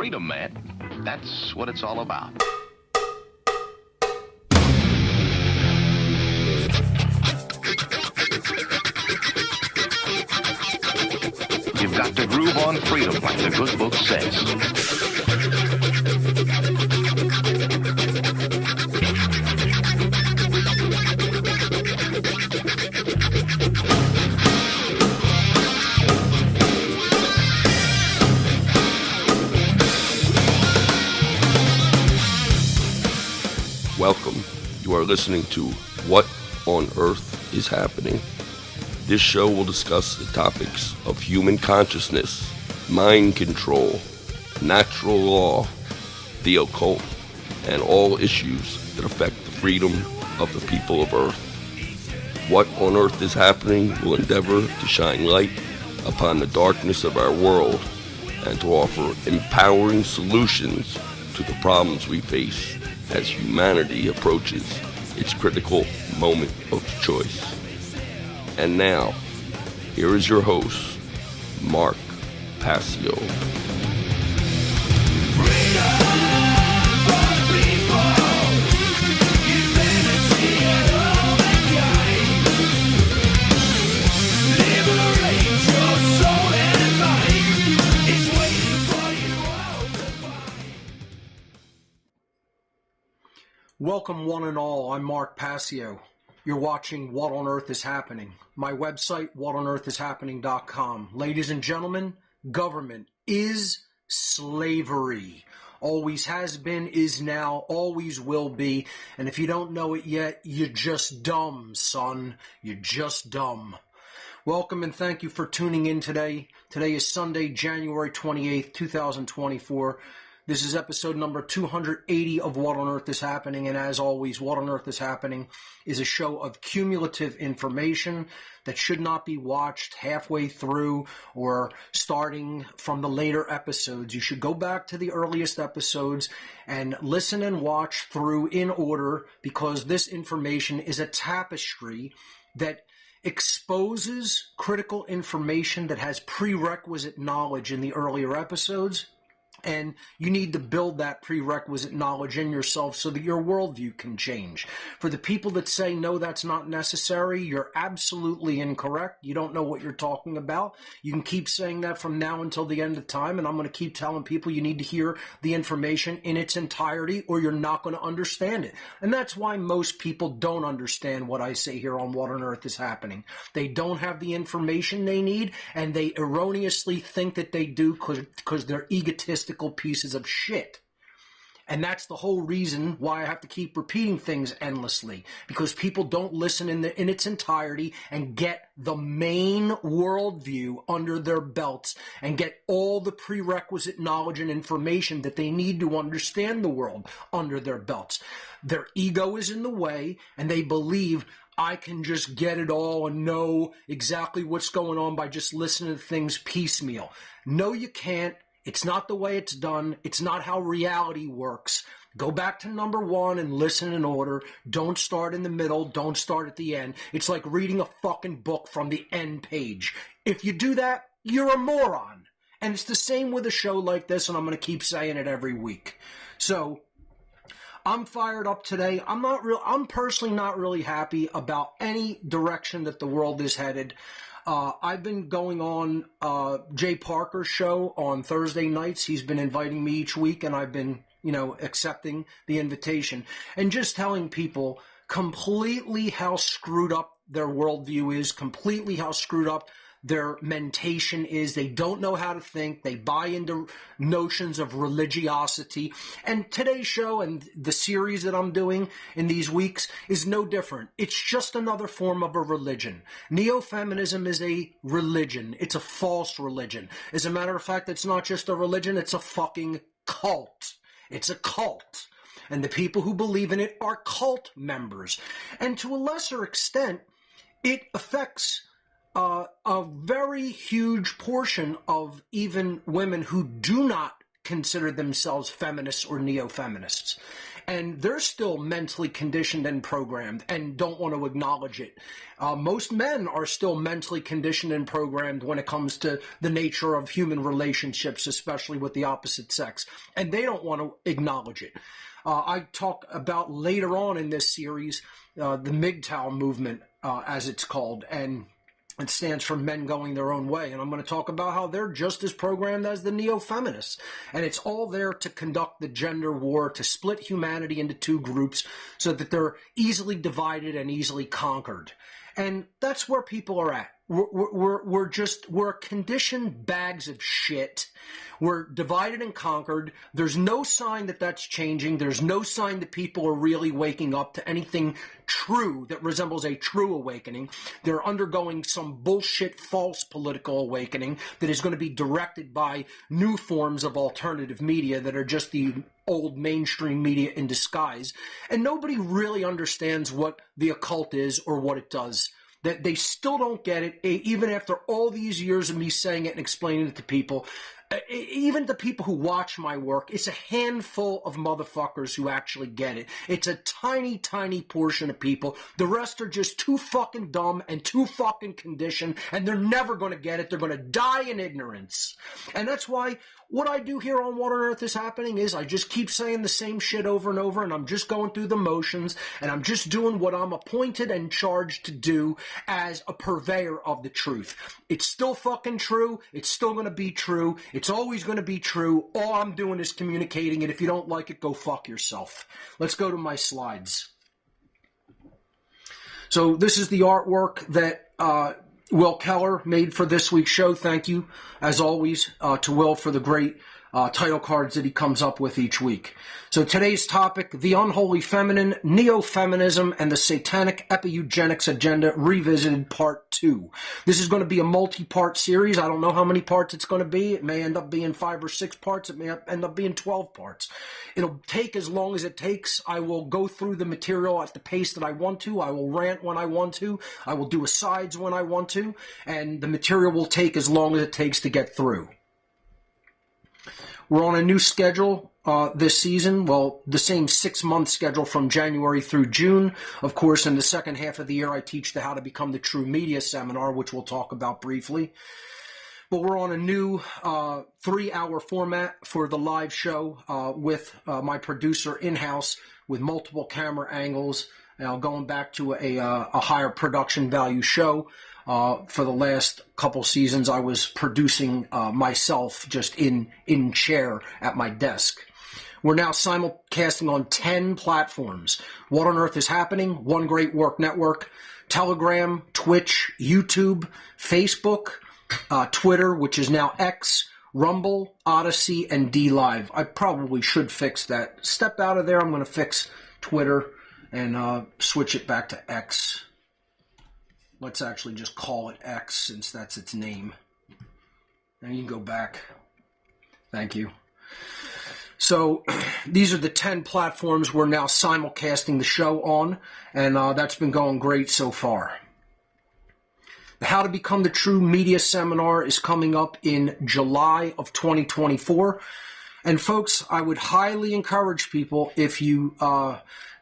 freedom, man. That's what it's all about. You've got to groove on freedom, like the good book says. Welcome. You are listening to What on Earth is Happening. This show will discuss the topics of human consciousness, mind control, natural law, the occult, and all issues that affect the freedom of the people of Earth. What on Earth is Happening will endeavor to shine light upon the darkness of our world and to offer empowering solutions to the problems we face as humanity approaches its critical moment of choice. And now, here is your host, Mark Passio. Welcome one and all, I'm Mark Passio. You're watching What on Earth is Happening. My website, whatonearthishappening.com. Ladies and gentlemen, government is slavery. Always has been, is now, always will be. And if you don't know it yet, you're just dumb, son. You're just dumb. Welcome and thank you for tuning in today. Today is Sunday, January 28th, 2024. This is episode number 280 of What on Earth is Happening, and as always, What on Earth is Happening is a show of cumulative information that should not be watched halfway through or starting from the later episodes. You should go back to the earliest episodes and listen and watch through in order, because this information is a tapestry that exposes critical information that has prerequisite knowledge in the earlier episodes. And you need to build that prerequisite knowledge in yourself so that your worldview can change. For the people that say, no, that's not necessary, you're absolutely incorrect. You don't know what you're talking about. You can keep saying that from now until the end of time, and I'm going to keep telling people you need to hear the information in its entirety or you're not going to understand it. And that's why most people don't understand what I say here on What on Earth is Happening. They don't have the information they need, and they erroneously think that they do because they're egotistical pieces of shit. And that's the whole reason why I have to keep repeating things endlessly, because people don't listen in its entirety and get the main worldview under their belts and get all the prerequisite knowledge and information that they need to understand the world under their belts. Their ego is in the way, and they believe I can just get it all and know exactly what's going on by just listening to things piecemeal. No, you can't. It's not the way it's done. It's not how reality works. Go back to number one and listen in order. Don't start in the middle. Don't start at the end. It's like reading a fucking book from the end page. If you do that, you're a moron. And it's the same with a show like this, and I'm going to keep saying it every week. So I'm fired up today. I'm personally not really happy about any direction that the world is headed. I've been going on Jay Parker's show on Thursday nights. He's been inviting me each week, and I've been, accepting the invitation and just telling people completely how screwed up their worldview is, completely how screwed up their mentation is. They don't know how to think. They buy into notions of religiosity. And today's show and the series that I'm doing in these weeks is no different. It's just another form of a religion. Neo-Feminism is a religion. It's a false religion. As a matter of fact, it's not just a religion, it's a fucking cult. It's a cult. And the people who believe in it are cult members. And to a lesser extent, it affects a very huge portion of even women who do not consider themselves feminists or neo-feminists. And they're still mentally conditioned and programmed and don't want to acknowledge it. Most men are still mentally conditioned and programmed when it comes to the nature of human relationships, especially with the opposite sex. And they don't want to acknowledge it. I talk about later on in this series, the MGTOW movement, as it's called, and it stands for men going their own way. And I'm going to talk about how they're just as programmed as the neo-feminists. And it's all there to conduct the gender war, to split humanity into two groups so that they're easily divided and easily conquered. And that's where people are at. We're conditioned bags of shit. We're divided and conquered. There's no sign that that's changing. There's no sign that people are really waking up to anything true that resembles a true awakening. They're undergoing some bullshit false political awakening that is going to be directed by new forms of alternative media that are just the old mainstream media in disguise. And nobody really understands what the occult is or what it does. That they still don't get it, even after all these years of me saying it and explaining it to people. Even the people who watch my work, it's a handful of motherfuckers who actually get it. It's a tiny, tiny portion of people. The rest are just too fucking dumb and too fucking conditioned, and they're never going to get it. They're going to die in ignorance. And that's why what I do here on What on Earth is Happening is I just keep saying the same shit over and over, and I'm just going through the motions, and I'm just doing what I'm appointed and charged to do as a purveyor of the truth. It's still fucking true. It's still going to be true. It's always going to be true. All I'm doing is communicating it. If you don't like it, go fuck yourself. Let's go to my slides. So this is the artwork that Will Keller made for this week's show. Thank you, as always, to Will for the great title cards that he comes up with each week. So today's topic, the unholy feminine, neo-feminism, and the satanic epi-eugenics agenda revisited part 2. This is going to be a multi-part series. I don't know how many parts it's going to be. It may end up being 5 or 6 parts. It may end up being 12 parts. It'll take as long as it takes. I will go through the material at the pace that I want to. I will rant when I want to. I will do asides when I want to. And the material will take as long as it takes to get through. We're on a new schedule this season. Well, the same 6-month schedule from January through June. Of course, in the second half of the year, I teach the How to Become the True Media seminar, which we'll talk about briefly. But we're on a new 3-hour format for the live show with my producer in-house with multiple camera angles. Going back to a higher production value show. For the last couple seasons, I was producing myself just in chair at my desk. We're now simulcasting on 10 platforms. What on Earth is Happening, One Great Work Network, Telegram, Twitch, YouTube, Facebook, Twitter, which is now X, Rumble, Odyssey, and DLive. I probably should fix that. Step out of there. I'm going to fix Twitter and switch it back to X. Let's actually just call it X since that's its name. Now you can go back. Thank you. So these are the 10 platforms we're now simulcasting the show on, and that's been going great so far. The How to Become the True Media seminar is coming up in July of 2024. And folks, I would highly encourage people, if you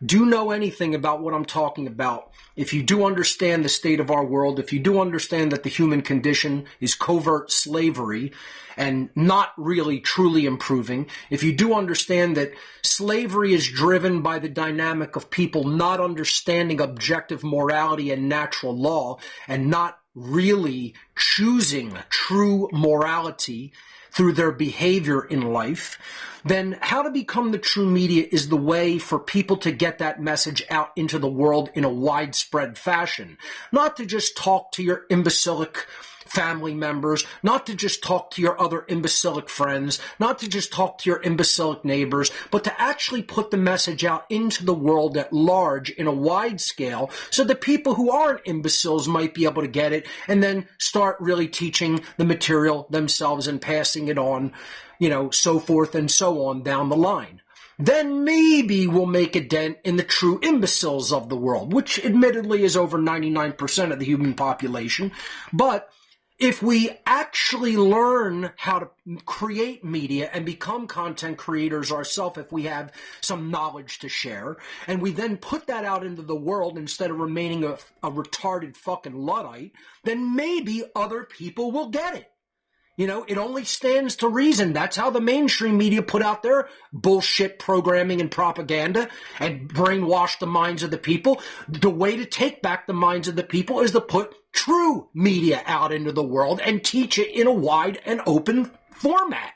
do know anything about what I'm talking about, if you do understand the state of our world, if you do understand that the human condition is covert slavery and not really truly improving, if you do understand that slavery is driven by the dynamic of people not understanding objective morality and natural law and not really choosing true morality through their behavior in life, then How to Become the True Media is the way for people to get that message out into the world in a widespread fashion. Not to just talk to your imbecilic family members, not to just talk to your other imbecilic friends, not to just talk to your imbecilic neighbors, but to actually put the message out into the world at large in a wide scale so that people who aren't imbeciles might be able to get it and then start really teaching the material themselves and passing it on, so forth and so on down the line. Then maybe we'll make a dent in the true imbeciles of the world, which admittedly is over 99% of the human population, but if we actually learn how to create media and become content creators ourselves, if we have some knowledge to share, and we then put that out into the world instead of remaining a retarded fucking Luddite, then maybe other people will get it. You know, it only stands to reason. That's how the mainstream media put out their bullshit programming and propaganda and brainwash the minds of the people. The way to take back the minds of the people is to put true media out into the world and teach it in a wide and open format.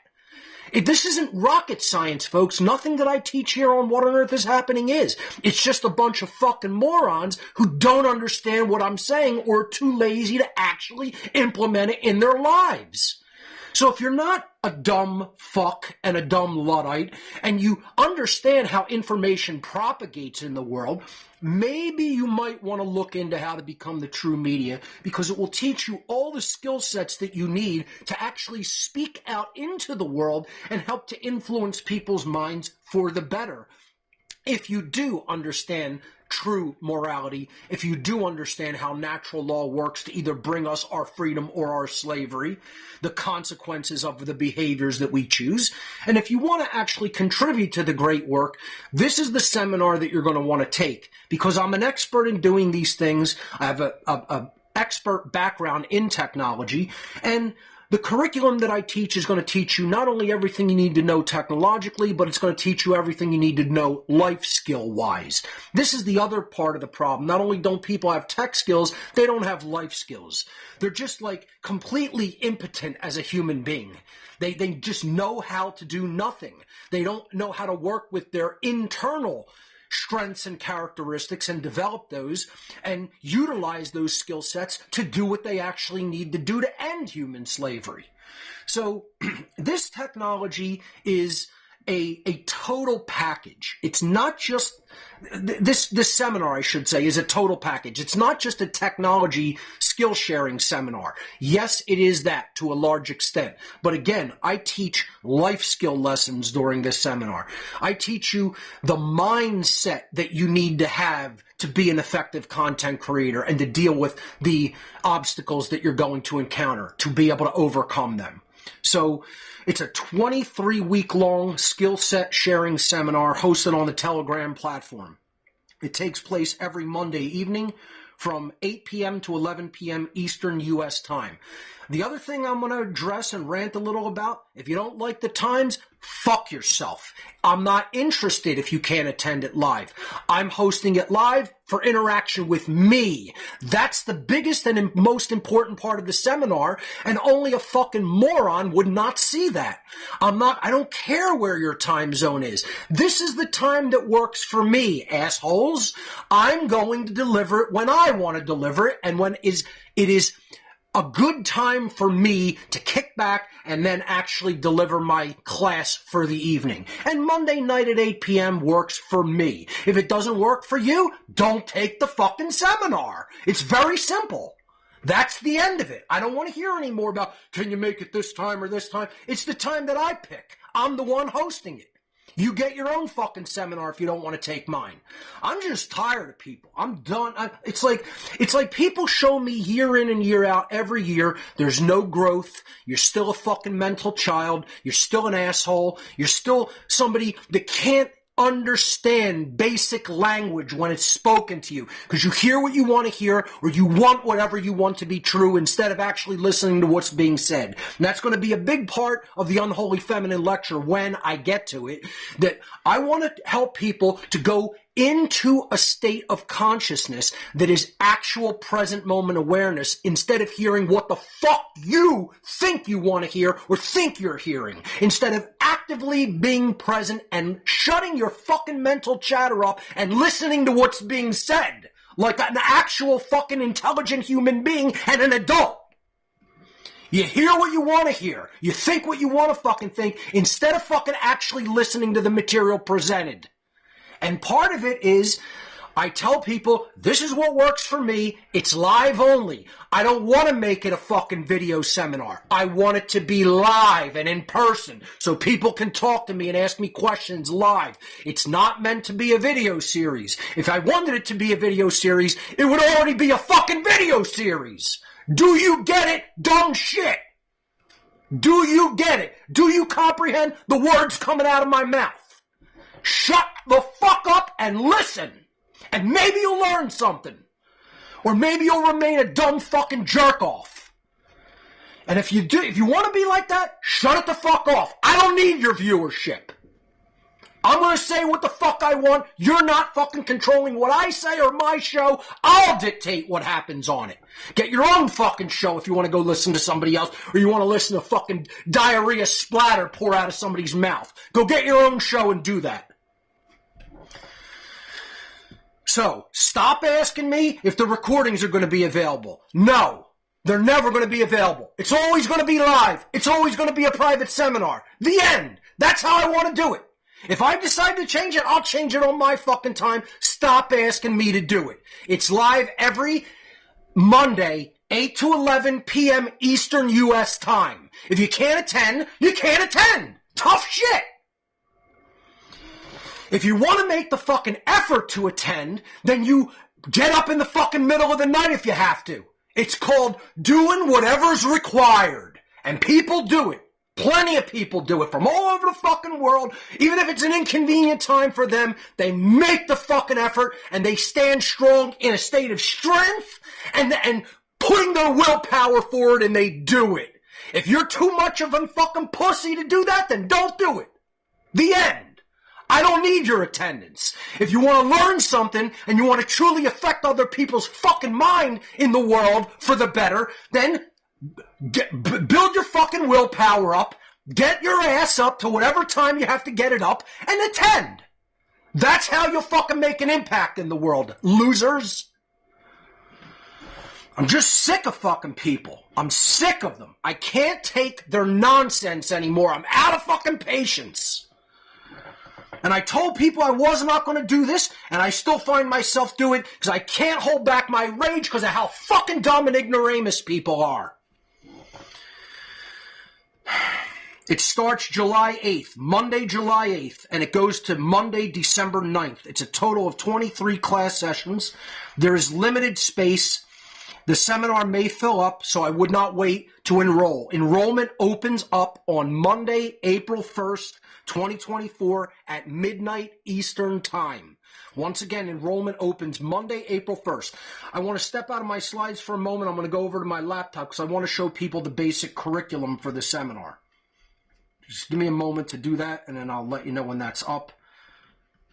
This isn't rocket science, folks. Nothing that I teach here on What on Earth is Happening is. It's just a bunch of fucking morons who don't understand what I'm saying or are too lazy to actually implement it in their lives. So if you're not a dumb fuck and a dumb Luddite and you understand how information propagates in the world, maybe you might want to look into how to become the true media, because it will teach you all the skill sets that you need to actually speak out into the world and help to influence people's minds for the better. If you do understand true morality, if you do understand how natural law works to either bring us our freedom or our slavery, the consequences of the behaviors that we choose, and if you want to actually contribute to the great work, this is the seminar that you're going to want to take, because I'm an expert in doing these things. I have a expert background in technology, and the curriculum that I teach is going to teach you not only everything you need to know technologically, but it's going to teach you everything you need to know life skill-wise. This is the other part of the problem. Not only don't people have tech skills, they don't have life skills. They're just like completely impotent as a human being. They just know how to do nothing. They don't know how to work with their internal strengths and characteristics and develop those and utilize those skill sets to do what they actually need to do to end human slavery. So this technology is a total package. It's not just this seminar, I should say, is a total package. It's not just a technology skill sharing seminar. Yes, it is that to a large extent. But again, I teach life skill lessons during this seminar. I teach you the mindset that you need to have to be an effective content creator and to deal with the obstacles that you're going to encounter, to be able to overcome them. So it's a 23-week-long skill set sharing seminar hosted on the Telegram platform. It takes place every Monday evening from 8 p.m. to 11 p.m. Eastern U.S. time. The other thing I'm going to address and rant a little about, if you don't like the times, fuck yourself. I'm not interested if you can't attend it live. I'm hosting it live for interaction with me. That's the biggest and most important part of the seminar, and only a fucking moron would not see that. I don't care where your time zone is. This is the time that works for me, assholes. I'm going to deliver it when I want to deliver it, and when it is a good time for me to kick back and then actually deliver my class for the evening. And Monday night at 8 p.m. works for me. If it doesn't work for you, don't take the fucking seminar. It's very simple. That's the end of it. I don't want to hear any more about, can you make it this time or this time? It's the time that I pick. I'm the one hosting it. You get your own fucking seminar if you don't want to take mine. I'm just tired of people. I'm done. It's like people show me year in and year out every year there's no growth. You're still a fucking mental child. You're still an asshole. You're still somebody that can't understand basic language when it's spoken to you, because you hear what you want to hear, or you want whatever you want to be true instead of actually listening to what's being said. And that's going to be a big part of the Unholy Feminine lecture when I get to it, that I want to help people to go into a state of consciousness that is actual present moment awareness, instead of hearing what the fuck you think you want to hear or think you're hearing. Instead of actively being present and shutting your fucking mental chatter up and listening to what's being said like an actual fucking intelligent human being and an adult. You hear what you want to hear. You think what you want to fucking think instead of fucking actually listening to the material presented. And part of it is, I tell people, this is what works for me. It's live only. I don't want to make it a fucking video seminar. I want it to be live and in person so people can talk to me and ask me questions live. It's not meant to be a video series. If I wanted it to be a video series, it would already be a fucking video series. Do you get it, dumb shit? Do you get it? Do you comprehend the words coming out of my mouth? Shut the fuck up and listen. And maybe you'll learn something. Or maybe you'll remain a dumb fucking jerk off. And if you want to be like that, shut it the fuck off. I don't need your viewership. I'm going to say what the fuck I want. You're not fucking controlling what I say or my show. I'll dictate what happens on it. Get your own fucking show if you want to go listen to somebody else, or you want to listen to fucking diarrhea splatter pour out of somebody's mouth. Go get your own show and do that. So, stop asking me if the recordings are going to be available. No, they're never going to be available. It's always going to be live. It's always going to be a private seminar. The end. That's how I want to do it. If I decide to change it, I'll change it on my fucking time. Stop asking me to do it. It's live every Monday, 8 to 11 p.m. Eastern U.S. time. If you can't attend, you can't attend. Tough shit. If you want to make the fucking effort to attend, then you get up in the fucking middle of the night if you have to. It's called doing whatever's required. And people do it. Plenty of people do it from all over the fucking world. Even if it's an inconvenient time for them, they make the fucking effort and they stand strong in a state of strength and putting their willpower forward, and they do it. If you're too much of a fucking pussy to do that, then don't do it. The end. I don't need your attendance. If you want to learn something and you want to truly affect other people's fucking mind in the world for the better, then build your fucking willpower up, get your ass up to whatever time you have to get it up, and attend. That's how you'll fucking make an impact in the world, losers. I'm just sick of fucking people. I'm sick of them. I can't take their nonsense anymore. I'm out of fucking patience. And I told people I was not going to do this, and I still find myself doing it because I can't hold back my rage because of how fucking dumb and ignoramus people are. It starts July 8th, Monday, July 8th, and it goes to Monday, December 9th. It's a total of 23 class sessions. There is limited space. The seminar may fill up, so I would not wait to enroll. Enrollment opens up on Monday, April 1st, 2024 at midnight Eastern Time. Once again, enrollment opens Monday, April 1st. I want to step out of my slides for a moment. I'm going to go over to my laptop because I want to show people the basic curriculum for the seminar. Just give me a moment to do that, and then I'll let you know when that's up.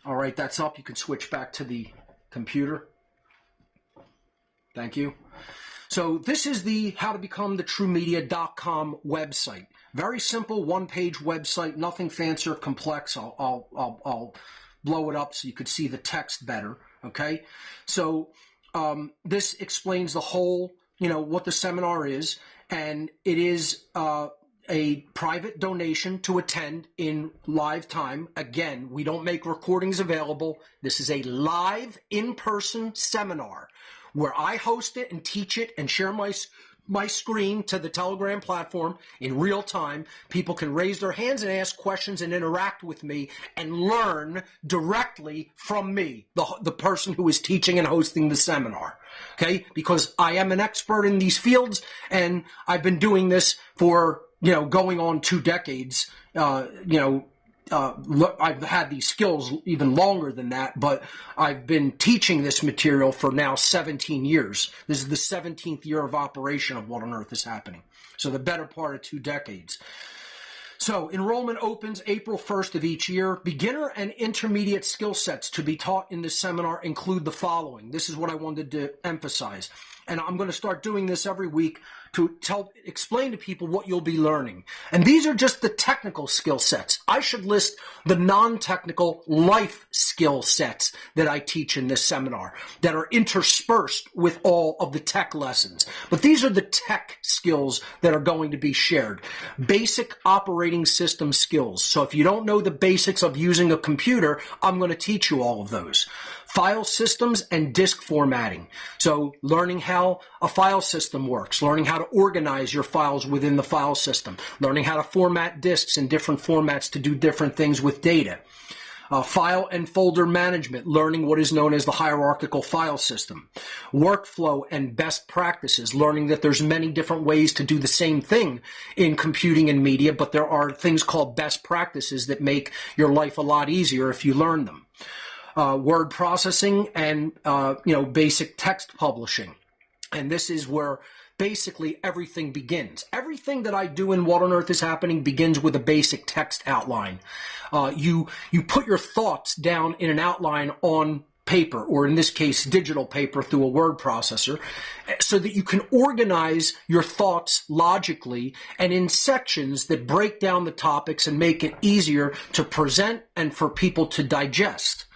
All right, that's up. You can switch back to the computer. Thank you. So this is the howtobecomethitruemedia.com website. Very simple, one-page website, nothing fancy or complex. I'll blow it up so you could see the text better, okay? So this explains the whole, what the seminar is, and it is a private donation to attend in live time. Again, we don't make recordings available. This is a live, in-person seminar where I host it and teach it and share my screen to the Telegram platform in real time. People can raise their hands and ask questions and interact with me and learn directly from me, the person who is teaching and hosting the seminar. Okay? Because I am an expert in these fields, and I've been doing this for, going on 2 decades. I've had these skills even longer than that, but I've been teaching this material for now 17 years. This is the 17th year of operation of What on Earth is Happening. So the better part of 2 decades. So enrollment opens April 1st of each year. Beginner and intermediate skill sets to be taught in this seminar include the following. This is what I wanted to emphasize. And I'm going to start doing this every week to explain to people what you'll be learning. And these are just the technical skill sets. I should list the non-technical life skill sets that I teach in this seminar that are interspersed with all of the tech lessons. But these are the tech skills that are going to be shared. Basic operating system skills. So if you don't know the basics of using a computer, I'm going to teach you all of those. File systems and disk formatting. So learning how a file system works, learning how to organize your files within the file system, learning how to format disks in different formats to do different things with data. File and folder management, learning what is known as the hierarchical file system. Workflow and best practices, learning that there's many different ways to do the same thing in computing and media, but there are things called best practices that make your life a lot easier if you learn them. Word processing and, basic text publishing. And this is where basically everything begins. Everything that I do in What on Earth is Happening begins with a basic text outline. You put your thoughts down in an outline on paper, or in this case, digital paper through a word processor, so that you can organize your thoughts logically and in sections that break down the topics and make it easier to present and for people to digest.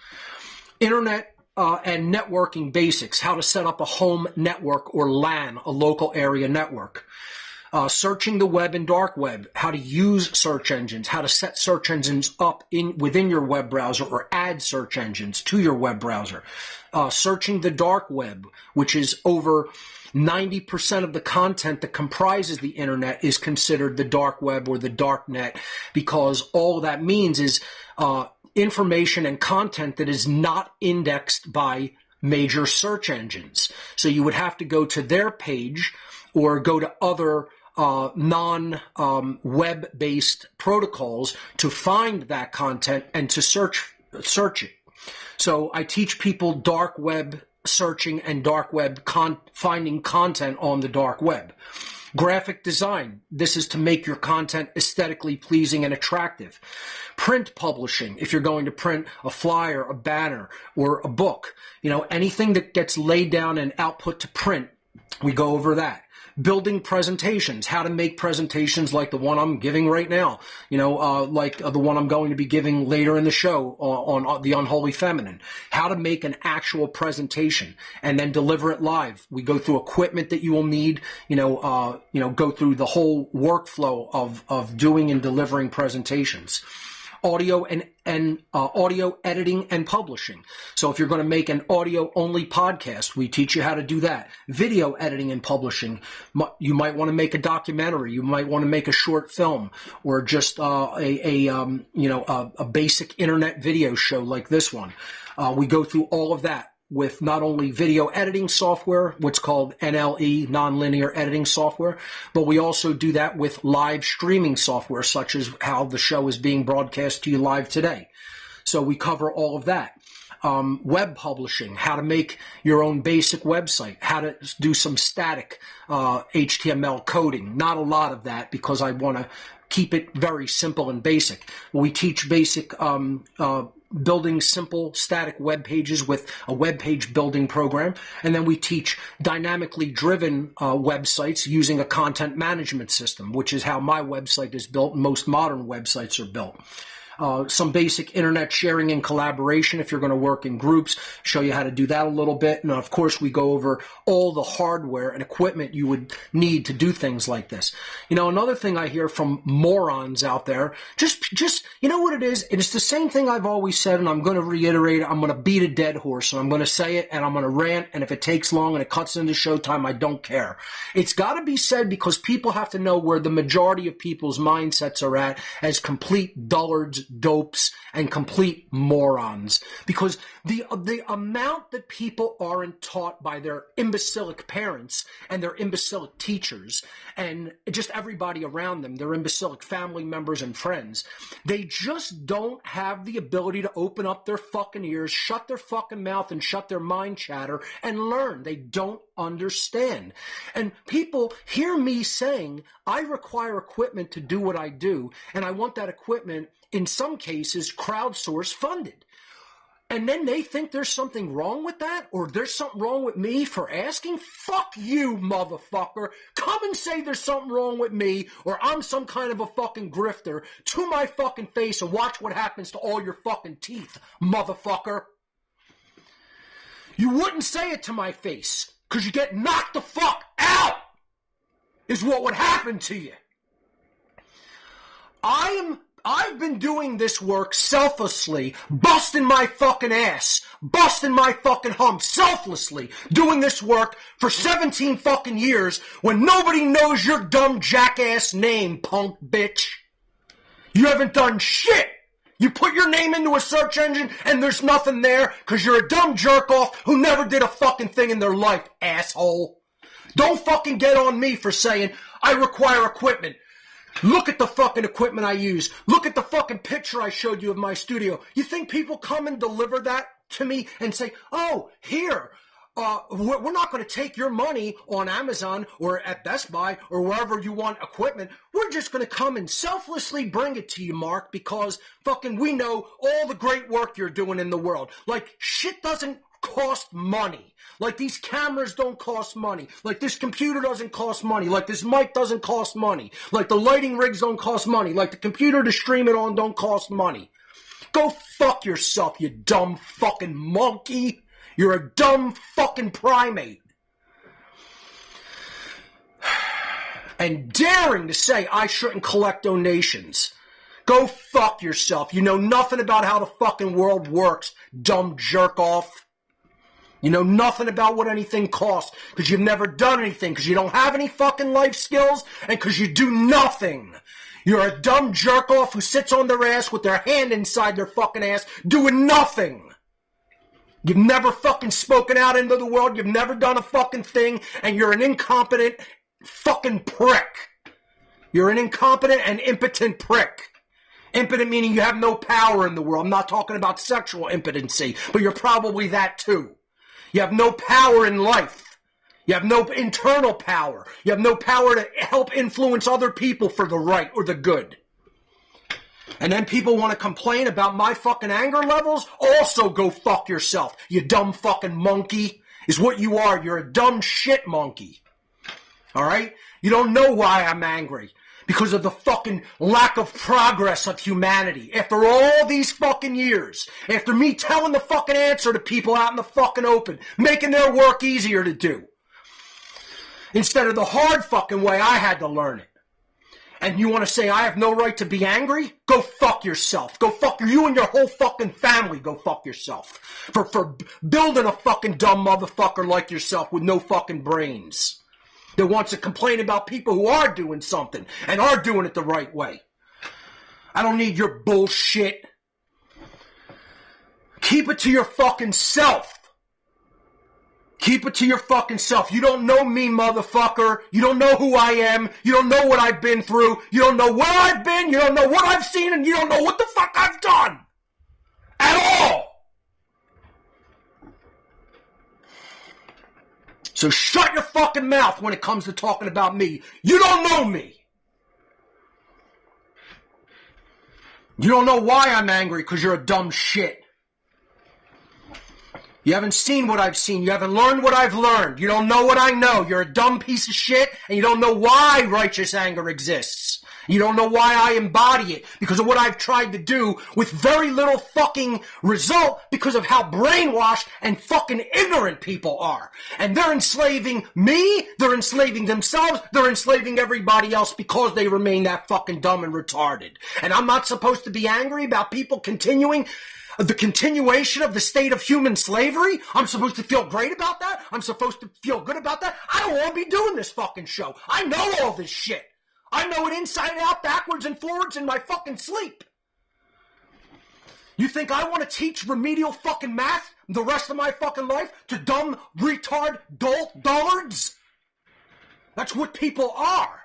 Internet and networking basics, how to set up a home network or LAN, a local area network. Searching the web and dark web, how to use search engines, how to set search engines up within your web browser or add search engines to your web browser. Searching the dark web, which is over 90% of the content that comprises the internet is considered the dark web or the dark net, because all that means is information and content that is not indexed by major search engines. So you would have to go to their page or go to other non-web-based protocols to find that content and to search it. So I teach people dark web searching and dark web finding content on the dark web. Graphic design. This is to make your content aesthetically pleasing and attractive. Print publishing. If you're going to print a flyer, a banner, or a book, anything that gets laid down and output to print, we go over that. Building presentations, how to make presentations like the one I'm giving right now, like the one I'm going to be giving later in the show on the Unholy Feminine. How to make an actual presentation and then deliver it live. We go through equipment that you will need, go through the whole workflow of doing and delivering presentations. Audio and audio editing and publishing. So if you're going to make an audio only podcast, we teach you how to do that. Video editing and publishing. You might want to make a documentary. You might want to make a short film, or just a basic internet video show like this one. We go through all of that with not only video editing software, what's called NLE, nonlinear editing software, but we also do that with live streaming software, such as how the show is being broadcast to you live today. So we cover all of that. Web publishing, how to make your own basic website, how to do some static HTML coding. Not a lot of that, because I want to keep it very simple and basic. We teach basic building simple static web pages with a web page building program. And then we teach dynamically driven websites using a content management system, which is how my website is built. Most modern websites are built. Some basic internet sharing and collaboration if you're going to work in groups, show you how to do that a little bit. And of course, we go over all the hardware and equipment you would need to do things like this. Another thing I hear from morons out there, just what it is? It's the same thing I've always said, and I'm going to reiterate it. I'm going to beat a dead horse, and I'm going to say it, and I'm going to rant, and if it takes long and it cuts into showtime, I don't care. It's got to be said, because people have to know where the majority of people's mindsets are at as complete dullards, dopes, and complete morons, because the amount that people aren't taught by their imbecilic parents and their imbecilic teachers and just everybody around them, their imbecilic family members and friends, they just don't have the ability to open up their fucking ears, shut their fucking mouth, and shut their mind chatter and learn. They don't understand. And people hear me saying, I require equipment to do what I do, and I want that equipment, in some cases, crowdsource funded. And then they think there's something wrong with that, or there's something wrong with me for asking. Fuck you, motherfucker. Come and say there's something wrong with me, or I'm some kind of a fucking grifter, to my fucking face, and watch what happens to all your fucking teeth, motherfucker. You wouldn't say it to my face, because you get knocked the fuck out, is what would happen to you. I've been doing this work selflessly, busting my fucking ass, busting my fucking hump, selflessly doing this work for 17 fucking years when nobody knows your dumb jackass name, punk bitch. You haven't done shit. You put your name into a search engine and there's nothing there because you're a dumb jerk-off who never did a fucking thing in their life, asshole. Don't fucking get on me for saying I require equipment. Look at the fucking equipment I use. Look at the fucking picture I showed you of my studio. You think people come and deliver that to me and say, oh, here, we're not going to take your money on Amazon or at Best Buy or wherever you want equipment. We're just going to come and selflessly bring it to you, Mark, because fucking we know all the great work you're doing in the world. Like, shit doesn't cost money. Like, these cameras don't cost money. Like, this computer doesn't cost money. Like, this mic doesn't cost money. Like, the lighting rigs don't cost money. Like, the computer to stream it on don't cost money. Go fuck yourself, you dumb fucking monkey. You're a dumb fucking primate. And daring to say I shouldn't collect donations. Go fuck yourself. You know nothing about how the fucking world works, dumb jerk off. You know nothing about what anything costs because you've never done anything, because you don't have any fucking life skills, and because you do nothing. You're a dumb jerk off who sits on their ass with their hand inside their fucking ass doing nothing. You've never fucking spoken out into the world. You've never done a fucking thing, and you're an incompetent fucking prick. You're an incompetent and impotent prick. Impotent meaning you have no power in the world. I'm not talking about sexual impotency, but you're probably that too. You have no power in life. You have no internal power. You have no power to help influence other people for the right or the good. And then people want to complain about my fucking anger levels? Also go fuck yourself, you dumb fucking monkey, is what you are. You're a dumb shit monkey. Alright? You don't know why I'm angry. Because of the fucking lack of progress of humanity. After all these fucking years. After me telling the fucking answer to people out in the fucking open. Making their work easier to do. Instead of the hard fucking way I had to learn it. And you want to say I have no right to be angry? Go fuck yourself. Go fuck you and your whole fucking family. Go fuck yourself. For building a fucking dumb motherfucker like yourself with no fucking brains. That wants to complain about people who are doing something and are doing it the right way. I don't need your bullshit. Keep it to your fucking self. Keep it to your fucking self. You don't know me, motherfucker. You don't know who I am. You don't know what I've been through. You don't know where I've been. You don't know what I've seen. And you don't know what the fuck I've done. At all. So shut your fucking mouth when it comes to talking about me. You don't know me. You don't know why I'm angry, because you're a dumb shit. You haven't seen what I've seen. You haven't learned what I've learned. You don't know what I know. You're a dumb piece of shit, and you don't know why righteous anger exists. You don't know why I embody it, because of what I've tried to do with very little fucking result, because of how brainwashed and fucking ignorant people are. And they're enslaving me, they're enslaving themselves, they're enslaving everybody else because they remain that fucking dumb and retarded. And I'm not supposed to be angry about people continuing the continuation of the state of human slavery? I'm supposed to feel great about that? I'm supposed to feel good about that? I don't want to be doing this fucking show. I know all this shit. I know it inside out, backwards and forwards in my fucking sleep. You think I want to teach remedial fucking math the rest of my fucking life to dumb, retard, dullards? That's what people are.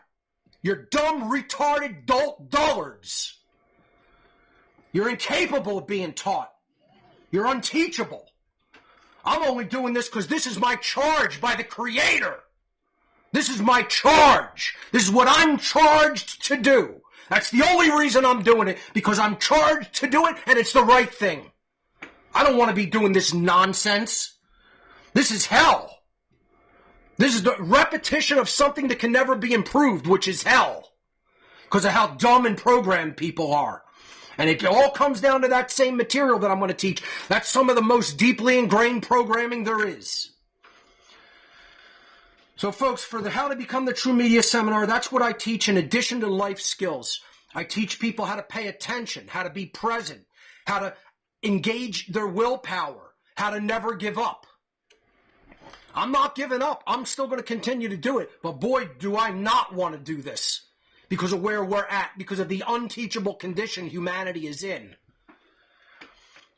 You're dumb, retarded, dullards. You're incapable of being taught. You're unteachable. I'm only doing this because this is my charge by the Creator. This is my charge. This is what I'm charged to do. That's the only reason I'm doing it, because I'm charged to do it, and it's the right thing. I don't want to be doing this nonsense. This is hell. This is the repetition of something that can never be improved, which is hell. Because of how dumb and programmed people are. And it all comes down to that same material that I'm going to teach. That's some of the most deeply ingrained programming there is. So folks, for the How to Become the True Media seminar, that's what I teach in addition to life skills. I teach people how to pay attention, how to be present, how to engage their willpower, how to never give up. I'm not giving up. I'm still going to continue to do it. But boy, do I not want to do this. Because of where we're at, because of the unteachable condition humanity is in.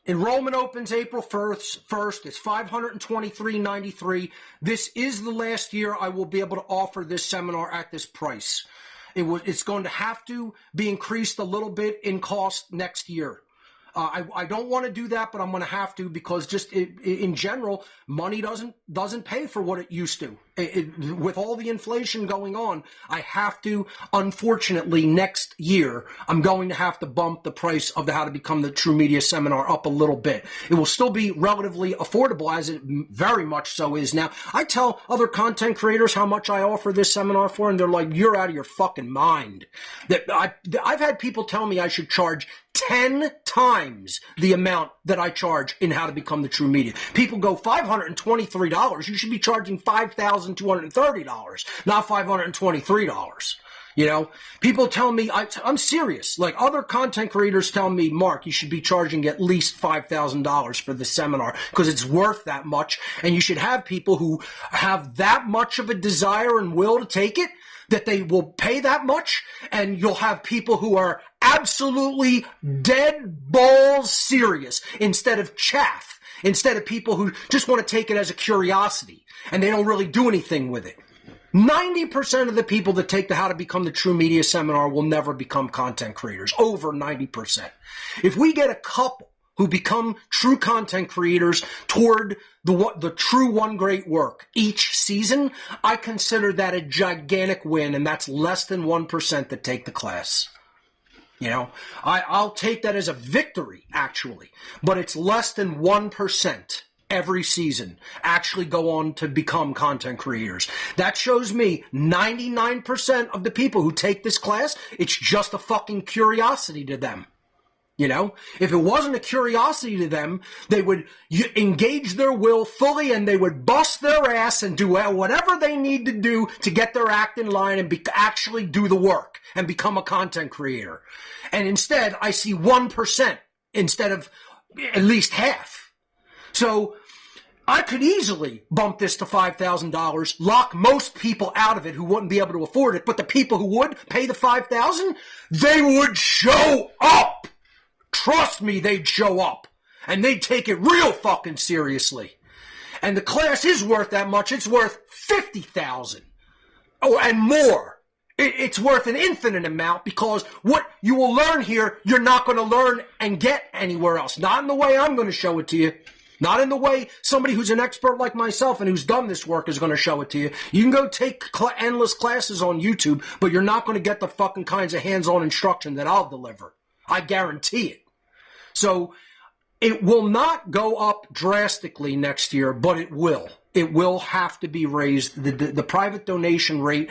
Enrollment opens April 1st. It's $523.93. This is the last year I will be able to offer this seminar at this price. It's going to have to be increased a little bit in cost next year. I don't want to do that, but I'm going to have to, because just in general, money doesn't pay for what it used to. With all the inflation going on, I have to, unfortunately, next year, I'm going to have to bump the price of the How to Become the True Media seminar up a little bit. It will still be relatively affordable, as it very much so is now. I tell other content creators how much I offer this seminar for, and they're like, you're out of your fucking mind. I've had people tell me I should charge 10 times the amount that I charge in How to Become the True Media. People go, $523. You should be charging $5,230, not $523. You know, people tell me, I'm serious. Like, other content creators tell me, Mark, you should be charging at least $5,000 for the seminar because it's worth that much. And you should have people who have that much of a desire and will to take it, that they will pay that much, and you'll have people who are absolutely dead balls serious instead of chaff, instead of people who just want to take it as a curiosity and they don't really do anything with it. 90% of the people that take the How to Become the True Media seminar will never become content creators, over 90%. If we get a couple who become true content creators toward the true one great work each season, I consider that a gigantic win, and that's less than 1% that take the class. You know, I'll take that as a victory, actually, but it's less than 1% every season actually go on to become content creators. That shows me 99% of the people who take this class, it's just a fucking curiosity to them. You know, if it wasn't a curiosity to them, they would engage their will fully and they would bust their ass and do whatever they need to do to get their act in line and actually do the work and become a content creator. And instead, I see 1% instead of at least half. So I could easily bump this to $5,000, lock most people out of it who wouldn't be able to afford it. But the people who would pay the $5,000, they would show up. Trust me, they'd show up, and they'd take it real fucking seriously. And the class is worth that much. It's worth $50,000 and more. It's worth an infinite amount, because what you will learn here, you're not going to learn and get anywhere else. Not in the way I'm going to show it to you. Not in the way somebody who's an expert like myself and who's done this work is going to show it to you. You can go take endless classes on YouTube, but you're not going to get the fucking kinds of hands-on instruction that I'll deliver. I guarantee it. So it will not go up drastically next year, but it will. It will have to be raised. The private donation rate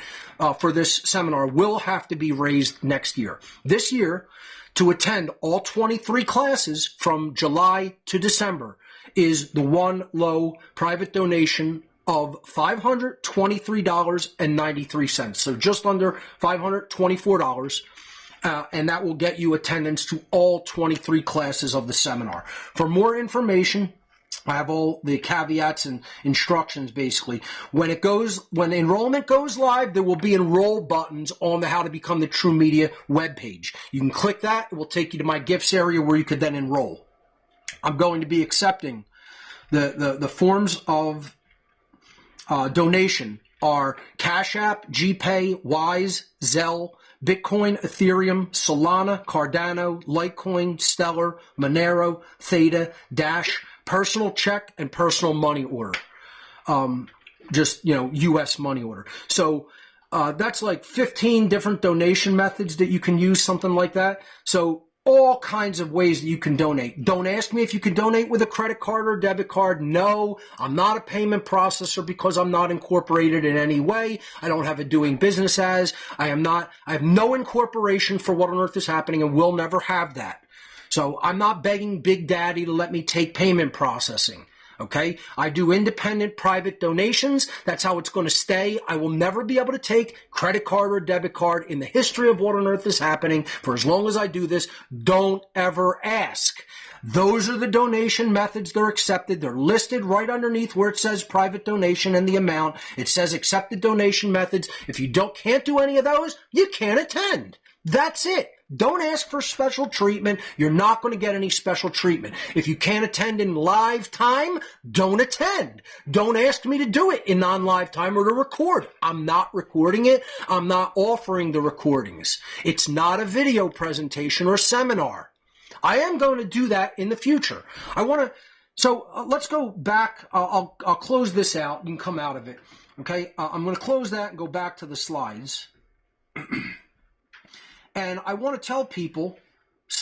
for this seminar will have to be raised next year. This year, to attend all 23 classes from July to December, is the one low private donation of $523.93. So just under $524. And that will get you attendance to all 23 classes of the seminar. For more information, I have all the caveats and instructions, basically. When enrollment goes live, there will be enroll buttons on the How to Become the True Media webpage. You can click that. It will take you to my gifts area where you could then enroll. I'm going to be accepting the forms of donation are Cash App, GPay, Wise, Zelle, Bitcoin, Ethereum, Solana, Cardano, Litecoin, Stellar, Monero, Theta, Dash, personal check, and personal money order. U.S. money order. So that's like 15 different donation methods that you can use, something like that. So all kinds of ways that you can donate. Don't ask me if you can donate with a credit card or debit card. No, I'm not a payment processor because I'm not incorporated in any way. I don't have a doing business as. I have no incorporation for What on Earth is Happening and will never have that. So I'm not begging Big Daddy to let me take payment processing. Okay, I do independent private donations. That's how it's going to stay. I will never be able to take credit card or debit card in the history of What on Earth is Happening for as long as I do this. Don't ever ask. Those are the donation methods. They're accepted. They're listed right underneath where it says private donation and the amount. It says accepted donation methods. If you can't do any of those, you can't attend. That's it. Don't ask for special treatment. You're not going to get any special treatment. If you can't attend in live time, don't attend. Don't ask me to do it in non-live time or to record. I'm not recording it. I'm not offering the recordings. It's not a video presentation or seminar. I am going to do that in the future. Let's go back. I'll close this out. You can come out of it. Okay. I'm going to close that and go back to the slides. And I want to tell people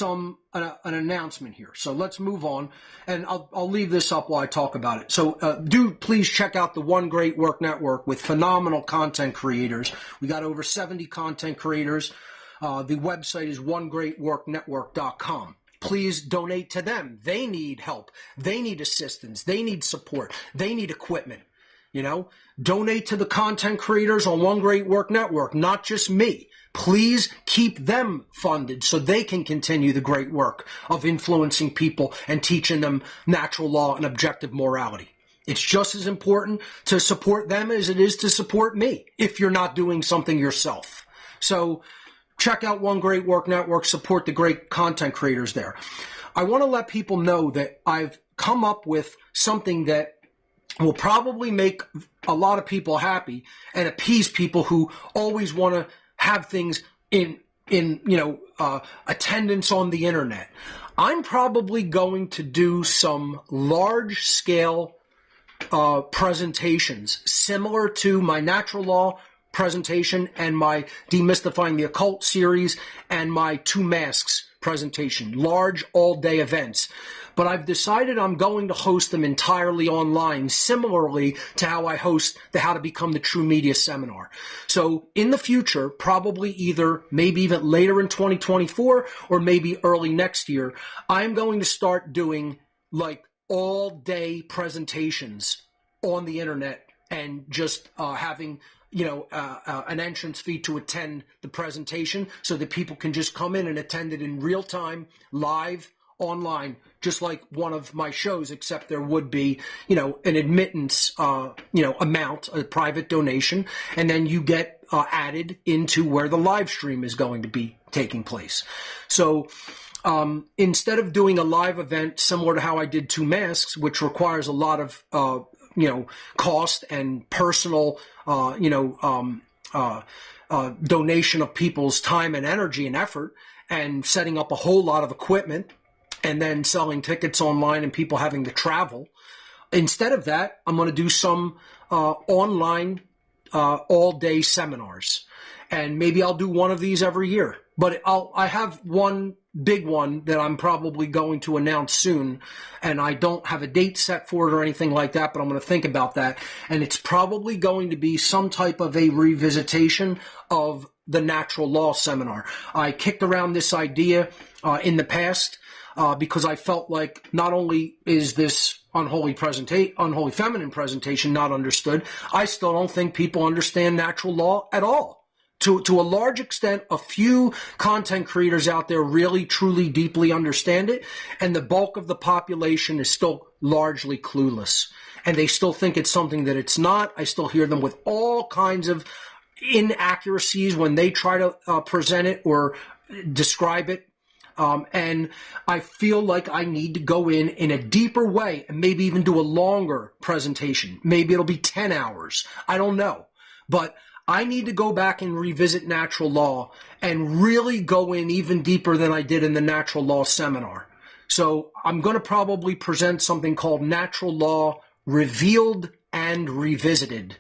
an announcement here. So let's move on, and I'll leave this up while I talk about it. So do please check out the One Great Work Network with phenomenal content creators. We got over 70 content creators. The website is onegreatworknetwork.com. Please donate to them. They need help. They need assistance. They need support. They need equipment. Donate to the content creators on One Great Work Network, not just me. Please keep them funded so they can continue the great work of influencing people and teaching them natural law and objective morality. It's just as important to support them as it is to support me if you're not doing something yourself. So check out One Great Work Network, support the great content creators there. I want to let people know that I've come up with something that will probably make a lot of people happy and appease people who always want to have things in attendance on the internet. I'm probably going to do some large scale presentations similar to my natural law presentation and my Demystifying the Occult series and my Two Masks presentation, large all-day events. But I've decided I'm going to host them entirely online, similarly to how I host the How to Become the True Media seminar. So in the future, probably either maybe even later in 2024 or maybe early next year, I'm going to start doing like all-day presentations on the internet and just having an entrance fee to attend the presentation so that people can just come in and attend it in real time, live, online, just like one of my shows, except there would be, an admittance, amount, a private donation, and then you get added into where the live stream is going to be taking place. So instead of doing a live event similar to how I did Two Masks, which requires a lot of, cost and personal, donation of people's time and energy and effort, and setting up a whole lot of equipment, and then selling tickets online and people having to travel. Instead of that, I'm going to do some online all-day seminars. And maybe I'll do one of these every year. But I have one big one that I'm probably going to announce soon. And I don't have a date set for it or anything like that, but I'm going to think about that. And it's probably going to be some type of a revisitation of the natural law seminar. I kicked around this idea in the past because I felt like not only is this unholy feminine presentation not understood, I still don't think people understand natural law at all. To a large extent, a few content creators out there really, truly, deeply understand it, and the bulk of the population is still largely clueless. And they still think it's something that it's not. I still hear them with all kinds of inaccuracies when they try to present it or describe it. And I feel like I need to go in a deeper way and maybe even do a longer presentation. Maybe it'll be 10 hours. I don't know. But I need to go back and revisit natural law and really go in even deeper than I did in the natural law seminar. So I'm going to probably present something called Natural Law Revealed and Revisited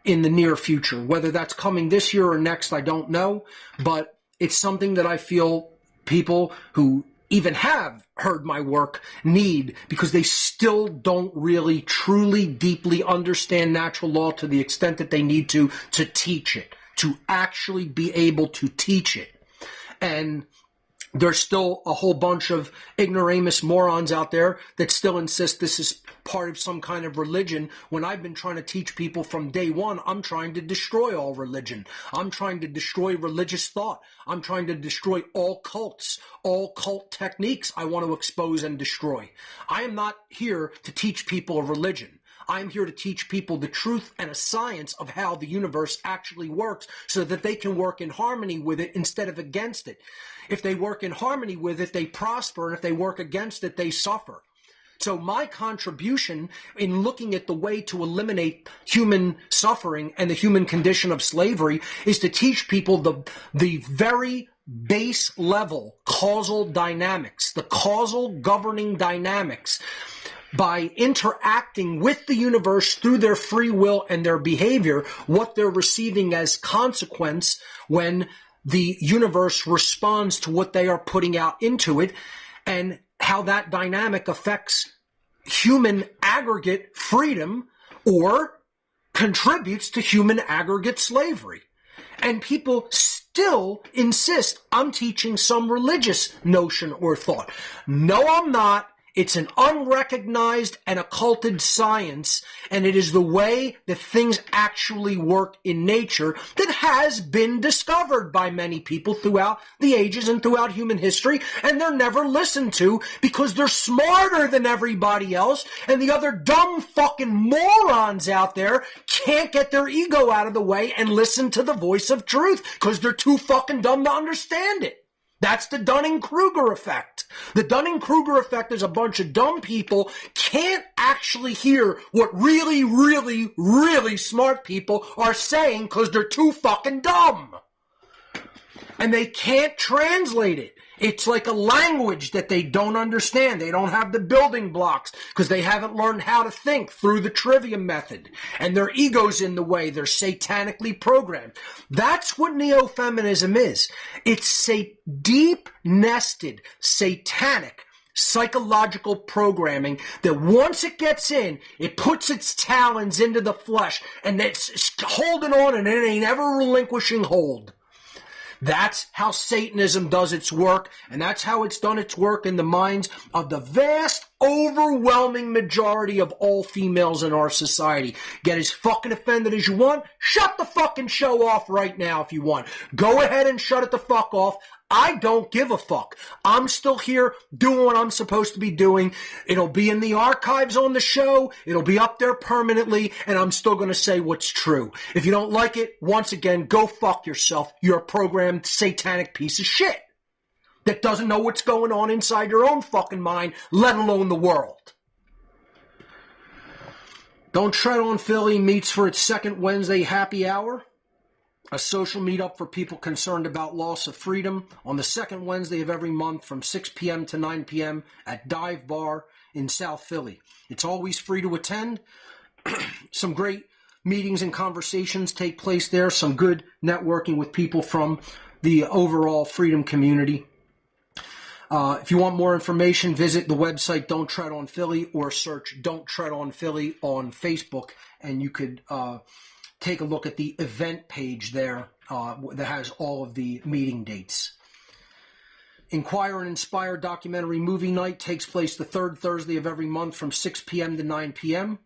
in the near future. Whether that's coming this year or next, I don't know. But it's something that I feel people who even have heard my work need, because they still don't really truly deeply understand natural law to the extent that they need to teach it, to actually be able to teach it. And there's still a whole bunch of ignoramus morons out there that still insist this is part of some kind of religion, when I've been trying to teach people from day one, I'm trying to destroy all religion. I'm trying to destroy religious thought. I'm trying to destroy all cults, all cult techniques I want to expose and destroy. I am not here to teach people a religion. I'm here to teach people the truth and a science of how the universe actually works so that they can work in harmony with it instead of against it. If they work in harmony with it, they prosper, and if they work against it, they suffer. So my contribution in looking at the way to eliminate human suffering and the human condition of slavery is to teach people the very base level causal dynamics, the causal governing dynamics, by interacting with the universe through their free will and their behavior, what they're receiving as consequence when the universe responds to what they are putting out into it, and how that dynamic affects human aggregate freedom or contributes to human aggregate slavery. And people still insist I'm teaching some religious notion or thought. No, I'm not. It's an unrecognized and occulted science, and it is the way that things actually work in nature that has been discovered by many people throughout the ages and throughout human history, and they're never listened to because they're smarter than everybody else, and the other dumb fucking morons out there can't get their ego out of the way and listen to the voice of truth because they're too fucking dumb to understand it. That's the Dunning-Kruger effect. The Dunning-Kruger effect is a bunch of dumb people can't actually hear what really, really, really smart people are saying because they're too fucking dumb. And they can't translate it. It's like a language that they don't understand. They don't have the building blocks because they haven't learned how to think through the trivia method. And their ego's in the way. They're satanically programmed. That's what Neo-Feminism is. It's deep-nested, satanic, psychological programming that once it gets in, it puts its talons into the flesh and it's holding on and it ain't ever relinquishing hold. That's how Satanism does its work, and that's how it's done its work in the minds of the vast, overwhelming majority of all females in our society. Get as fucking offended as you want. Shut the fucking show off right now if you want. Go ahead and shut it the fuck off. I don't give a fuck. I'm still here doing what I'm supposed to be doing. It'll be in the archives on the show. It'll be up there permanently, and I'm still going to say what's true. If you don't like it, once again, go fuck yourself. You're a programmed satanic piece of shit that doesn't know what's going on inside your own fucking mind, let alone the world. Don't Tread on Philly meets for its second Wednesday happy hour, a social meetup for people concerned about loss of freedom on the second Wednesday of every month from 6 p.m. to 9 p.m. at Dive Bar in South Philly. It's always free to attend. Some great meetings and conversations take place there. Some good networking with people from the overall freedom community. If you want more information, visit the website Don't Tread on Philly or search Don't Tread on Philly on Facebook, and you could take a look at the event page there that has all of the meeting dates. Inquire and Inspire Documentary Movie Night takes place the third Thursday of every month from 6 p.m. to 9 p.m.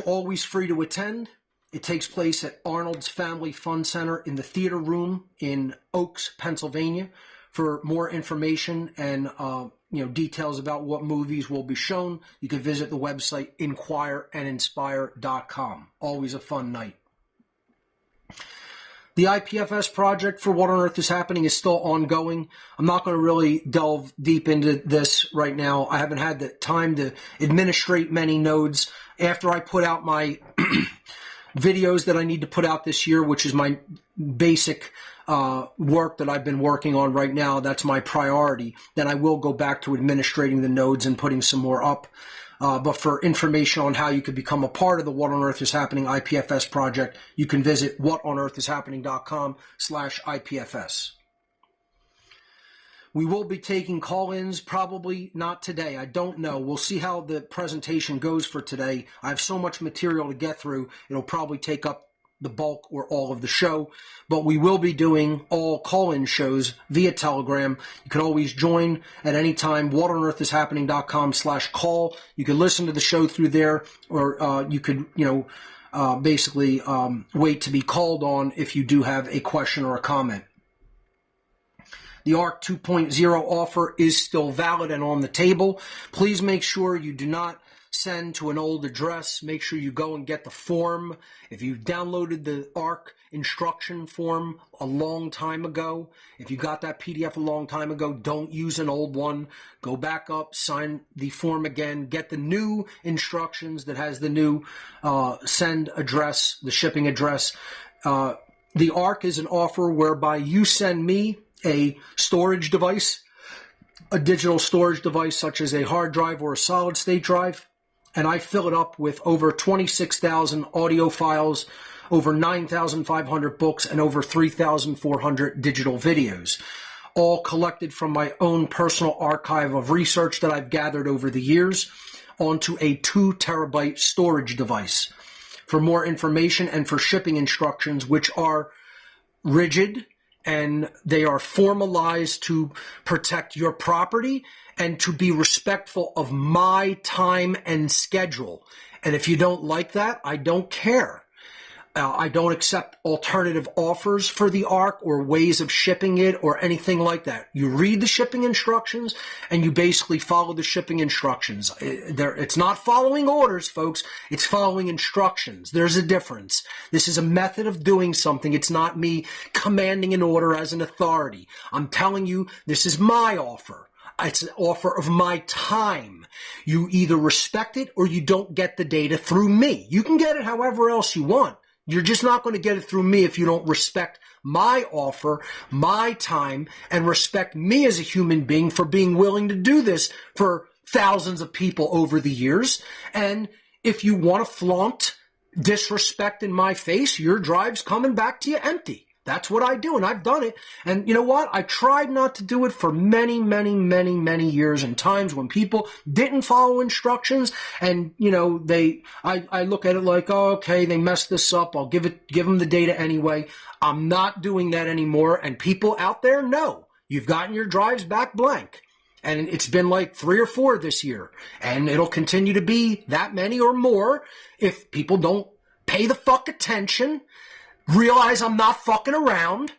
Always free to attend. It takes place at Arnold's Family Fun Center in the Theater Room in Oaks, Pennsylvania. For more information and details about what movies will be shown, you can visit the website inquireandinspire.com. Always a fun night. The IPFS project for What on Earth is Happening is still ongoing. I'm not going to really delve deep into this right now. I haven't had the time to administrate many nodes. After I put out my videos that I need to put out this year, which is my basic work that I've been working on right now, that's my priority, then I will go back to administrating the nodes and putting some more up. But for information on how you could become a part of the What on Earth is Happening IPFS project, you can visit whatonearthishappening.com/IPFS. We will be taking call-ins, probably not today. I don't know. We'll see how the presentation goes for today. I have so much material to get through, it'll probably take up the bulk or all of the show, but we will be doing all call-in shows via Telegram. You can always join at any time, whatonearthishappening.com/call. You can listen to the show through there, or you could, basically wait to be called on if you do have a question or a comment. The ARC 2.0 offer is still valid and on the table. Please make sure you do not send to an old address, make sure you go and get the form. If you downloaded the ARC instruction form a long time ago, if you got that PDF a long time ago, don't use an old one. Go back up, sign the form again, get the new instructions that has the new send address, the shipping address. The ARC is an offer whereby you send me a storage device, a digital storage device such as a hard drive or a solid state drive, and I fill it up with over 26,000 audio files, over 9,500 books, and over 3,400 digital videos, all collected from my own personal archive of research that I've gathered over the years onto a 2 terabyte storage device. For more information and for shipping instructions, which are rigid and they are formalized to protect your property and to be respectful of my time and schedule. And if you don't like that, I don't care. I don't accept alternative offers for the ARC or ways of shipping it or anything like that. You read the shipping instructions and you basically follow the shipping instructions. It's not following orders, folks. It's following instructions. There's a difference. This is a method of doing something. It's not me commanding an order as an authority. I'm telling you, this is my offer. It's an offer of my time. You either respect it or you don't get the data through me. You can get it however else you want. You're just not going to get it through me if you don't respect my offer, my time, and respect me as a human being for being willing to do this for thousands of people over the years. And if you want to flaunt disrespect in my face, your drive's coming back to you empty. That's what I do, and I've done it. And you know what? I tried not to do it for many, many, many, many years and times when people didn't follow instructions. And, you know, I look at it like, oh, okay, they messed this up. I'll give them the data anyway. I'm not doing that anymore. And people out there know you've gotten your drives back blank. And it's been like 3 or 4 this year. And it'll continue to be that many or more if people don't pay the fuck attention. Realize I'm not fucking around.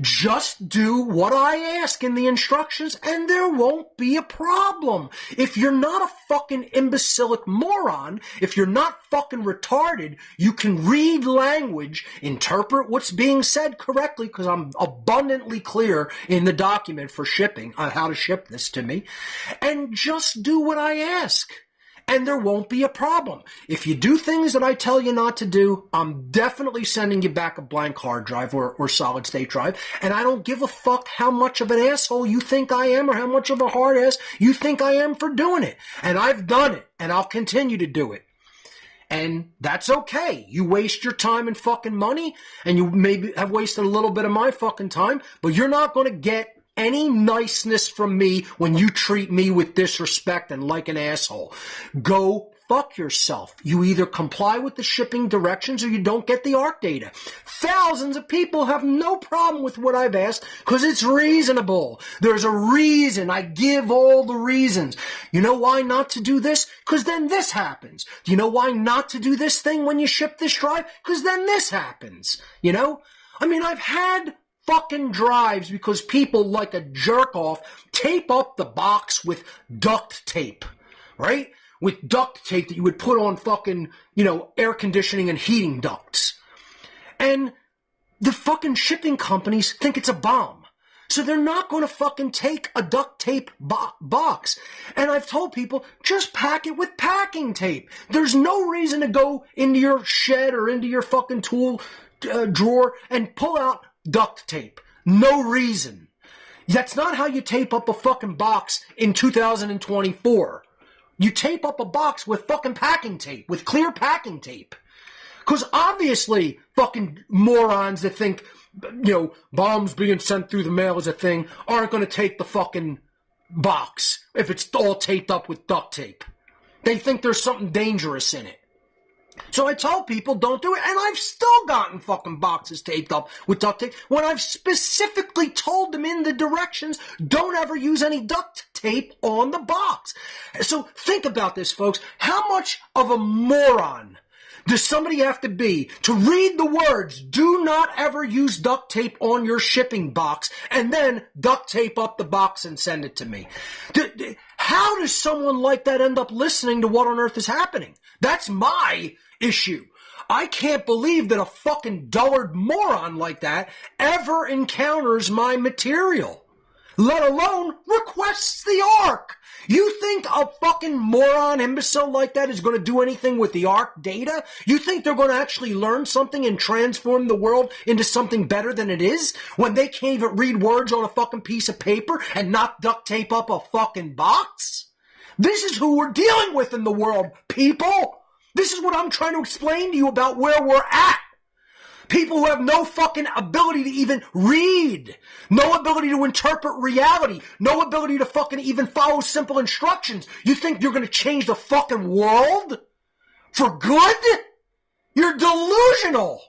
Just do what I ask in the instructions and there won't be a problem. If you're not a fucking imbecilic moron, if you're not fucking retarded, you can read language, interpret what's being said correctly, because I'm abundantly clear in the document for shipping on how to ship this to me, and just do what I ask. And there won't be a problem. If you do things that I tell you not to do, I'm definitely sending you back a blank hard drive or solid state drive. And I don't give a fuck how much of an asshole you think I am or how much of a hard ass you think I am for doing it. And I've done it, and I'll continue to do it. And that's okay. You waste your time and fucking money, and you maybe have wasted a little bit of my fucking time, but you're not going to get any niceness from me when you treat me with disrespect and like an asshole. Go fuck yourself. You either comply with the shipping directions or you don't get the ARC data. Thousands of people have no problem with what I've asked because it's reasonable. There's a reason. I give all the reasons. You know why not to do this? Because then this happens. Do you know why not to do this thing when you ship this drive? Because then this happens. You know? I mean, I've had fucking drives because people like a jerk off tape up the box with duct tape, right? With duct tape that you would put on fucking, you know, air conditioning and heating ducts. And the fucking shipping companies think it's a bomb. So they're not going to fucking take a duct tape box. And I've told people, just pack it with packing tape. There's no reason to go into your shed or into your fucking tool drawer and pull out duct tape. No reason. That's not how you tape up a fucking box in 2024. You tape up a box with fucking packing tape, with clear packing tape. Because obviously fucking morons that think, you know, bombs being sent through the mail is a thing aren't going to take the fucking box if it's all taped up with duct tape. They think there's something dangerous in it. So I tell people don't do it, and I've still gotten fucking boxes taped up with duct tape when I've specifically told them in the directions, don't ever use any duct tape on the box. So think about this, folks. How much of a moron does somebody have to be to read the words, do not ever use duct tape on your shipping box, and then duct tape up the box and send it to me? How does someone like that end up listening to What on Earth is Happening? That's my issue. I can't believe that a fucking dullard moron like that ever encounters my material, let alone requests the Ark. You think a fucking moron imbecile like that is going to do anything with the Ark data? You think they're going to actually learn something and transform the world into something better than it is when they can't even read words on a fucking piece of paper and not duct tape up a fucking box? This is who we're dealing with in the world, people. This is what I'm trying to explain to you about where we're at. People who have no fucking ability to even read, no ability to interpret reality, no ability to fucking even follow simple instructions. You think you're going to change the fucking world for good? You're delusional.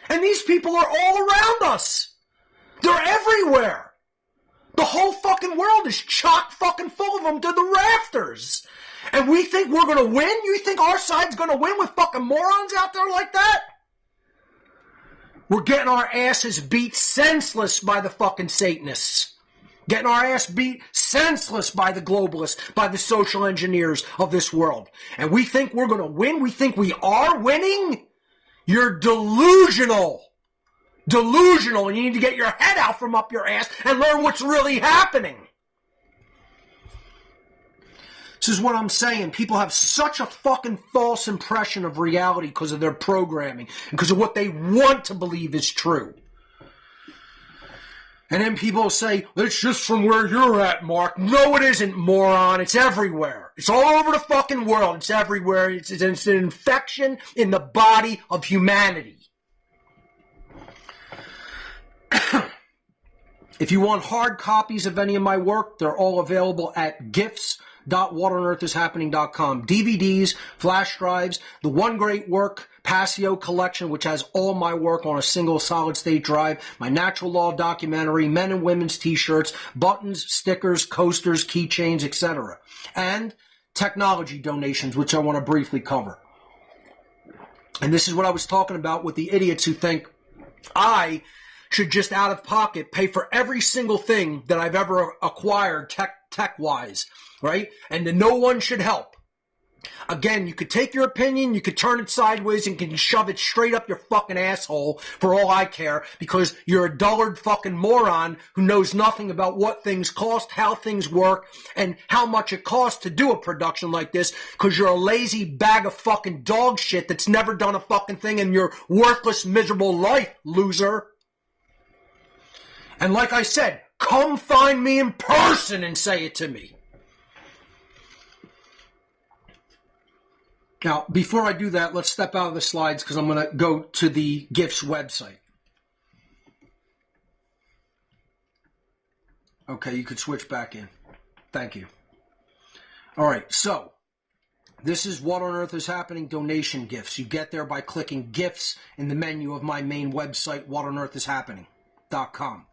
And these people are all around us. They're everywhere. The whole fucking world is chock fucking full of them to the rafters. And we think we're going to win? You think our side's going to win with fucking morons out there like that? We're getting our asses beat senseless by the fucking Satanists. Getting our ass beat senseless by the globalists, by the social engineers of this world. And we think we're going to win? We think we are winning? You're delusional. Delusional. And you need to get your head out from up your ass and learn what's really happening. This is what I'm saying. People have such a fucking false impression of reality because of their programming and because of what they want to believe is true. And then people say, it's just from where you're at, Mark. No, it isn't, moron. It's everywhere. It's all over the fucking world. It's everywhere. It's an infection in the body of humanity. If you want hard copies of any of my work, they're all available at gifts.whatonearthishappening.com. DVDs, flash drives, the One Great Work Passio collection, which has all my work on a single solid-state drive, my natural law documentary, men and women's t-shirts, buttons, stickers, coasters, keychains, etc. And technology donations, which I want to briefly cover. And this is what I was talking about with the idiots who think I should just out of pocket pay for every single thing that I've ever acquired tech-wise, right? And then no one should help. Again, you could take your opinion, you could turn it sideways and can shove it straight up your fucking asshole for all I care because you're a dullard fucking moron who knows nothing about what things cost, how things work, and how much it costs to do a production like this because you're a lazy bag of fucking dog shit that's never done a fucking thing in your worthless, miserable life, loser. And like I said, come find me in person and say it to me. Now, before I do that, let's step out of the slides because I'm going to go to the GIFTS website. Okay, you could switch back in. Thank you. All right, so this is What on Earth is Happening donation gifts. You get there by clicking gifts in the menu of my main website, whatonearthishappening.com.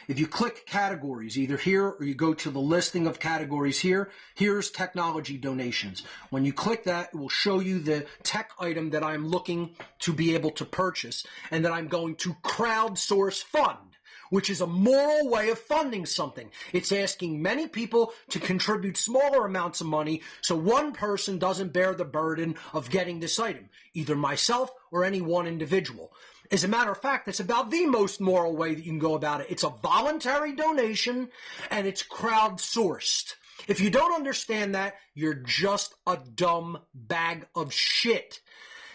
If you click categories, either here or you go to the listing of categories here, here's technology donations. When you click that, it will show you the tech item that I'm looking to be able to purchase and that I'm going to crowdsource fund, which is a moral way of funding something. It's asking many people to contribute smaller amounts of money so one person doesn't bear the burden of getting this item, either myself or any one individual. As a matter of fact, it's about the most moral way that you can go about it. It's a voluntary donation, and it's crowdsourced. If you don't understand that, you're just a dumb bag of shit.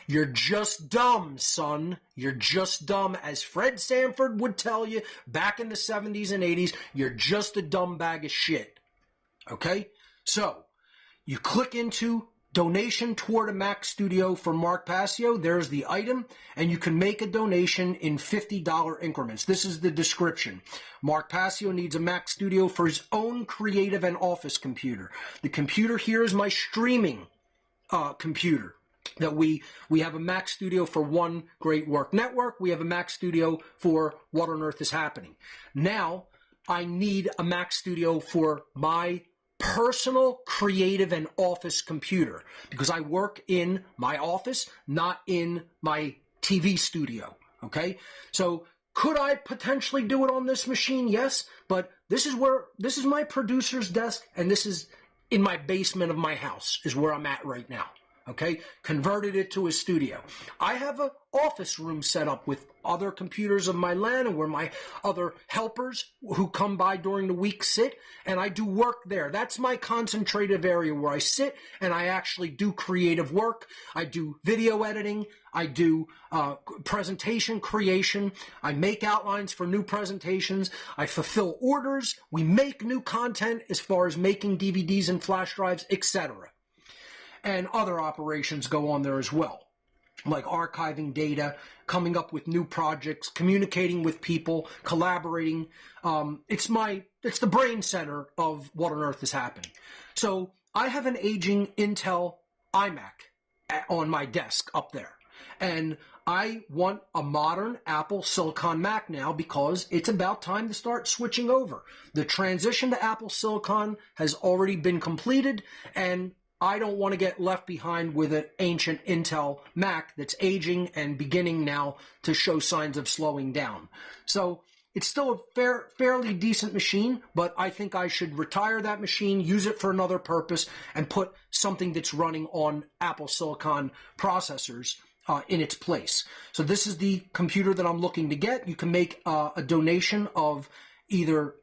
You're just dumb, son. You're just dumb. As Fred Sanford would tell you back in the 70s and 80s, you're just a dumb bag of shit. Okay? So, you click into donation toward a Mac Studio for Mark Passio. There's the item, and you can make a donation in $50 increments. This is the description. Mark Passio needs a Mac Studio for his own creative and office computer. The computer here is my streaming computer. That we have a Mac Studio for One Great Work Network. We have a Mac Studio for What on Earth is Happening. Now, I need a Mac Studio for my personal, creative, and office computer because I work in my office, not in my TV studio, okay? So could I potentially do it on this machine? Yes, but this is my producer's desk, and this is in my basement of my house is where I'm at right now. Okay, converted it to a studio. I have an office room set up with other computers of my land and where my other helpers who come by during the week sit, and I do work there. That's my concentrative area where I sit and I actually do creative work. I do video editing. I do presentation creation. I make outlines for new presentations. I fulfill orders. We make new content as far as making DVDs and flash drives, etc. And other operations go on there as well, like archiving data, coming up with new projects, communicating with people, collaborating. It's the brain center of what on earth is happening. So I have an aging Intel iMac on my desk up there. And I want a modern Apple Silicon Mac now because it's about time to start switching over. The transition to Apple Silicon has already been completed, and I don't want to get left behind with an ancient Intel Mac that's aging and beginning now to show signs of slowing down. So it's still a fairly decent machine, but I think I should retire that machine, use it for another purpose, and put something that's running on Apple Silicon processors in its place. So this is the computer that I'm looking to get. You can make a donation of either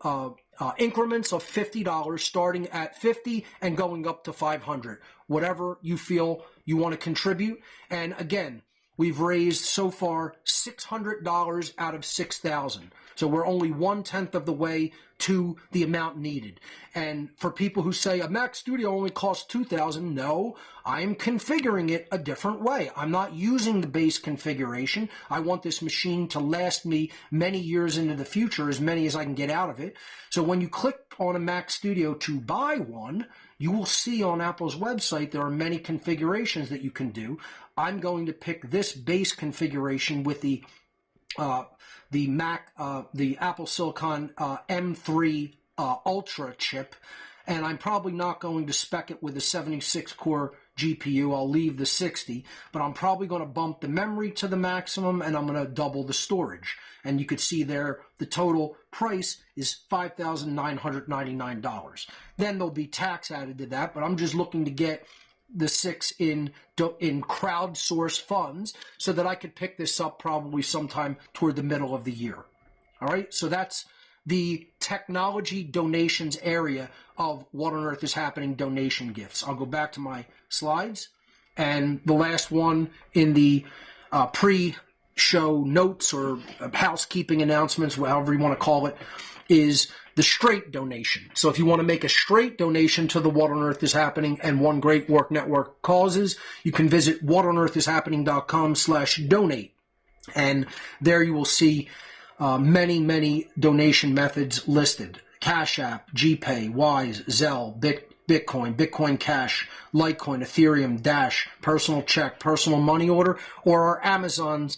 increments of $50, starting at $50 and going up to $500, whatever you feel you want to contribute. And again, we've raised so far $600 out of $6,000. So we're only 1/10 of the way to the amount needed. And for people who say a Mac Studio only costs $2,000, no, I'm configuring it a different way. I'm not using the base configuration. I want this machine to last me many years into the future, as many as I can get out of it. So when you click on a Mac Studio to buy one, you will see on Apple's website there are many configurations that you can do. I'm going to pick this base configuration with the Apple Silicon M3 Ultra chip, and I'm probably not going to spec it with a 76-core GPU. I'll leave the 60, but I'm probably going to bump the memory to the maximum, and I'm going to double the storage. And you could see there the total price is $5,999. Then there'll be tax added to that, but I'm just looking to get the 6 in crowdsourced funds so that I could pick this up probably sometime toward the middle of the year. All right, so that's the technology donations area of What on Earth is Happening donation gifts. I'll go back to my slides, and the last one in the pre-show notes or housekeeping announcements, however you want to call it, is the straight donation. So if you want to make a straight donation to the What on Earth is Happening and One Great Work Network causes, you can visit whatonearthishappening.com/donate. And there you will see many donation methods listed. Cash App, GPay, Wise, Zelle, Bitcoin, Bitcoin Cash, Litecoin, Ethereum, Dash, personal check, personal money order, or our Amazon's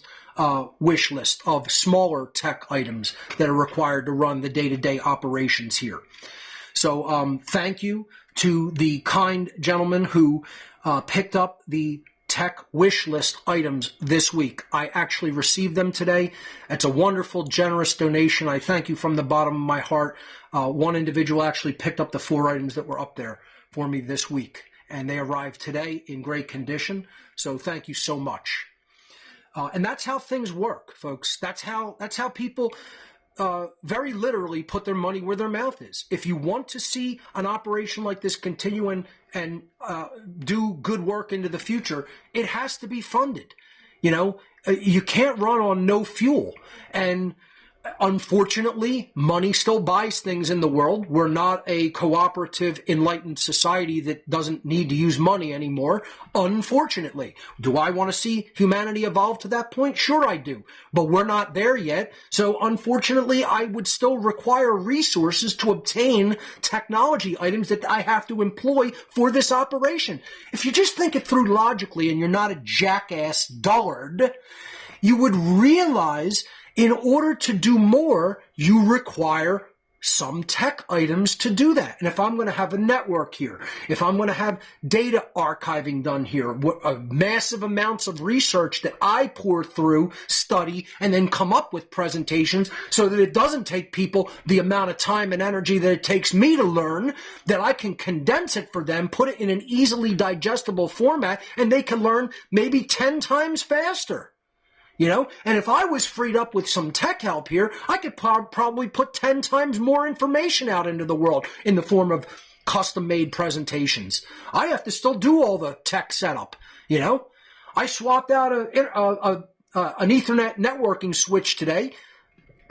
wish list of smaller tech items that are required to run the day-to-day operations here. So thank you to the kind gentleman who picked up the tech wish list items this week. I actually received them today. It's a wonderful, generous donation. I thank you from the bottom of my heart. One individual actually picked up the 4 items that were up there for me this week, and they arrived today in great condition. So thank you so much. And that's how things work, folks. That's how people very literally put their money where their mouth is. If you want to see an operation like this continue and do good work into the future, it has to be funded. You know, you can't run on no fuel. And unfortunately, money still buys things in the world. We're not a cooperative, enlightened society that doesn't need to use money anymore. Unfortunately. Do I want to see humanity evolve to that point? Sure I do. But we're not there yet. So unfortunately, I would still require resources to obtain technology items that I have to employ for this operation. If you just think it through logically and you're not a jackass dullard, you would realize in order to do more, you require some tech items to do that. And if I'm going to have a network here, if I'm going to have data archiving done here, massive amounts of research that I pour through, study, and then come up with presentations so that it doesn't take people the amount of time and energy that it takes me to learn, that I can condense it for them, put it in an easily digestible format, and they can learn maybe 10 times faster. You know, and if I was freed up with some tech help here, I could probably put 10 times more information out into the world in the form of custom-made presentations. I have to still do all the tech setup, you know. I swapped out an Ethernet networking switch today.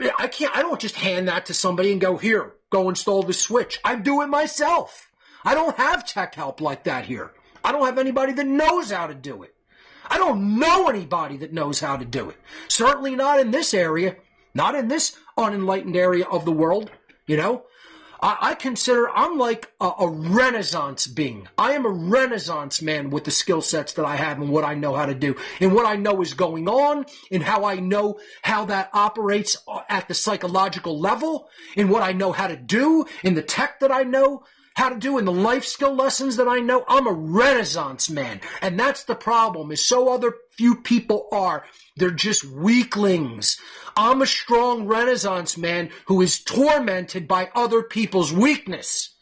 I don't just hand that to somebody and go, here, go install the switch. I do it myself. I don't have tech help like that here. I don't have anybody that knows how to do it. I don't know anybody that knows how to do it. Certainly not in this area, not in this unenlightened area of the world, you know. I consider I'm like a Renaissance being. I am a Renaissance man with the skill sets that I have and what I know how to do and what I know is going on and how I know how that operates at the psychological level and what I know how to do in the tech that I know how to do in the life skill lessons that I know. I'm a Renaissance man. And that's the problem, is so other few people are. They're just weaklings. I'm a strong Renaissance man who is tormented by other people's weakness.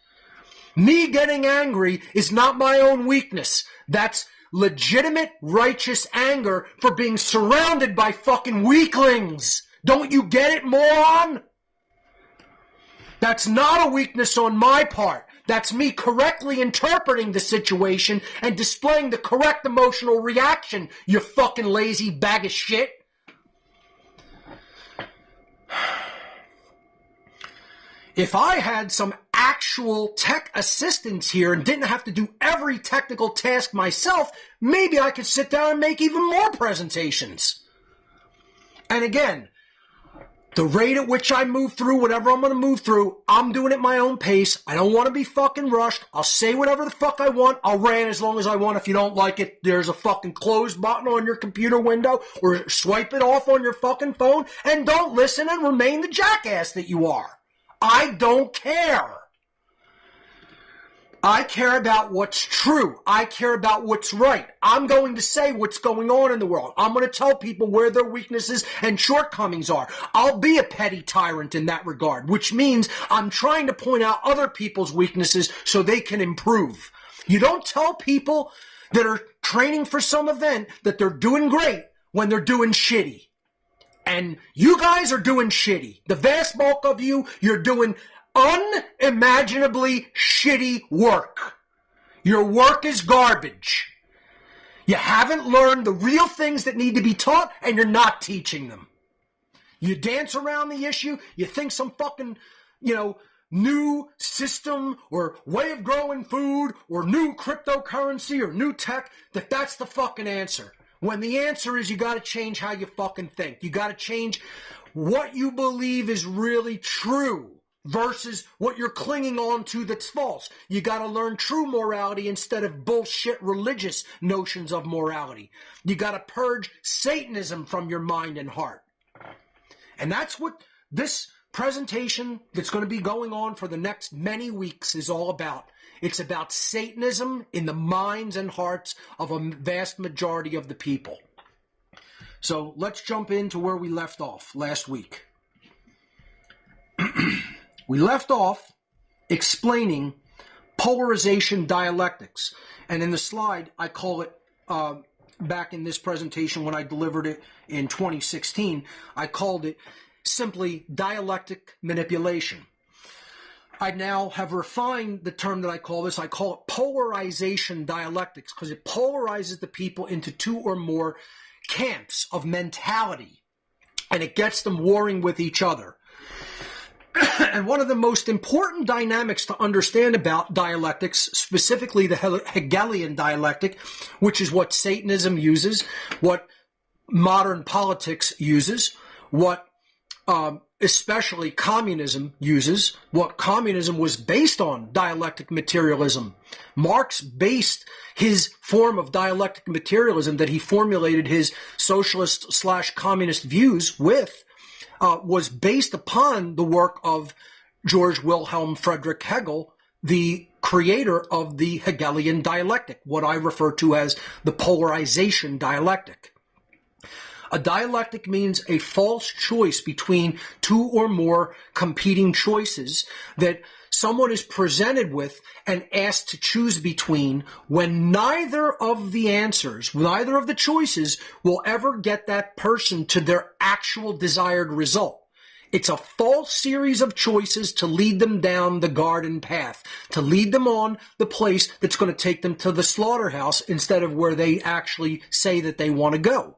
Me getting angry is not my own weakness. That's legitimate, righteous anger for being surrounded by fucking weaklings. Don't you get it, moron? That's not a weakness on my part. That's me correctly interpreting the situation and displaying the correct emotional reaction, you fucking lazy bag of shit. If I had some actual tech assistance here and didn't have to do every technical task myself, maybe I could sit down and make even more presentations. And again, the rate at which I move through whatever I'm going to move through, I'm doing it at my own pace. I don't want to be fucking rushed. I'll say whatever the fuck I want. I'll rant as long as I want. If you don't like it, there's a fucking close button on your computer window or swipe it off on your fucking phone and don't listen and remain the jackass that you are. I don't care. I care about what's true. I care about what's right. I'm going to say what's going on in the world. I'm going to tell people where their weaknesses and shortcomings are. I'll be a petty tyrant in that regard, which means I'm trying to point out other people's weaknesses so they can improve. You don't tell people that are training for some event that they're doing great when they're doing shitty. And you guys are doing shitty. The vast bulk of you, you're doing unimaginably shitty work. Your work is garbage. You haven't learned the real things that need to be taught, and you're not teaching them. You dance around the issue, you think some fucking, new system or way of growing food or new cryptocurrency or new tech, that's the fucking answer. When the answer is you got to change how you fucking think. You got to change what you believe is really true versus what you're clinging on to that's false. You got to learn true morality instead of bullshit religious notions of morality. You got to purge Satanism from your mind and heart. And that's what this presentation that's going to be going on for the next many weeks is all about. It's about Satanism in the minds and hearts of a vast majority of the people. So let's jump into where we left off last week. We left off explaining polarization dialectics. And in the slide, I call it, back in this presentation when I delivered it in 2016, I called it simply dialectic manipulation. I now have refined the term that I call this. I call it polarization dialectics because it polarizes the people into two or more camps of mentality, and it gets them warring with each other. And one of the most important dynamics to understand about dialectics, specifically the Hegelian dialectic, which is what Satanism uses, what modern politics uses, what especially communism uses, what communism was based on, dialectic materialism. Marx based his form of dialectic materialism that he formulated his socialist/communist views with was based upon the work of George Wilhelm Friedrich Hegel, the creator of the Hegelian dialectic, what I refer to as the polarization dialectic. A dialectic means a false choice between two or more competing choices that someone is presented with and asked to choose between, when neither of the answers, neither of the choices will ever get that person to their actual desired result. It's a false series of choices to lead them down the garden path, to lead them on the place that's going to take them to the slaughterhouse instead of where they actually say that they want to go.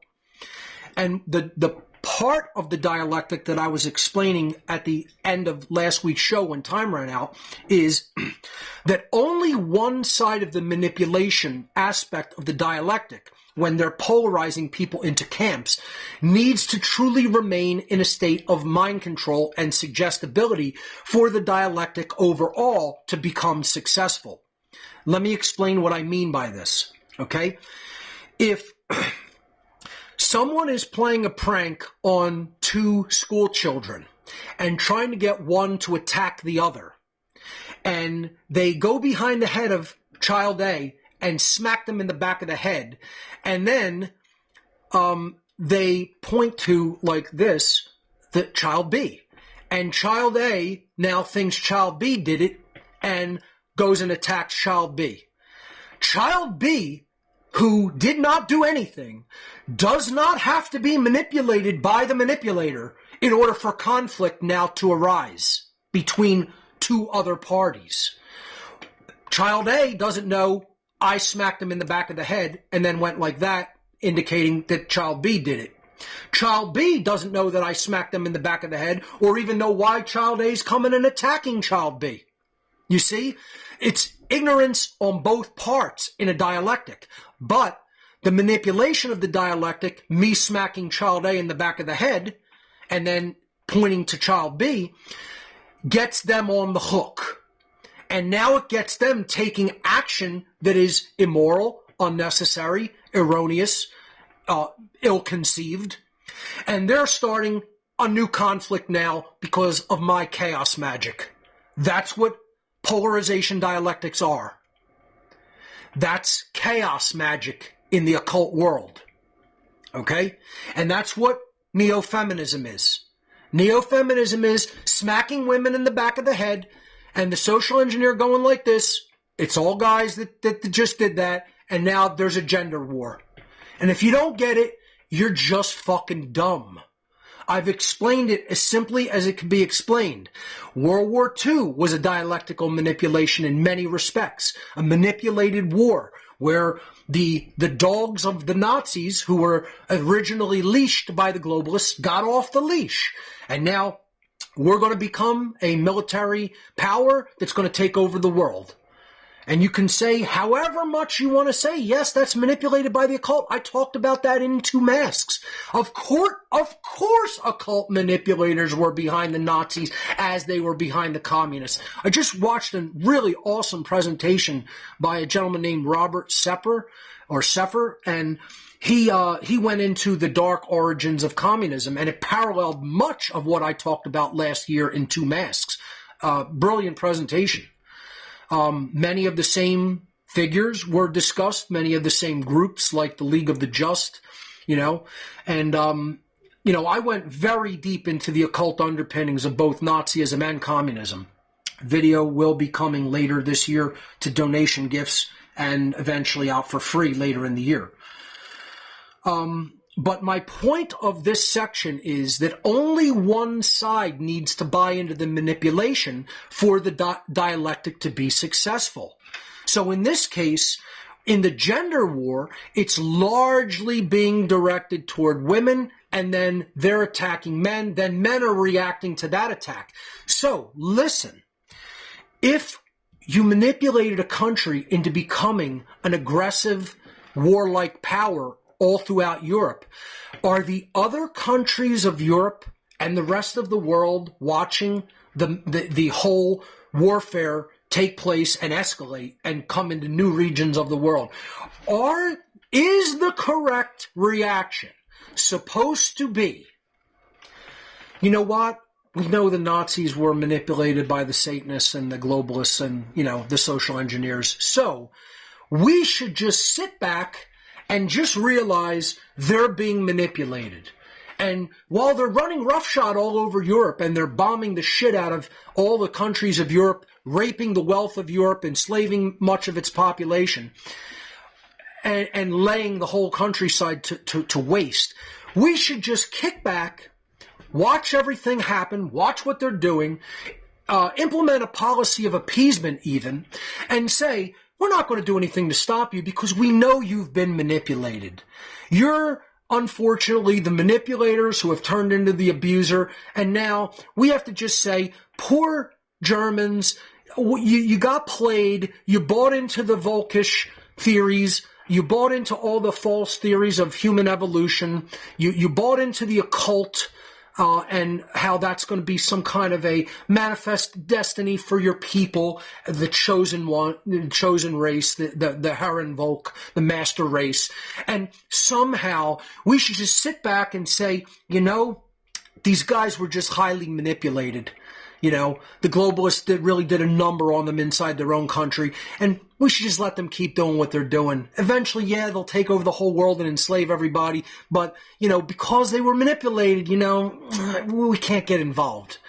And the part of the dialectic that I was explaining at the end of last week's show when time ran out is that only one side of the manipulation aspect of the dialectic, when they're polarizing people into camps, needs to truly remain in a state of mind control and suggestibility for the dialectic overall to become successful. Let me explain what I mean by this, okay? If someone is playing a prank on two school children and trying to get one to attack the other, and they go behind the head of child A and smack them in the back of the head, and then they point to, like this, the child B. And child A now thinks child B did it and goes and attacks child B. Child B, who did not do anything, does not have to be manipulated by the manipulator in order for conflict now to arise between two other parties. Child A doesn't know I smacked him in the back of the head and then went like that, indicating that child B did it. Child B doesn't know that I smacked him in the back of the head or even know why child A is coming and attacking child B. You see, it's ignorance on both parts in a dialectic. But the manipulation of the dialectic, me smacking child A in the back of the head and then pointing to child B, gets them on the hook. And now it gets them taking action that is immoral, unnecessary, erroneous, ill-conceived. And they're starting a new conflict now because of my chaos magic. That's what polarization dialectics are. That's chaos magic in the occult world. Okay? And that's what Neo-Feminism is. Neo-Feminism is smacking women in the back of the head and the social engineer going like this. It's all guys that just did that, and now there's a gender war. And if you don't get it, you're just fucking dumb. I've explained it as simply as it can be explained. World War II was a dialectical manipulation in many respects, a manipulated war where the dogs of the Nazis, who were originally leashed by the globalists, got off the leash. And now we're going to become a military power that's going to take over the world. And you can say however much you want to say, yes, that's manipulated by the occult. I talked about that in Two Masks. Of course, occult manipulators were behind the Nazis as they were behind the communists. I just watched a really awesome presentation by a gentleman named Robert Sepper, and he went into the dark origins of communism, and it paralleled much of what I talked about last year in Two Masks. Brilliant presentation. Many of the same figures were discussed, many of the same groups like the League of the Just, and I went very deep into the occult underpinnings of both Nazism and communism. Video will be coming later this year to donation gifts and eventually out for free later in the year. But my point of this section is that only one side needs to buy into the manipulation for the dialectic to be successful. So in this case, in the gender war, it's largely being directed toward women, and then they're attacking men, then men are reacting to that attack. So listen, if you manipulated a country into becoming an aggressive, warlike power all throughout Europe, are the other countries of Europe and the rest of the world watching the whole warfare take place and escalate and come into new regions of the world? Is the correct reaction supposed to be, you know what? we know the Nazis were manipulated by the Satanists and the globalists and, the social engineers. So we should just sit back and just realize they're being manipulated. And while they're running roughshod all over Europe and they're bombing the shit out of all the countries of Europe, raping the wealth of Europe, enslaving much of its population, and laying the whole countryside to waste, we should just kick back, watch everything happen, watch what they're doing, implement a policy of appeasement even, and say, we're not going to do anything to stop you because we know you've been manipulated. You're unfortunately the manipulators who have turned into the abuser, and now we have to just say, poor Germans, you got played, you bought into the Volkish theories, you bought into all the false theories of human evolution, you bought into the occult, and how that's going to be some kind of a manifest destiny for your people, the chosen one, the chosen race, the Herrenvolk, the master race. And somehow we should just sit back and say, these guys were just highly manipulated. The globalists really did a number on them inside their own country, and we should just let them keep doing what they're doing. Eventually, they'll take over the whole world and enslave everybody, but, because they were manipulated, we can't get involved.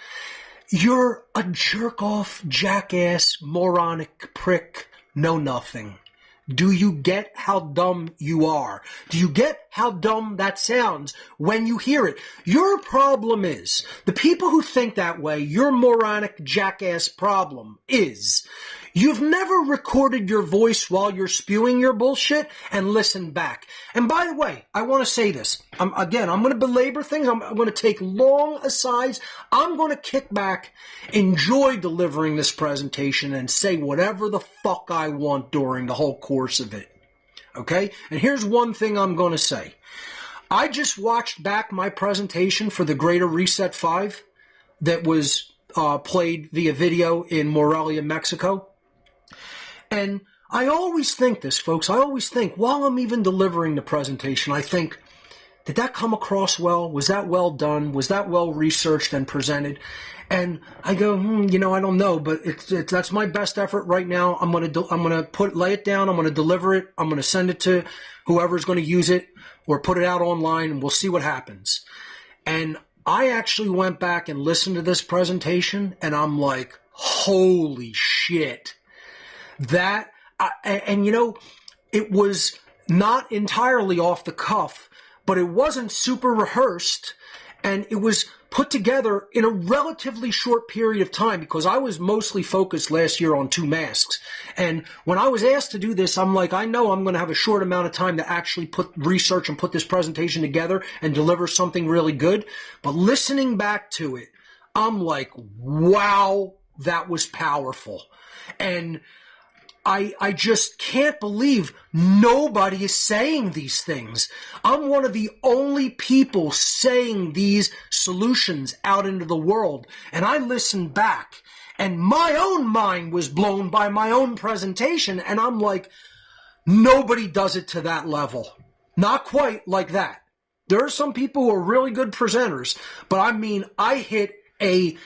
You're a jerk-off, jackass, moronic prick, know-nothing. Do you get how dumb you are? Do you get how dumb that sounds when you hear it? Your problem is, the people who think that way, your moronic jackass problem is, you've never recorded your voice while you're spewing your bullshit and listen back. And by the way, I want to say this. I'm going to belabor things. I'm going to take long asides. I'm going to kick back, enjoy delivering this presentation, and say whatever the fuck I want during the whole course of it. Okay? And here's one thing I'm going to say. I just watched back my presentation for the Greater Reset 5 that was played via video in Morelia, Mexico. And I always think this, folks. I always think, while I'm even delivering the presentation, I think, did that come across well? Was that well done? Was that well researched and presented? And I go, I don't know, but that's my best effort right now. I'm gonna lay it down. I'm gonna deliver it. I'm gonna send it to whoever's going to use it or put it out online, and we'll see what happens. And I actually went back and listened to this presentation, and I'm like, holy shit. It was not entirely off the cuff, but it wasn't super rehearsed, and it was put together in a relatively short period of time because I was mostly focused last year on 2 masks. And when I was asked to do this, I'm like, I know I'm going to have a short amount of time to actually research and put this presentation together and deliver something really good. But listening back to it, I'm like, wow, that was powerful. And I just can't believe nobody is saying these things. I'm one of the only people saying these solutions out into the world. And I listened back, and my own mind was blown by my own presentation. And I'm like, nobody does it to that level. Not quite like that. There are some people who are really good presenters, but I mean, I hit a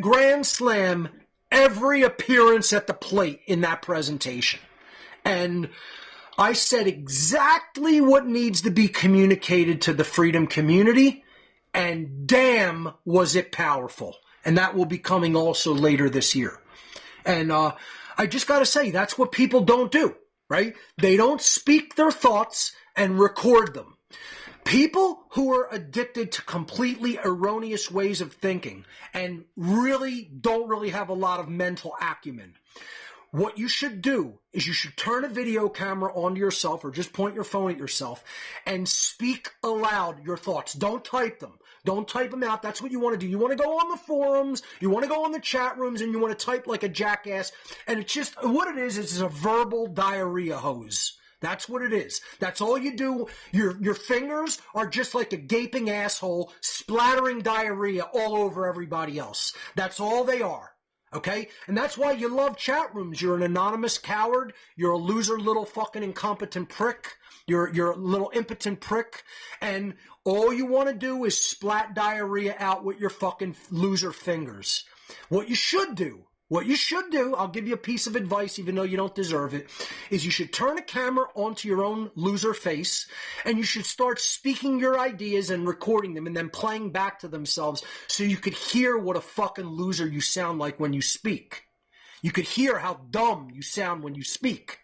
grand slam every appearance at the plate in that presentation. And I said exactly what needs to be communicated to the freedom community, and damn, was it powerful. And that will be coming also later this year. And I just got to say, that's what people don't do, right? They don't speak their thoughts and record them. People who are addicted to completely erroneous ways of thinking and don't really have a lot of mental acumen, what you should do is you should turn a video camera onto yourself or just point your phone at yourself and speak aloud your thoughts. Don't type them. Don't type them out. That's what you want to do. You want to go on the forums, you want to go on the chat rooms, and you want to type like a jackass. And it's just, what it is a verbal diarrhea hose. That's what it is. That's all you do. Your fingers are just like a gaping asshole splattering diarrhea all over everybody else. That's all they are. Okay? And that's why you love chat rooms. You're an anonymous coward. You're a loser, little fucking incompetent prick. You're a little impotent prick. And all you want to do is splat diarrhea out with your fucking loser fingers. What you should do, I'll give you a piece of advice even though you don't deserve it, is you should turn a camera onto your own loser face and you should start speaking your ideas and recording them and then playing back to themselves so you could hear what a fucking loser you sound like when you speak. You could hear how dumb you sound when you speak.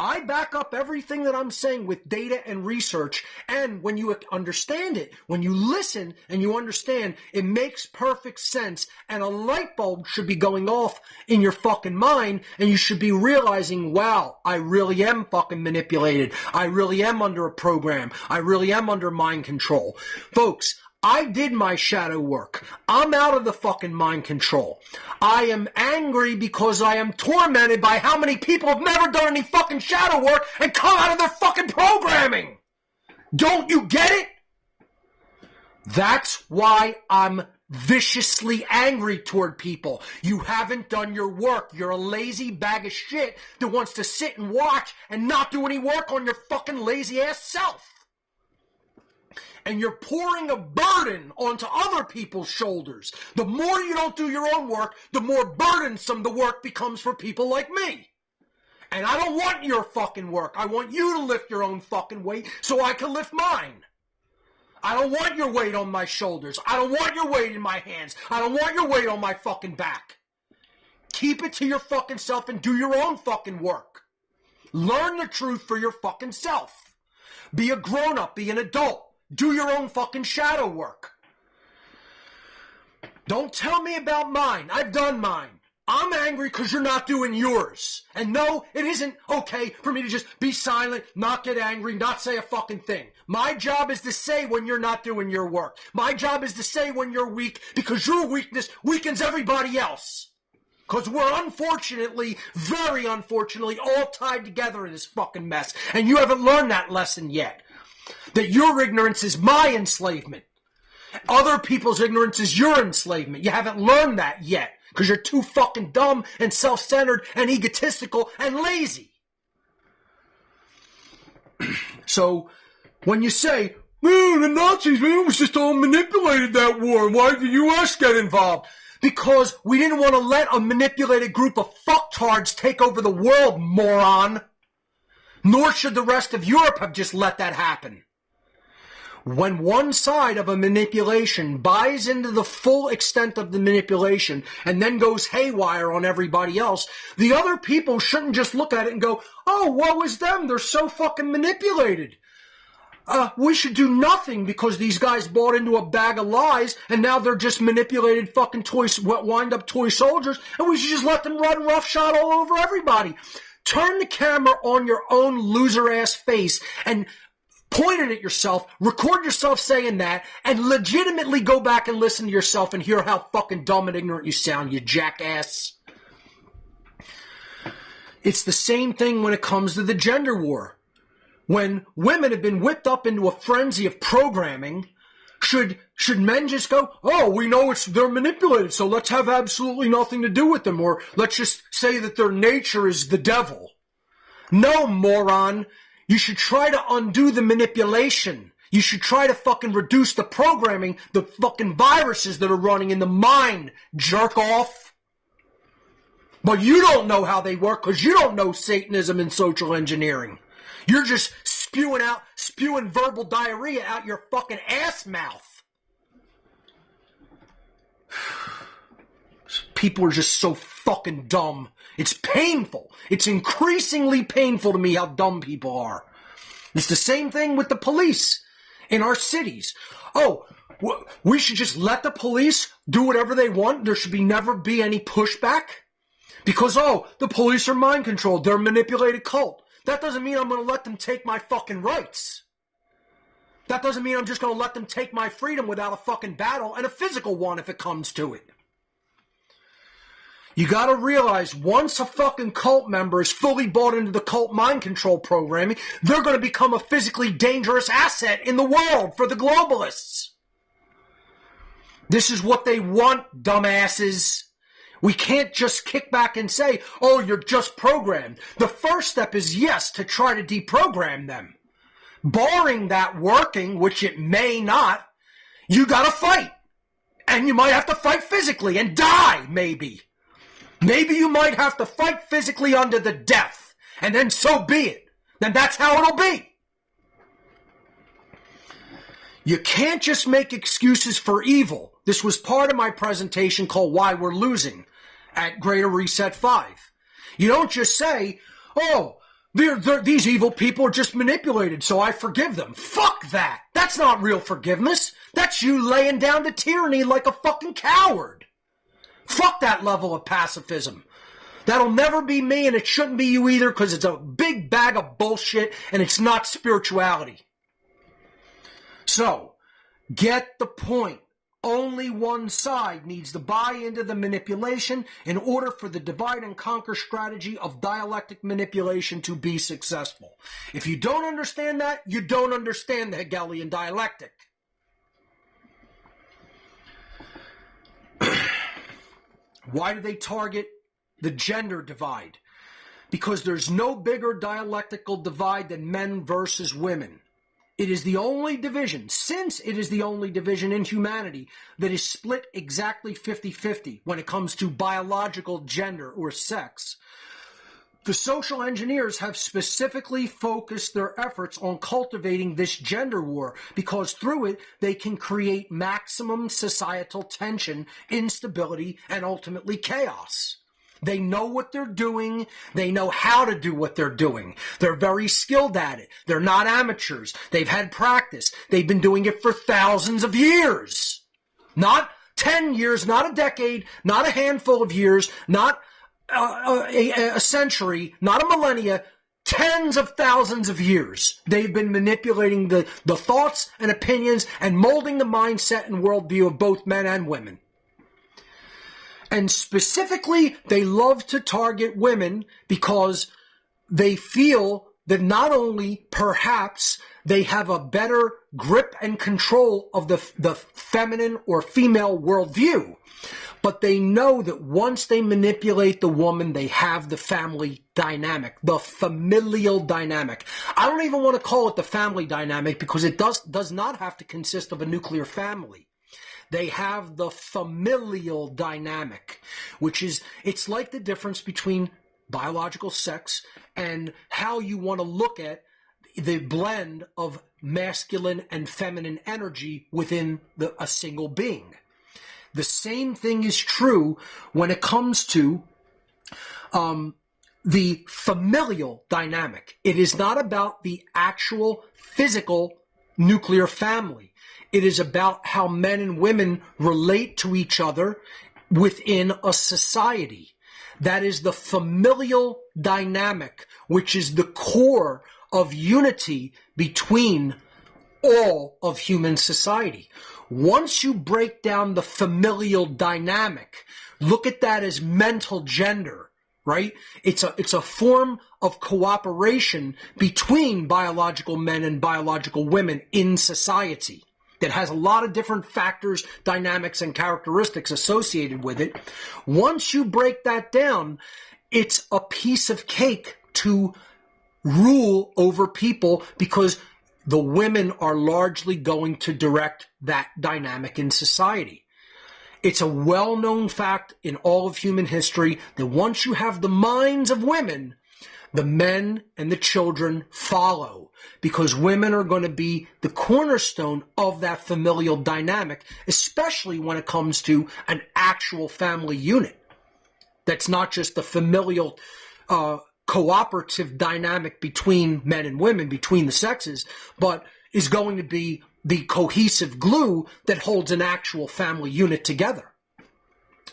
I back up everything that I'm saying with data and research, and when you understand it, when you listen and you understand, it makes perfect sense, and a light bulb should be going off in your fucking mind, and you should be realizing, wow, I really am fucking manipulated. I really am under a program. I really am under mind control. Folks, I did my shadow work. I'm out of the fucking mind control. I am angry because I am tormented by how many people have never done any fucking shadow work and come out of their fucking programming. Don't you get it? That's why I'm viciously angry toward people. You haven't done your work. You're a lazy bag of shit that wants to sit and watch and not do any work on your fucking lazy ass self. And you're pouring a burden onto other people's shoulders. The more you don't do your own work, the more burdensome the work becomes for people like me. And I don't want your fucking work. I want you to lift your own fucking weight so I can lift mine. I don't want your weight on my shoulders. I don't want your weight in my hands. I don't want your weight on my fucking back. Keep it to your fucking self and do your own fucking work. Learn the truth for your fucking self. Be a grown-up. Be an adult. Do your own fucking shadow work. Don't tell me about mine. I've done mine. I'm angry because you're not doing yours. And no, it isn't okay for me to just be silent, not get angry, not say a fucking thing. My job is to say when you're not doing your work. My job is to say when you're weak because your weakness weakens everybody else. Because we're unfortunately, very unfortunately, all tied together in this fucking mess. And you haven't learned that lesson yet. That your ignorance is my enslavement. Other people's ignorance is your enslavement. You haven't learned that yet because you're too fucking dumb and self-centered and egotistical and lazy. So when you say, the Nazis, it was just all manipulated that war. Why did the U.S. get involved? Because we didn't want to let a manipulated group of fucktards take over the world, moron. Nor should the rest of Europe have just let that happen. When one side of a manipulation buys into the full extent of the manipulation and then goes haywire on everybody else, the other people shouldn't just look at it and go, oh, woe is them, they're so fucking manipulated. We should do nothing because these guys bought into a bag of lies and now they're just manipulated fucking wind-up toy soldiers and we should just let them run roughshod all over everybody. Turn the camera on your own loser-ass face and point it at yourself, record yourself saying that, and legitimately go back and listen to yourself and hear how fucking dumb and ignorant you sound, you jackass. It's the same thing when it comes to the gender war. When women have been whipped up into a frenzy of programming, should men just go, oh, we know they're manipulated, so let's have absolutely nothing to do with them, or let's just say that their nature is the devil? No, moron. You should try to undo the manipulation. You should try to fucking reduce the programming, the fucking viruses that are running in the mind, jerk off. But you don't know how they work because you don't know Satanism and social engineering. You're just spewing verbal diarrhea out your fucking ass mouth. People are just so fucking dumb. It's painful. It's increasingly painful to me how dumb people are. It's the same thing with the police in our cities. Oh, we should just let the police do whatever they want. There should never be any pushback. Because, the police are mind controlled. They're a manipulated cult. That doesn't mean I'm going to let them take my fucking rights. That doesn't mean I'm just going to let them take my freedom without a fucking battle, and a physical one if it comes to it. You gotta realize, once a fucking cult member is fully bought into the cult mind control programming, they're gonna become a physically dangerous asset in the world for the globalists. This is what they want, dumbasses. We can't just kick back and say, oh, you're just programmed. The first step is, yes, to try to deprogram them. Barring that working, which it may not, you gotta fight. And you might have to fight physically and die, maybe. Maybe you might have to fight physically under the death. And then so be it. Then that's how it'll be. You can't just make excuses for evil. This was part of my presentation called Why We're Losing at Greater Reset 5. You don't just say, oh, these evil people are just manipulated, so I forgive them. Fuck that. That's not real forgiveness. That's you laying down to tyranny like a fucking coward. Fuck that level of pacifism. That'll never be me, and it shouldn't be you either, because it's a big bag of bullshit, and it's not spirituality. So, get the point. Only one side needs to buy into the manipulation in order for the divide and conquer strategy of dialectic manipulation to be successful. If you don't understand that, you don't understand the Hegelian dialectic. Why do they target the gender divide? Because there's no bigger dialectical divide than men versus women. It is the only division, since it is the only division in humanity that is split exactly 50-50 when it comes to biological gender or sex. The social engineers have specifically focused their efforts on cultivating this gender war because through it they can create maximum societal tension, instability, and ultimately chaos. They know what they're doing. They know how to do what they're doing. They're very skilled at it. They're not amateurs. They've had practice. They've been doing it for thousands of years. Not 10 years, not a decade, not a handful of years, not a century, not a millennia, tens of thousands of years. They've been manipulating the thoughts and opinions and molding the mindset and worldview of both men and women. And specifically, they love to target women because they feel that not only perhaps they have a better grip and control of the feminine or female worldview, but they know that once they manipulate the woman, they have the family dynamic, the familial dynamic. I don't even want to call it the family dynamic because it does not have to consist of a nuclear family. They have the familial dynamic, which is, it's like the difference between biological sex and how you want to look at the blend of masculine and feminine energy within a single being. The same thing is true when it comes to the familial dynamic. It is not about the actual physical nuclear family. It is about how men and women relate to each other within a society. That is the familial dynamic, which is the core of unity between all of human society. Once you break down the familial dynamic, look at that as mental gender, right? It's a form of cooperation between biological men and biological women in society that has a lot of different factors, dynamics, and characteristics associated with it. Once you break that down, it's a piece of cake to rule over people because the women are largely going to direct that dynamic in society. It's a well-known fact in all of human history that once you have the minds of women, the men and the children follow, because women are going to be the cornerstone of that familial dynamic, especially when it comes to an actual family unit. That's not just the familial cooperative dynamic between men and women, between the sexes, but is going to be the cohesive glue that holds an actual family unit together,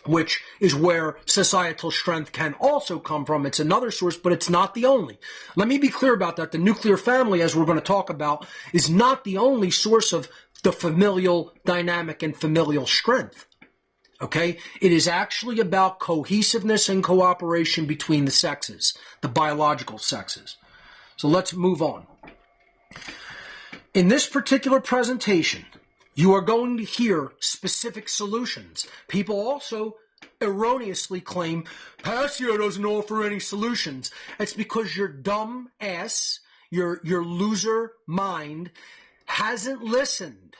which is where societal strength can also come from. It's another source, but it's not the only. Let me be clear about that. The nuclear family, as we're going to talk about, is not the only source of the familial dynamic and familial strength. Okay? It is actually about cohesiveness and cooperation between the sexes, the biological sexes. So let's move on. In this particular presentation, you are going to hear specific solutions. People also erroneously claim Passio doesn't offer any solutions. It's because your dumb ass, your loser mind hasn't listened.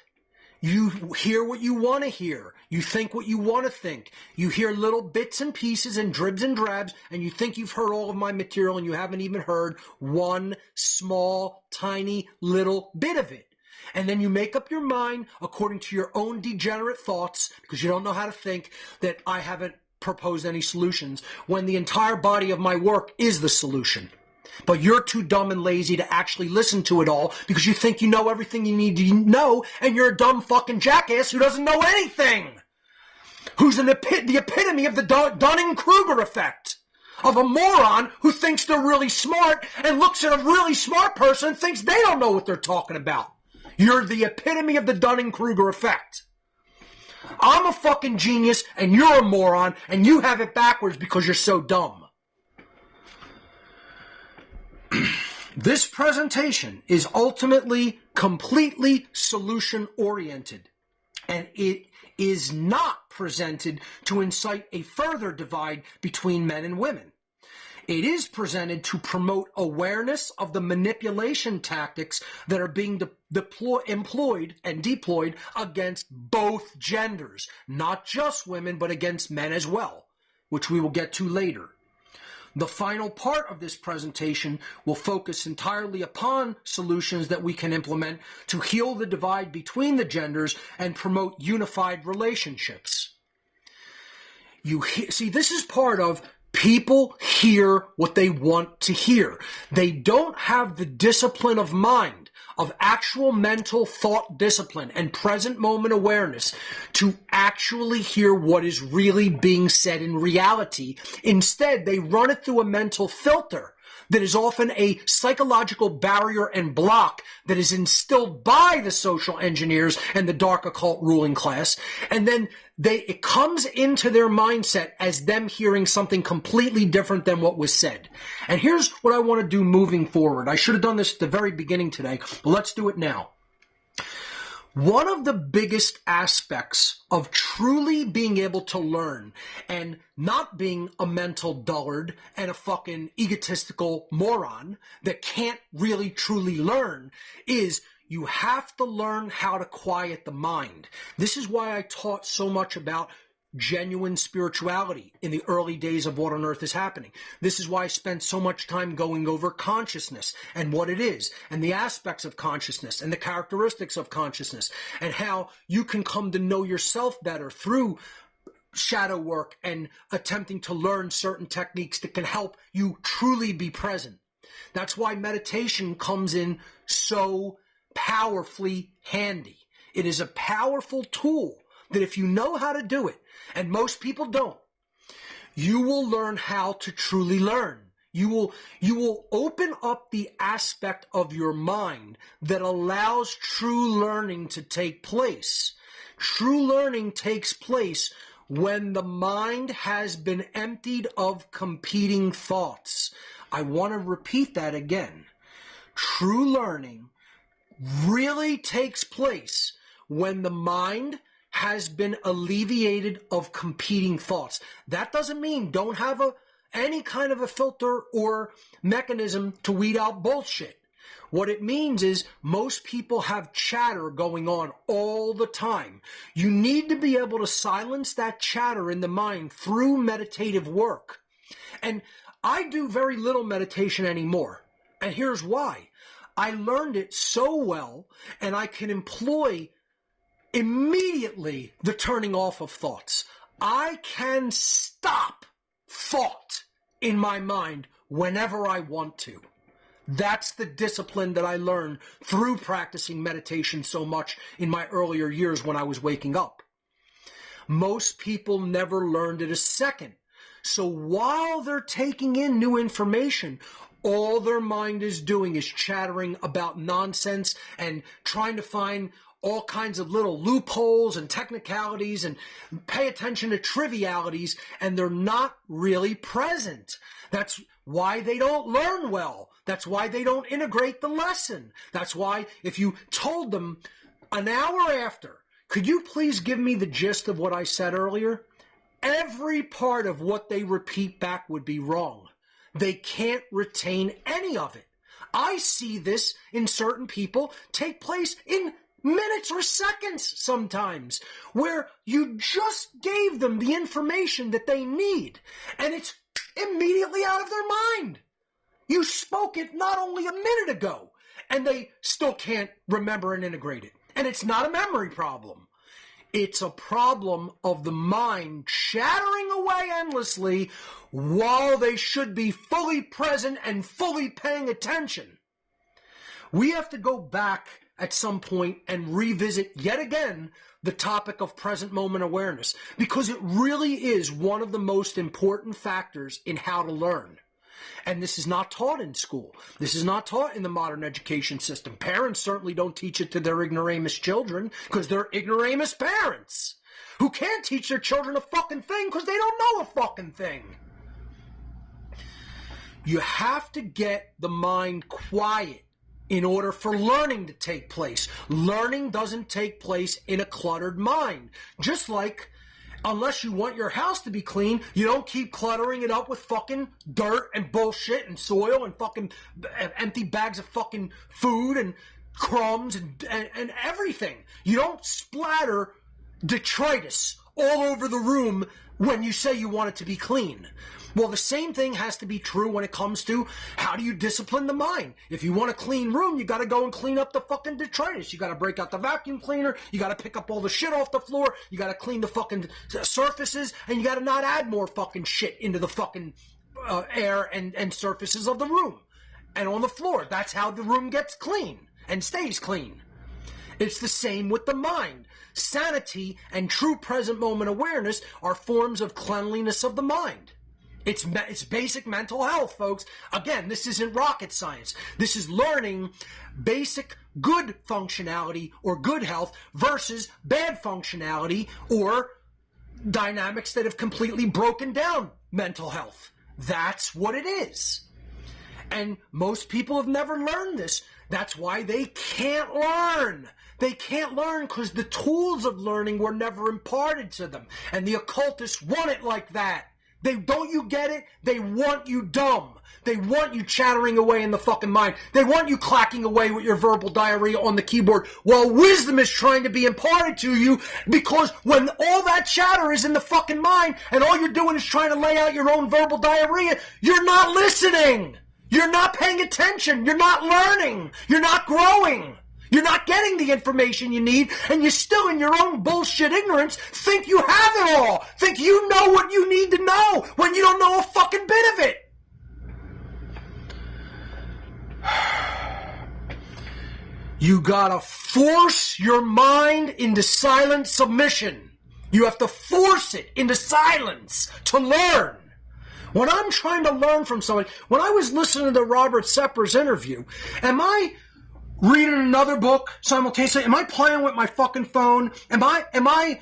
You hear what you want to hear. You think what you want to think. You hear little bits and pieces and dribs and drabs, and you think you've heard all of my material, and you haven't even heard one small, tiny, little bit of it. And then you make up your mind according to your own degenerate thoughts, because you don't know how to think, that I haven't proposed any solutions, when the entire body of my work is the solution. But you're too dumb and lazy to actually listen to it all because you think you know everything you need to know, and you're a dumb fucking jackass who doesn't know anything. Who's the epitome of the Dunning-Kruger effect. Of a moron who thinks they're really smart and looks at a really smart person and thinks they don't know what they're talking about. You're the epitome of the Dunning-Kruger effect. I'm a fucking genius and you're a moron and you have it backwards because you're so dumb. This presentation is ultimately completely solution-oriented, and it is not presented to incite a further divide between men and women. It is presented to promote awareness of the manipulation tactics that are being employed and deployed against both genders, not just women, but against men as well, which we will get to later. The final part of this presentation will focus entirely upon solutions that we can implement to heal the divide between the genders and promote unified relationships. See, this is part of people hear what they want to hear. They don't have the discipline of mind, of actual mental thought discipline and present moment awareness to actually hear what is really being said in reality. Instead, they run it through a mental filter that is often a psychological barrier and block that is instilled by the social engineers and the dark occult ruling class. And then it comes into their mindset as them hearing something completely different than what was said. And here's what I want to do moving forward. I should have done this at the very beginning today, but let's do it now. One of the biggest aspects of truly being able to learn and not being a mental dullard and a fucking egotistical moron that can't really truly learn is you have to learn how to quiet the mind. This is why I taught so much about genuine spirituality in the early days of What on Earth is Happening. This is why I spent so much time going over consciousness and what it is and the aspects of consciousness and the characteristics of consciousness and how you can come to know yourself better through shadow work and attempting to learn certain techniques that can help you truly be present. That's why meditation comes in so powerfully handy. It is a powerful tool that if you know how to do it, and most people don't, you will learn how to truly learn. You will open up the aspect of your mind that allows true learning to take place. True learning takes place when the mind has been emptied of competing thoughts. I want to repeat that again. True learning really takes place when the mind has been alleviated of competing thoughts. That doesn't mean don't have any kind of a filter or mechanism to weed out bullshit. What it means is most people have chatter going on all the time. You need to be able to silence that chatter in the mind through meditative work. And I do very little meditation anymore. And here's why. I learned it so well, and I can employ immediately the turning off of thoughts. I can stop thought in my mind whenever I want to. That's the discipline that I learned through practicing meditation so much in my earlier years when I was waking up. Most people never learned it a second. So while they're taking in new information, all their mind is doing is chattering about nonsense and trying to find all kinds of little loopholes and technicalities and pay attention to trivialities, and they're not really present. That's why they don't learn well. That's why they don't integrate the lesson. That's why if you told them an hour after, could you please give me the gist of what I said earlier? every part of what they repeat back would be wrong. They can't retain any of it. I see this in certain people take place in minutes or seconds sometimes, where you just gave them the information that they need, and it's immediately out of their mind. You spoke it not only a minute ago, and they still can't remember and integrate it. And it's not a memory problem. It's a problem of the mind chattering away endlessly while they should be fully present and fully paying attention. We have to go back at some point and revisit yet again the topic of present moment awareness, because it really is one of the most important factors in how to learn. And this is not taught in school. This is not taught in the modern education system. Parents certainly don't teach it to their ignoramus children, because they're ignoramus parents who can't teach their children a fucking thing because they don't know a fucking thing. You have to get the mind quiet in order for learning to take place. Learning doesn't take place in a cluttered mind. Just like, unless you want your house to be clean, you don't keep cluttering it up with fucking dirt and bullshit and soil and fucking empty bags of fucking food and crumbs and everything. You don't splatter detritus all over the room when you say you want it to be clean. Well, the same thing has to be true when it comes to how do you discipline the mind. If you want a clean room, you got to go and clean up the fucking detritus. You got to break out the vacuum cleaner. You got to pick up all the shit off the floor. You got to clean the fucking surfaces, and you got to not add more fucking shit into the fucking air and surfaces of the room and on the floor. That's how the room gets clean and stays clean. It's the same with the mind. Sanity and true present moment awareness are forms of cleanliness of the mind. It's basic mental health, folks. Again, this isn't rocket science. This is learning basic good functionality or good health versus bad functionality or dynamics that have completely broken down mental health. That's what it is. And most people have never learned this. That's why they can't learn. They can't learn because the tools of learning were never imparted to them. And the occultists want it like that. Don't you get it? They want you dumb. They want you chattering away in the fucking mind. They want you clacking away with your verbal diarrhea on the keyboard while wisdom is trying to be imparted to you, because when all that chatter is in the fucking mind and all you're doing is trying to lay out your own verbal diarrhea, you're not listening. You're not paying attention. You're not learning. You're not growing. You're not getting the information you need, and you still, in your own bullshit ignorance, think you have it all. Think you know what you need to know when you don't know a fucking bit of it. You gotta force your mind into silent submission. You have to force it into silence to learn. When I'm trying to learn from somebody, when I was listening to Robert Sepper's interview, am I reading another book simultaneously? Am I playing with my fucking phone? Am I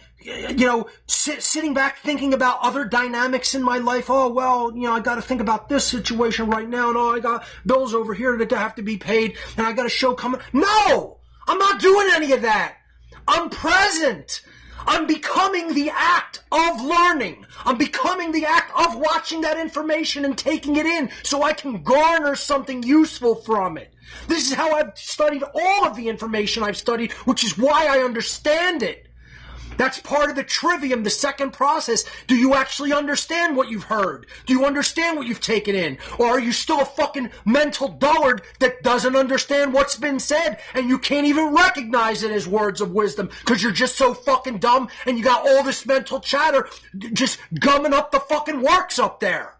sitting back thinking about other dynamics in my life? Oh, well, I got to think about this situation right now, and I got bills over here that have to be paid, and I got a show coming. No! I'm not doing any of that. I'm present. I'm becoming the act of learning. I'm becoming the act of watching that information and taking it in so I can garner something useful from it. This is how I've studied all of the information I've studied, which is why I understand it. That's part of the trivium, the second process. Do you actually understand what you've heard? Do you understand what you've taken in? Or are you still a fucking mental dullard that doesn't understand what's been said and you can't even recognize it as words of wisdom because you're just so fucking dumb and you got all this mental chatter just gumming up the fucking works up there?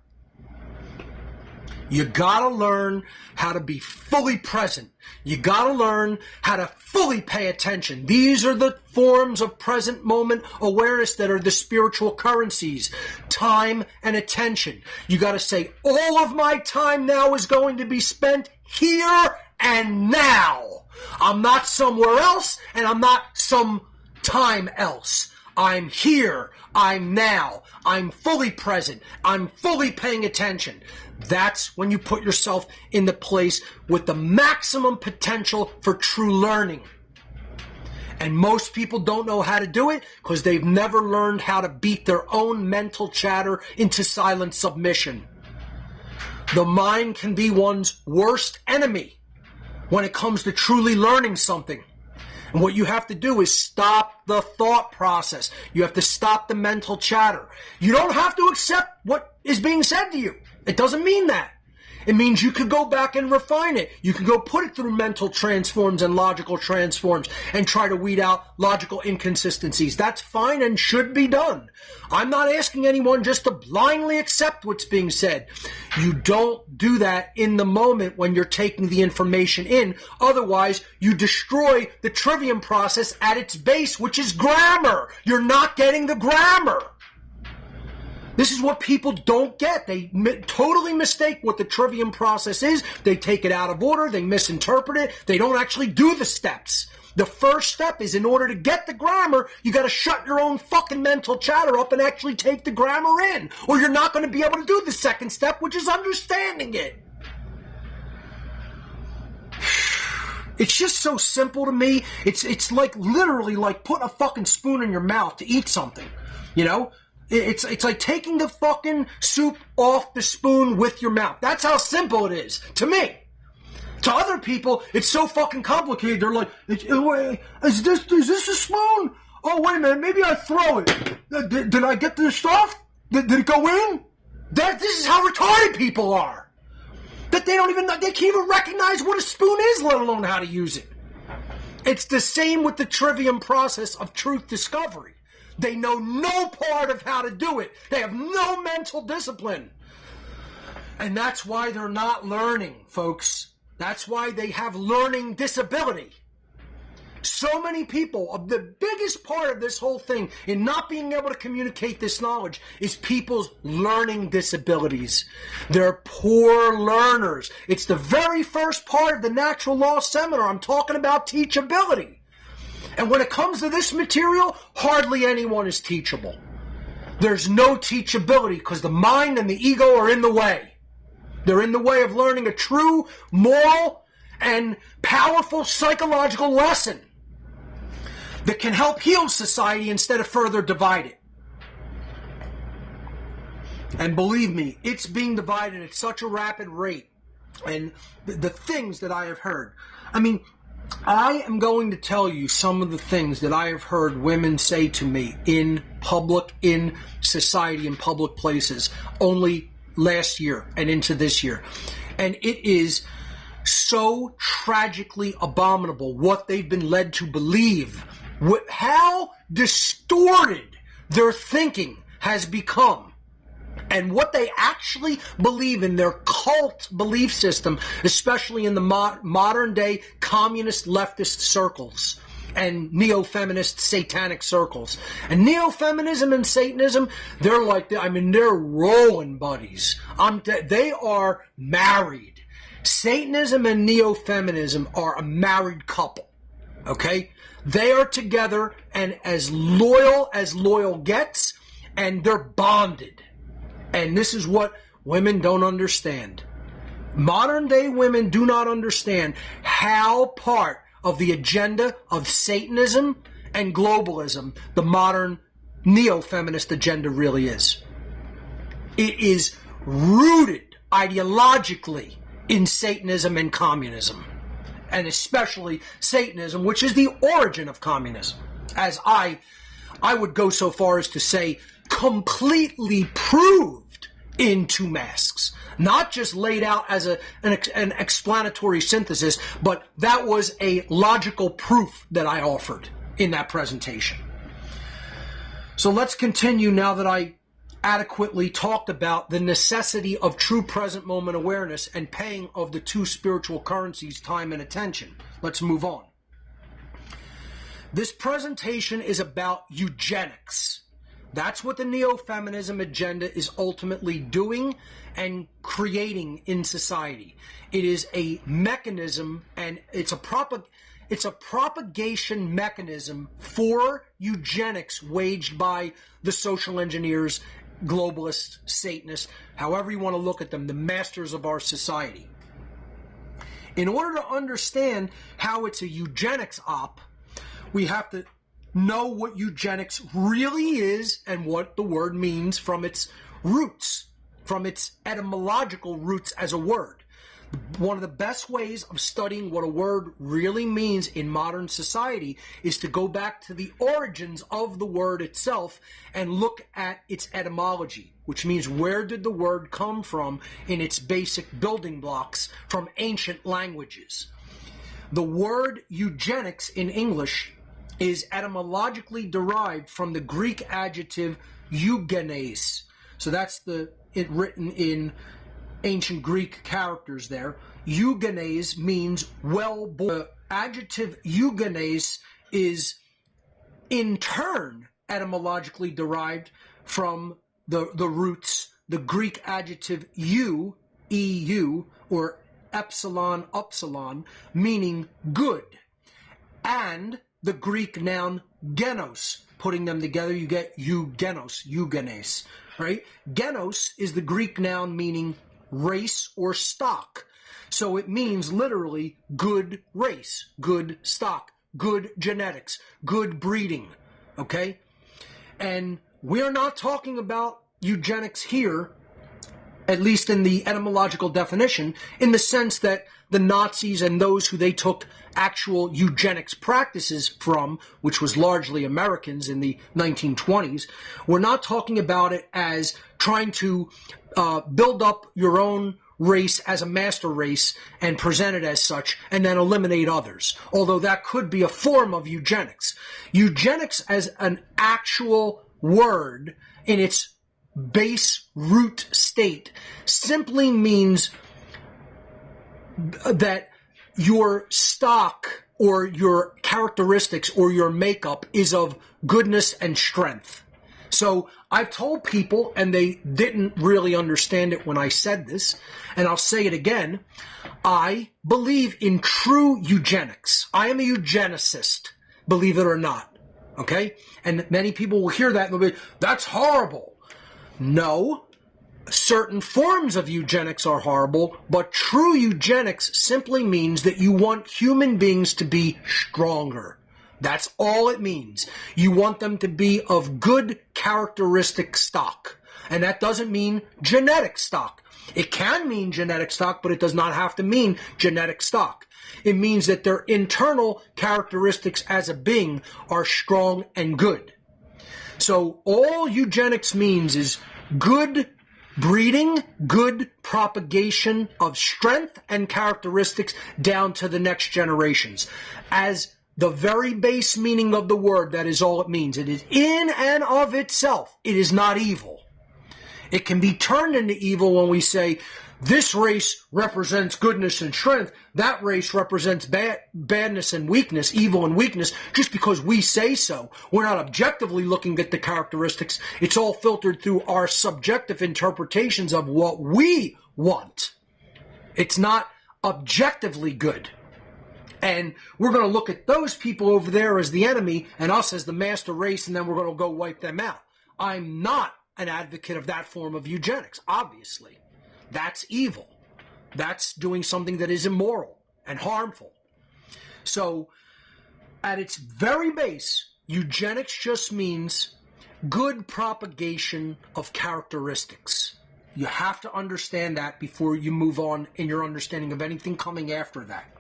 You gotta learn how to be fully present. You gotta learn how to fully pay attention. These are the forms of present moment awareness that are the spiritual currencies. Time and attention. You gotta say, all of my time now is going to be spent here and now. I'm not somewhere else, and I'm not some time else. I'm here. I'm now. I'm fully present. I'm fully paying attention. That's when you put yourself in the place with the maximum potential for true learning. And most people don't know how to do it because they've never learned how to beat their own mental chatter into silent submission. The mind can be one's worst enemy when it comes to truly learning something. And what you have to do is stop the thought process. You have to stop the mental chatter. You don't have to accept what is being said to you. It doesn't mean that. It means you could go back and refine it. You can go put it through mental transforms and logical transforms and try to weed out logical inconsistencies. That's fine and should be done. I'm not asking anyone just to blindly accept what's being said. You don't do that in the moment when you're taking the information in. Otherwise, you destroy the trivium process at its base, which is grammar. You're not getting the grammar. This is what people don't get. They totally mistake what the trivium process is. They take it out of order. They misinterpret it. They don't actually do the steps. The first step is, in order to get the grammar, you got to shut your own fucking mental chatter up and actually take the grammar in. Or you're not going to be able to do the second step, which is understanding it. It's just so simple to me. It's like literally like putting a fucking spoon in your mouth to eat something, you know? It's like taking the fucking soup off the spoon with your mouth. That's how simple it is to me. To other people, it's so fucking complicated. They're like, is this a spoon? Oh, wait a minute, maybe I throw it. Did I get the stuff? Did it go in? This is how retarded people are. That they can't even recognize what a spoon is, let alone how to use it. It's the same with the trivium process of truth discovery. They know no part of how to do it. They have no mental discipline. And that's why they're not learning, folks. That's why they have learning disability. So many people, the biggest part of this whole thing in not being able to communicate this knowledge is people's learning disabilities. They're poor learners. It's the very first part of the natural law seminar. I'm talking about teachability. And when it comes to this material, hardly anyone is teachable. There's no teachability because the mind and the ego are in the way. They're in the way of learning a true, moral, and powerful psychological lesson that can help heal society instead of further divide it. And believe me, it's being divided at such a rapid rate. And the things that I have heard, I mean, I am going to tell you some of the things that I have heard women say to me in public, in society, in public places, only last year and into this year. And it is so tragically abominable what they've been led to believe, how distorted their thinking has become. And what they actually believe in, their cult belief system, especially in the modern-day communist leftist circles and neo-feminist satanic circles. And neo-feminism and Satanism, they're rolling buddies. They are married. Satanism and neo-feminism are a married couple, okay? They are together and as loyal gets, and they're bonded. And this is what women don't understand. Modern day women do not understand how part of the agenda of Satanism and globalism the modern neo-feminist agenda really is. It is rooted ideologically in Satanism and communism. And especially Satanism, which is the origin of communism. As I would go so far as to say, completely proved in two masks. Not just laid out as an explanatory synthesis, but that was a logical proof that I offered in that presentation. So let's continue now that I adequately talked about the necessity of true present moment awareness and paying of the two spiritual currencies, time and attention. Let's move on. This presentation is about eugenics. That's what the neo-feminism agenda is ultimately doing and creating in society. It is a mechanism, and it's a propagation mechanism for eugenics waged by the social engineers, globalists, Satanists, however you want to look at them, the masters of our society. In order to understand how it's a eugenics op, we have to know what eugenics really is and what the word means from its roots, from its etymological roots as a word. One of the best ways of studying what a word really means in modern society is to go back to the origins of the word itself and look at its etymology, which means where did the word come from in its basic building blocks from ancient languages. The word eugenics in English is etymologically derived from the Greek adjective eugenes. So that's it written in ancient Greek characters there. Eugenes means well-born. The adjective eugenes is in turn etymologically derived from the roots, the Greek adjective eu, or upsilon, meaning good, and the Greek noun genos. Putting them together, you get eugenes, right? Genos is the Greek noun meaning race or stock. So it means literally good race, good stock, good genetics, good breeding, okay? And we're not talking about eugenics here, at least in the etymological definition, in the sense that the Nazis and those who they took actual eugenics practices from, which was largely Americans in the 1920s, we're not talking about it as trying to build up your own race as a master race and present it as such and then eliminate others, although that could be a form of eugenics. Eugenics as an actual word in its base root state simply means that your stock or your characteristics or your makeup is of goodness and strength. So I've told people, and they didn't really understand it when I said this, and I'll say it again, I believe in true eugenics. I am a eugenicist, believe it or not, okay? And many people will hear that and they'll be, that's horrible. No, certain forms of eugenics are horrible, but true eugenics simply means that you want human beings to be stronger. That's all it means. You want them to be of good characteristic stock. And that doesn't mean genetic stock. It can mean genetic stock, but it does not have to mean genetic stock. It means that their internal characteristics as a being are strong and good. So all eugenics means is good breeding, good propagation of strength and characteristics down to the next generations. As the very base meaning of the word, that is all it means. It is in and of itself. It is not evil. It can be turned into evil when we say, this race represents goodness and strength, that race represents badness and weakness, evil and weakness, just because we say so. We're not objectively looking at the characteristics. It's all filtered through our subjective interpretations of what we want. It's not objectively good. And we're going to look at those people over there as the enemy and us as the master race, and then we're going to go wipe them out. I'm not an advocate of that form of eugenics, obviously. That's evil. That's doing something that is immoral and harmful. So, at its very base, eugenics just means good propagation of characteristics. You have to understand that before you move on in your understanding of anything coming after that.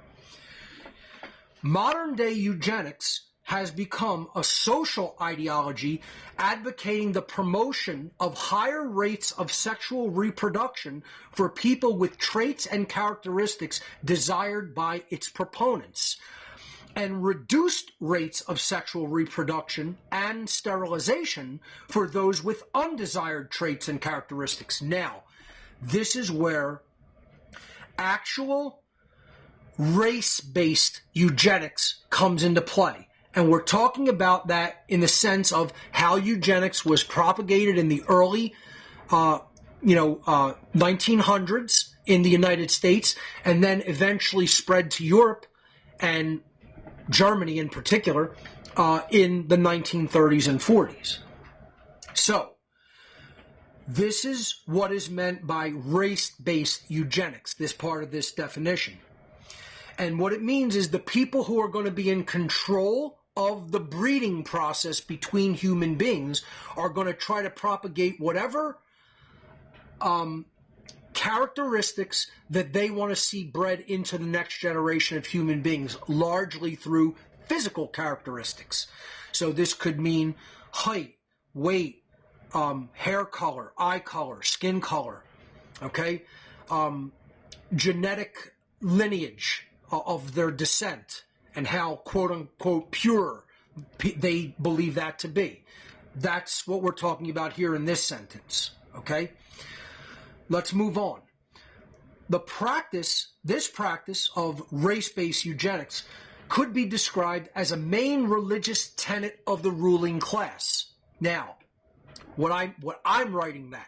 Modern-day eugenics has become a social ideology advocating the promotion of higher rates of sexual reproduction for people with traits and characteristics desired by its proponents, and reduced rates of sexual reproduction and sterilization for those with undesired traits and characteristics. Now, this is where actual race-based eugenics comes into play. And we're talking about that in the sense of how eugenics was propagated in the early, 1900s in the United States, and then eventually spread to Europe and Germany in particular in the 1930s and 40s. So, this is what is meant by race-based eugenics, this part of this definition. And what it means is the people who are going to be in control of the breeding process between human beings are going to try to propagate whatever characteristics that they want to see bred into the next generation of human beings, largely through physical characteristics. So this could mean height, weight, hair color, eye color, skin color, okay? Genetic lineage of their descent and how quote-unquote pure they believe that to be. That's what we're talking about here in this sentence, okay? Let's move on. This practice of race-based eugenics could be described as a main religious tenet of the ruling class. Now, what I'm writing that,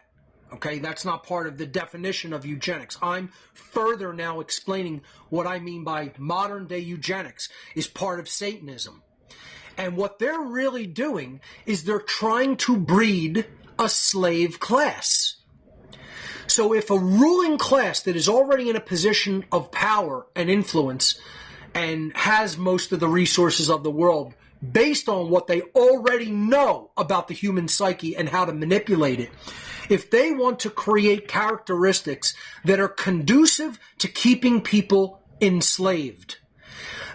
okay, that's not part of the definition of eugenics. I'm further now explaining what I mean by modern-day eugenics is part of Satanism. And what they're really doing is they're trying to breed a slave class. So if a ruling class that is already in a position of power and influence and has most of the resources of the world, based on what they already know about the human psyche and how to manipulate it, if they want to create characteristics that are conducive to keeping people enslaved,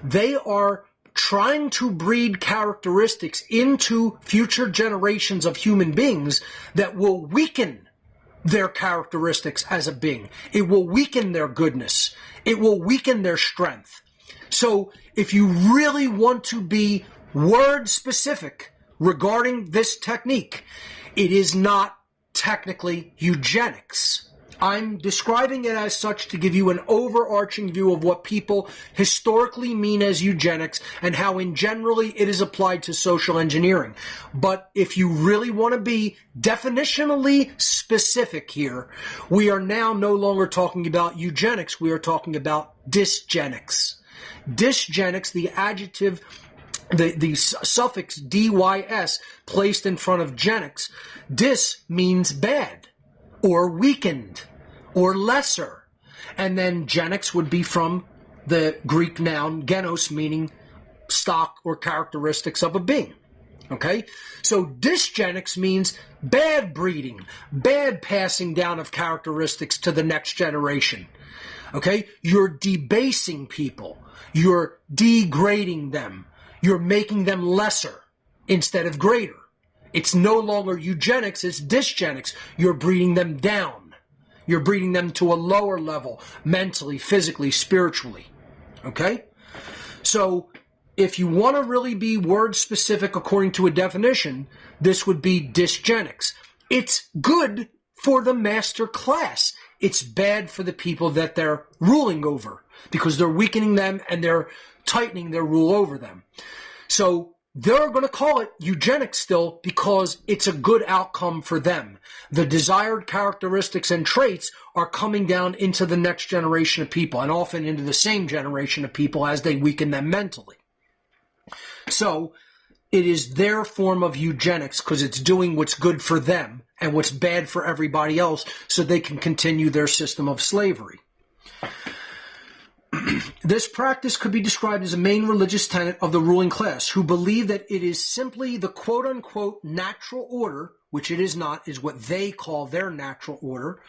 they are trying to breed characteristics into future generations of human beings that will weaken their characteristics as a being. It will weaken their goodness. It will weaken their strength. So if you really want to be word specific regarding this technique, it is not technically eugenics. I'm describing it as such to give you an overarching view of what people historically mean as eugenics and how in generally it is applied to social engineering. But if you really want to be definitionally specific here, we are now no longer talking about eugenics, we are talking about dysgenics. Dysgenics, the adjective, the suffix dys placed in front of genics, dys means bad or weakened or lesser. And then genics would be from the Greek noun genos, meaning stock or characteristics of a being. Okay? So dysgenics means bad breeding, bad passing down of characteristics to the next generation. Okay? You're debasing people. You're degrading them. You're making them lesser instead of greater. It's no longer eugenics, it's dysgenics. You're breeding them down. You're breeding them to a lower level, mentally, physically, spiritually. Okay? So, if you want to really be word specific according to a definition, this would be dysgenics. It's good for the master class. It's bad for the people that they're ruling over because they're weakening them and they're tightening their rule over them. So, they're going to call it eugenics still because it's a good outcome for them. The desired characteristics and traits are coming down into the next generation of people and often into the same generation of people as they weaken them mentally. So it is their form of eugenics because it's doing what's good for them and what's bad for everybody else so they can continue their system of slavery. This practice could be described as a main religious tenet of the ruling class who believe that it is simply the quote-unquote natural order, which it is not, is what they call their natural order,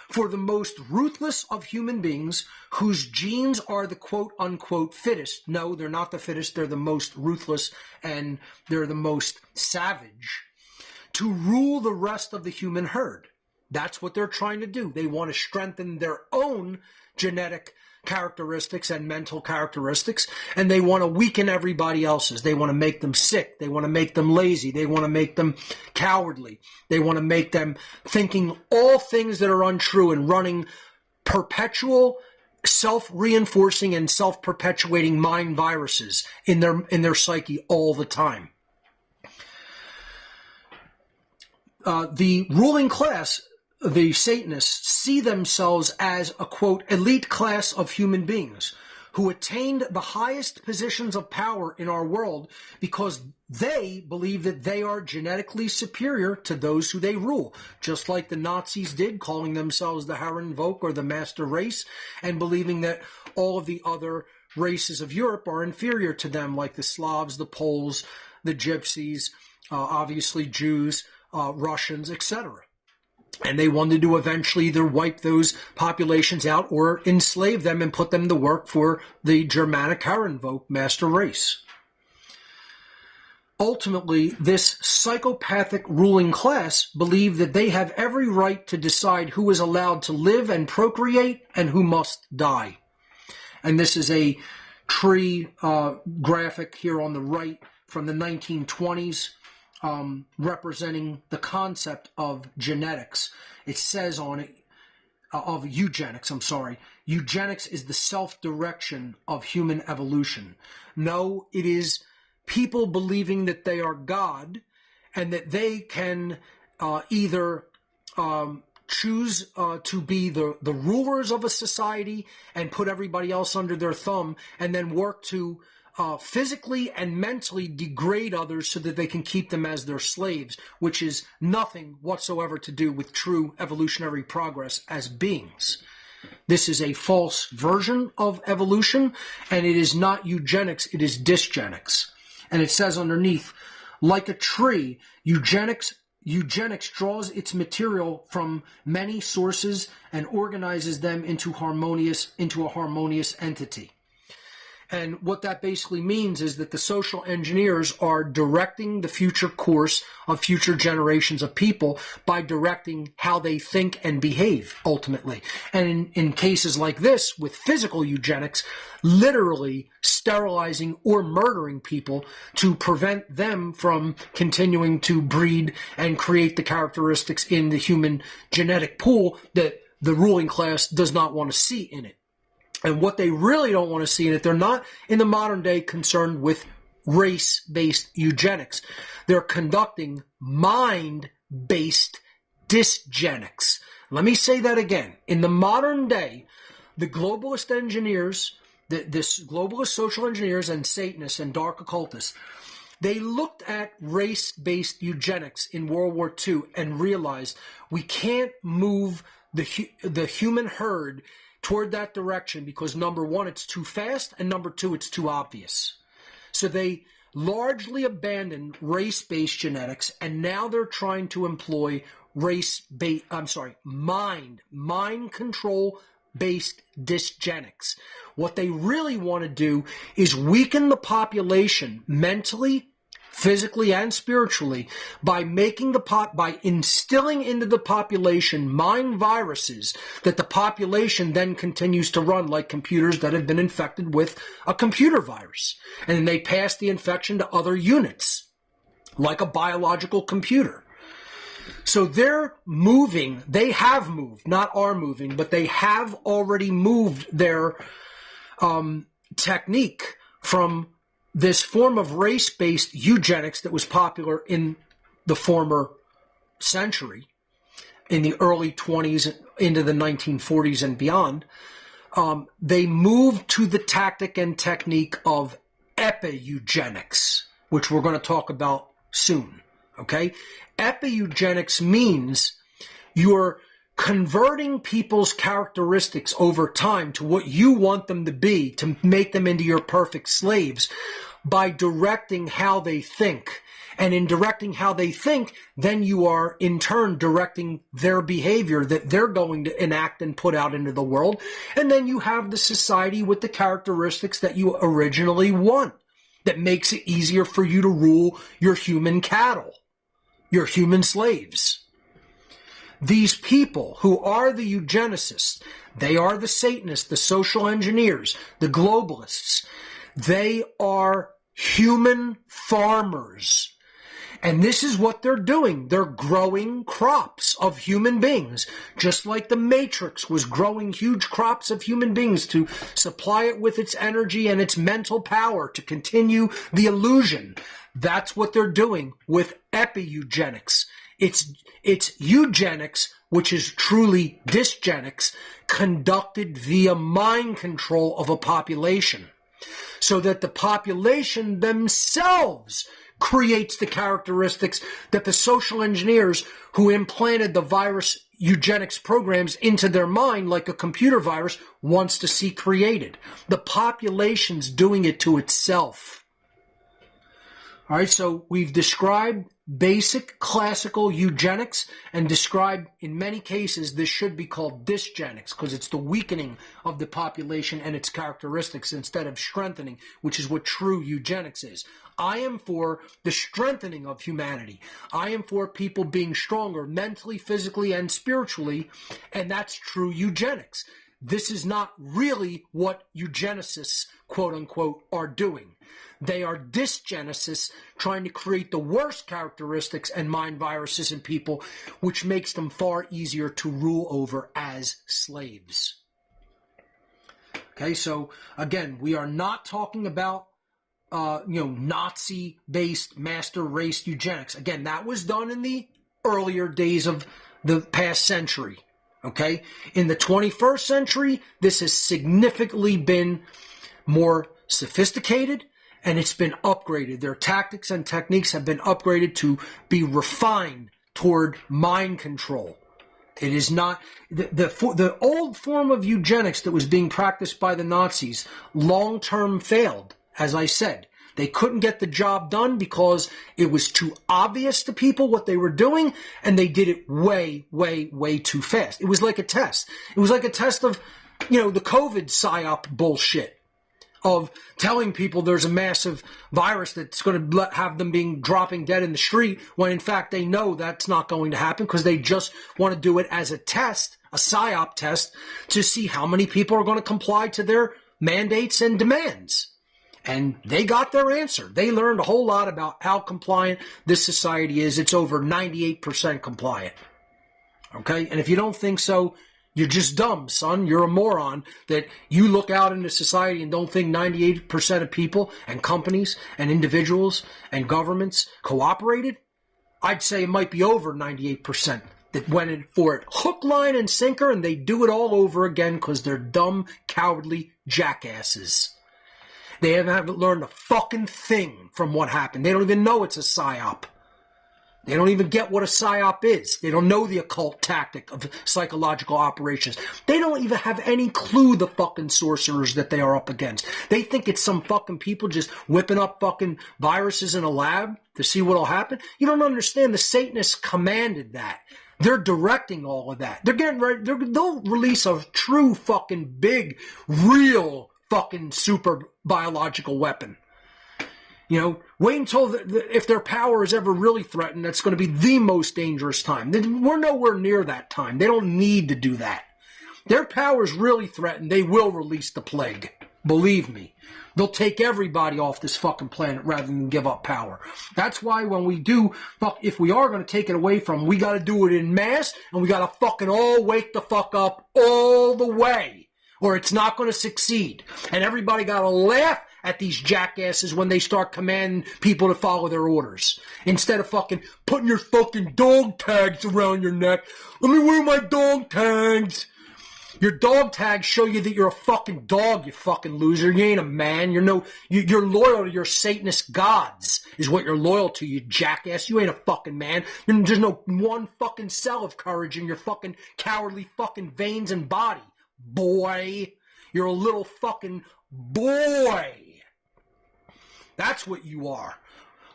for the most ruthless of human beings whose genes are the quote-unquote fittest. No, they're not the fittest, they're the most ruthless and they're the most savage, to rule the rest of the human herd. That's what they're trying to do. They want to strengthen their own genetic characteristics and mental characteristics, and they want to weaken everybody else's. They want to make them sick. They want to make them lazy. They want to make them cowardly. They want to make them thinking all things that are untrue and running perpetual self-reinforcing and self-perpetuating mind viruses in their psyche all the time. The ruling class, the Satanists, see themselves as a, quote, elite class of human beings who attained the highest positions of power in our world because they believe that they are genetically superior to those who they rule, just like the Nazis did, calling themselves the Herrenvolk or the master race, and believing that all of the other races of Europe are inferior to them, like the Slavs, the Poles, the Gypsies, obviously Jews, Russians, etc. And they wanted to eventually either wipe those populations out or enslave them and put them to work for the Germanic Herrenvolk master race. Ultimately, this psychopathic ruling class believe that they have every right to decide who is allowed to live and procreate and who must die. And this is a tree graphic here on the right from the 1920s, representing the concept of genetics. It says on it, of eugenics, eugenics is the self-direction of human evolution. No, it is people believing that they are God and that they can either choose to be the rulers of a society and put everybody else under their thumb, and then work to physically and mentally degrade others so that they can keep them as their slaves, which is nothing whatsoever to do with true evolutionary progress as beings. This is a false version of evolution, and it is not eugenics, it is dysgenics. And it says underneath, like a tree, eugenics draws its material from many sources and organizes them into a harmonious entity. And what that basically means is that the social engineers are directing the future course of future generations of people by directing how they think and behave, ultimately. And in cases like this, with physical eugenics, literally sterilizing or murdering people to prevent them from continuing to breed and create the characteristics in the human genetic pool that the ruling class does not want to see in it. And what they really don't want to see in it, they're not in the modern day concerned with race-based eugenics. They're conducting mind-based dysgenics. Let me say that again. In the modern day, the globalist engineers, this globalist social engineers and Satanists and dark occultists, they looked at race-based eugenics in World War II and realized we can't move the human herd toward that direction because, number one, it's too fast, and number two, it's too obvious. So they largely abandoned race-based genetics, and now they're trying to employ mind control-based dysgenics. What they really want to do is weaken the population mentally, physically, and spiritually by instilling into the population mind viruses that the population then continues to run like computers that have been infected with a computer virus. And then they pass the infection to other units, like a biological computer. So they have moved, not are moving, but they have already moved their technique from this form of race-based eugenics that was popular in the former century, in the early 20s into the 1940s and beyond. They moved to the tactic and technique of Epi-Eugenics, which we're going to talk about soon. Okay? Epi-Eugenics means you're converting people's characteristics over time to what you want them to be, to make them into your perfect slaves, by directing how they think. And in directing how they think, then you are in turn directing their behavior that they're going to enact and put out into the world. And then you have the society with the characteristics that you originally want, that makes it easier for you to rule your human cattle, your human slaves. These people who are the eugenicists, they are the Satanists, the social engineers, the globalists. They are human farmers. And this is what they're doing. They're growing crops of human beings, just like the Matrix was growing huge crops of human beings to supply it with its energy and its mental power to continue the illusion. That's what they're doing with Epi-Eugenics. It's eugenics, which is truly dysgenics, conducted via mind control of a population, so that the population themselves creates the characteristics that the social engineers who implanted the virus eugenics programs into their mind like a computer virus wants to see created. The population's doing it to itself. All right, so we've described basic classical eugenics and described, in many cases, this should be called dysgenics because it's the weakening of the population and its characteristics instead of strengthening, which is what true eugenics is. I am for the strengthening of humanity. I am for people being stronger mentally, physically, and spiritually, and that's true eugenics. This is not really what eugenicists, quote unquote, are doing. They are dysgenicists, trying to create the worst characteristics and mind viruses in people, which makes them far easier to rule over as slaves. Okay, so again, we are not talking about Nazi-based master race eugenics. Again, that was done in the earlier days of the past century. Okay, in the 21st century, this has significantly been more sophisticated and it's been upgraded. Their tactics and techniques have been upgraded to be refined toward mind control. It is not the old form of eugenics that was being practiced by the Nazis long-term failed. As I said, they couldn't get the job done because it was too obvious to people what they were doing, and they did it way, way, way too fast. It was like a test. It was like a test of, the COVID psyop bullshit of telling people there's a massive virus that's going to have them dropping dead in the street when in fact they know that's not going to happen because they just want to do it as a test, a psyop test, to see how many people are going to comply to their mandates and demands. And they got their answer. They learned a whole lot about how compliant this society is. It's over 98% compliant. Okay? And if you don't think so, you're just dumb, son. You're a moron that you look out into society and don't think 98% of people and companies and individuals and governments cooperated. I'd say it might be over 98% that went in for it hook, line, and sinker, and they do it all over again because they're dumb, cowardly jackasses. They haven't learned a fucking thing from what happened. They don't even know it's a psyop. They don't even get what a psyop is. They don't know the occult tactic of psychological operations. They don't even have any clue the fucking sorcerers that they are up against. They think it's some fucking people just whipping up fucking viruses in a lab to see what'll happen. You don't understand. The Satanists commanded that. They're directing all of that. They're getting ready. They'll release a true fucking big, real fucking super biological weapon. Wait until if their power is ever really threatened, that's going to be the most dangerous time. We're nowhere near that time. They don't need to do that. Their power is really threatened. They will release the plague. Believe me. They'll take everybody off this fucking planet rather than give up power. That's why when we do, if we are going to take it away from them, we got to do it in mass, and we got to fucking all wake the fuck up all the way, or it's not going to succeed. And everybody got to laugh at these jackasses when they start commanding people to follow their orders. Instead of fucking putting your fucking dog tags around your neck. Let me wear my dog tags. Your dog tags show you that you're a fucking dog, you fucking loser. You ain't a man. You're loyal to your Satanist gods is what you're loyal to, you jackass. You ain't a fucking man. There's no one fucking cell of courage in your fucking cowardly fucking veins and body. Boy. You're a little fucking boy. That's what you are.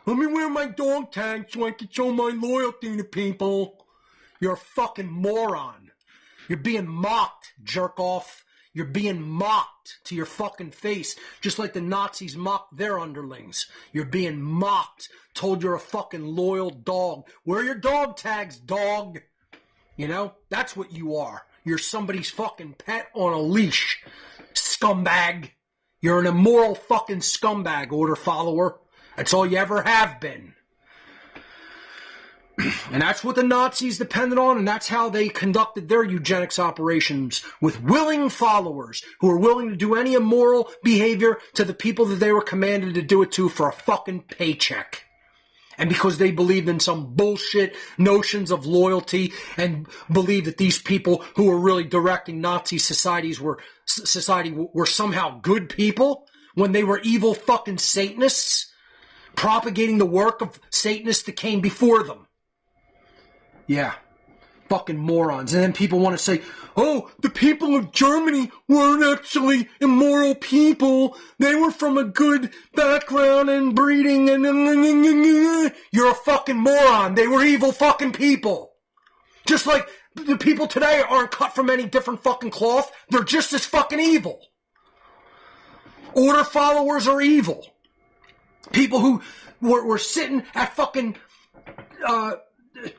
Let me wear my dog tag so I can show my loyalty to people. You're a fucking moron. You're being mocked, jerk off. You're being mocked to your fucking face, just like the Nazis mocked their underlings. You're being mocked, told you're a fucking loyal dog. Wear your dog tags, dog. That's what you are. You're somebody's fucking pet on a leash. Scumbag. You're an immoral fucking scumbag, order follower. That's all you ever have been. And that's what the Nazis depended on, and that's how they conducted their eugenics operations, with willing followers who were willing to do any immoral behavior to the people that they were commanded to do it to for a fucking paycheck. And because they believed in some bullshit notions of loyalty and believed that these people who were really directing Nazi society were somehow good people when they were evil fucking Satanists propagating the work of Satanists that came before them. Yeah. Fucking morons. And then people want to say, oh, the people of Germany weren't actually immoral people. They were from a good background and breeding and... You're a fucking moron. They were evil fucking people. Just like the people today aren't cut from any different fucking cloth. They're just as fucking evil. Order followers are evil. People who were sitting at fucking...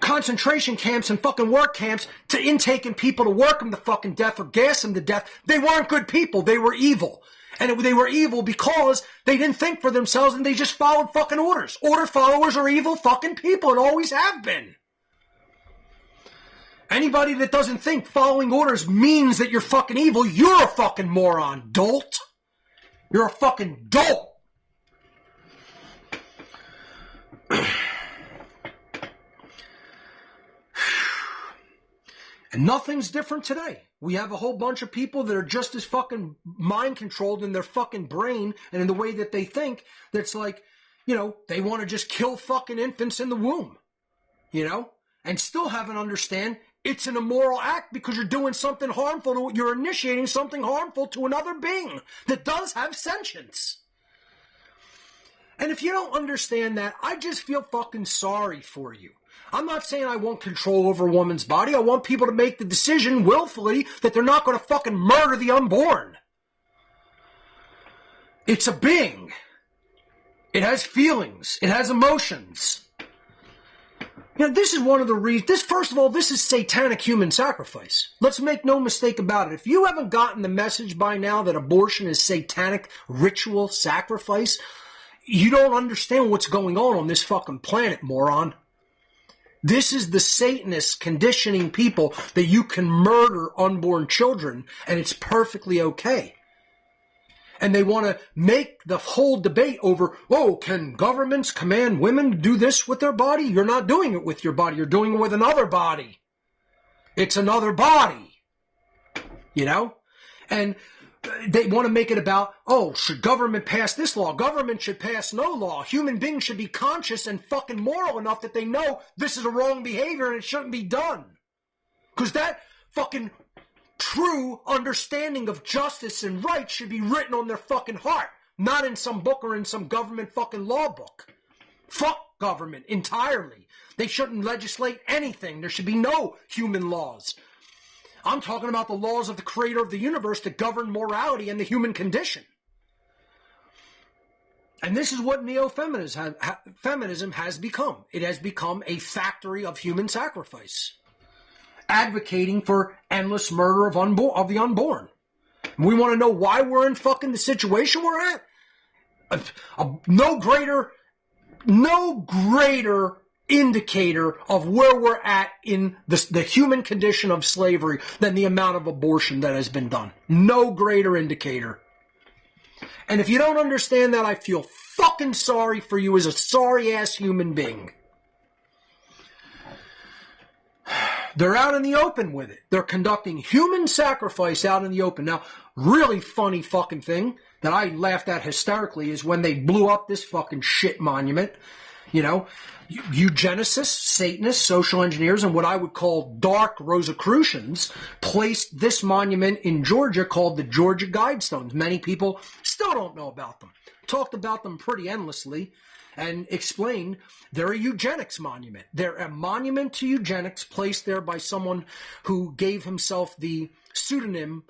concentration camps and fucking work camps to intaking people to work them to fucking death or gas them to death. They weren't good people. They were evil. And they were evil because they didn't think for themselves and they just followed fucking orders. Order followers are evil fucking people and always have been. Anybody that doesn't think following orders means that you're fucking evil, you're a fucking moron, dolt. You're a fucking dolt. And nothing's different today. We have a whole bunch of people that are just as fucking mind controlled in their fucking brain and in the way that they think, that's like, you know, they want to just kill fucking infants in the womb, you know, and still haven't understand it's an immoral act because you're doing something harmful, you're initiating something harmful to another being that does have sentience. And if you don't understand that, I just feel fucking sorry for you. I'm not saying I want control over a woman's body. I want people to make the decision willfully that they're not going to fucking murder the unborn. It's a being. It has feelings. It has emotions. You know, this is one of the reasons. First of all, this is satanic human sacrifice. Let's make no mistake about it. If you haven't gotten the message by now that abortion is satanic ritual sacrifice, you don't understand what's going on this fucking planet, moron. This is the Satanists conditioning people that you can murder unborn children and it's perfectly okay. And they want to make the whole debate over, oh, can governments command women to do this with their body? You're not doing it with your body. You're doing it with another body. It's another body. You know? And they want to make it about, oh, should government pass this law? Government should pass no law. Human beings should be conscious and fucking moral enough that they know this is a wrong behavior and it shouldn't be done. Because that fucking true understanding of justice and right should be written on their fucking heart, not in some book or in some government fucking law book. Fuck government entirely. They shouldn't legislate anything. There should be no human laws. I'm talking about the laws of the creator of the universe that govern morality and the human condition. And this is what Neo-Feminism has become. It has become a factory of human sacrifice, advocating for endless murder of the unborn. We want to know why we're in fucking the situation we're at? No greater indicator of where we're at in the human condition of slavery than the amount of abortion that has been done. No greater indicator. And if you don't understand that, I feel fucking sorry for you as a sorry-ass human being. They're out in the open with it. They're conducting human sacrifice out in the open. Now, really funny fucking thing that I laughed at hysterically is when they blew up this fucking shit monument. You know, eugenicists, Satanists, social engineers, and what I would call dark Rosicrucians placed this monument in Georgia called the Georgia Guidestones. Many people still don't know about them. Talked about them pretty endlessly and explained they're a eugenics monument. They're a monument to eugenics placed there by someone who gave himself the pseudonym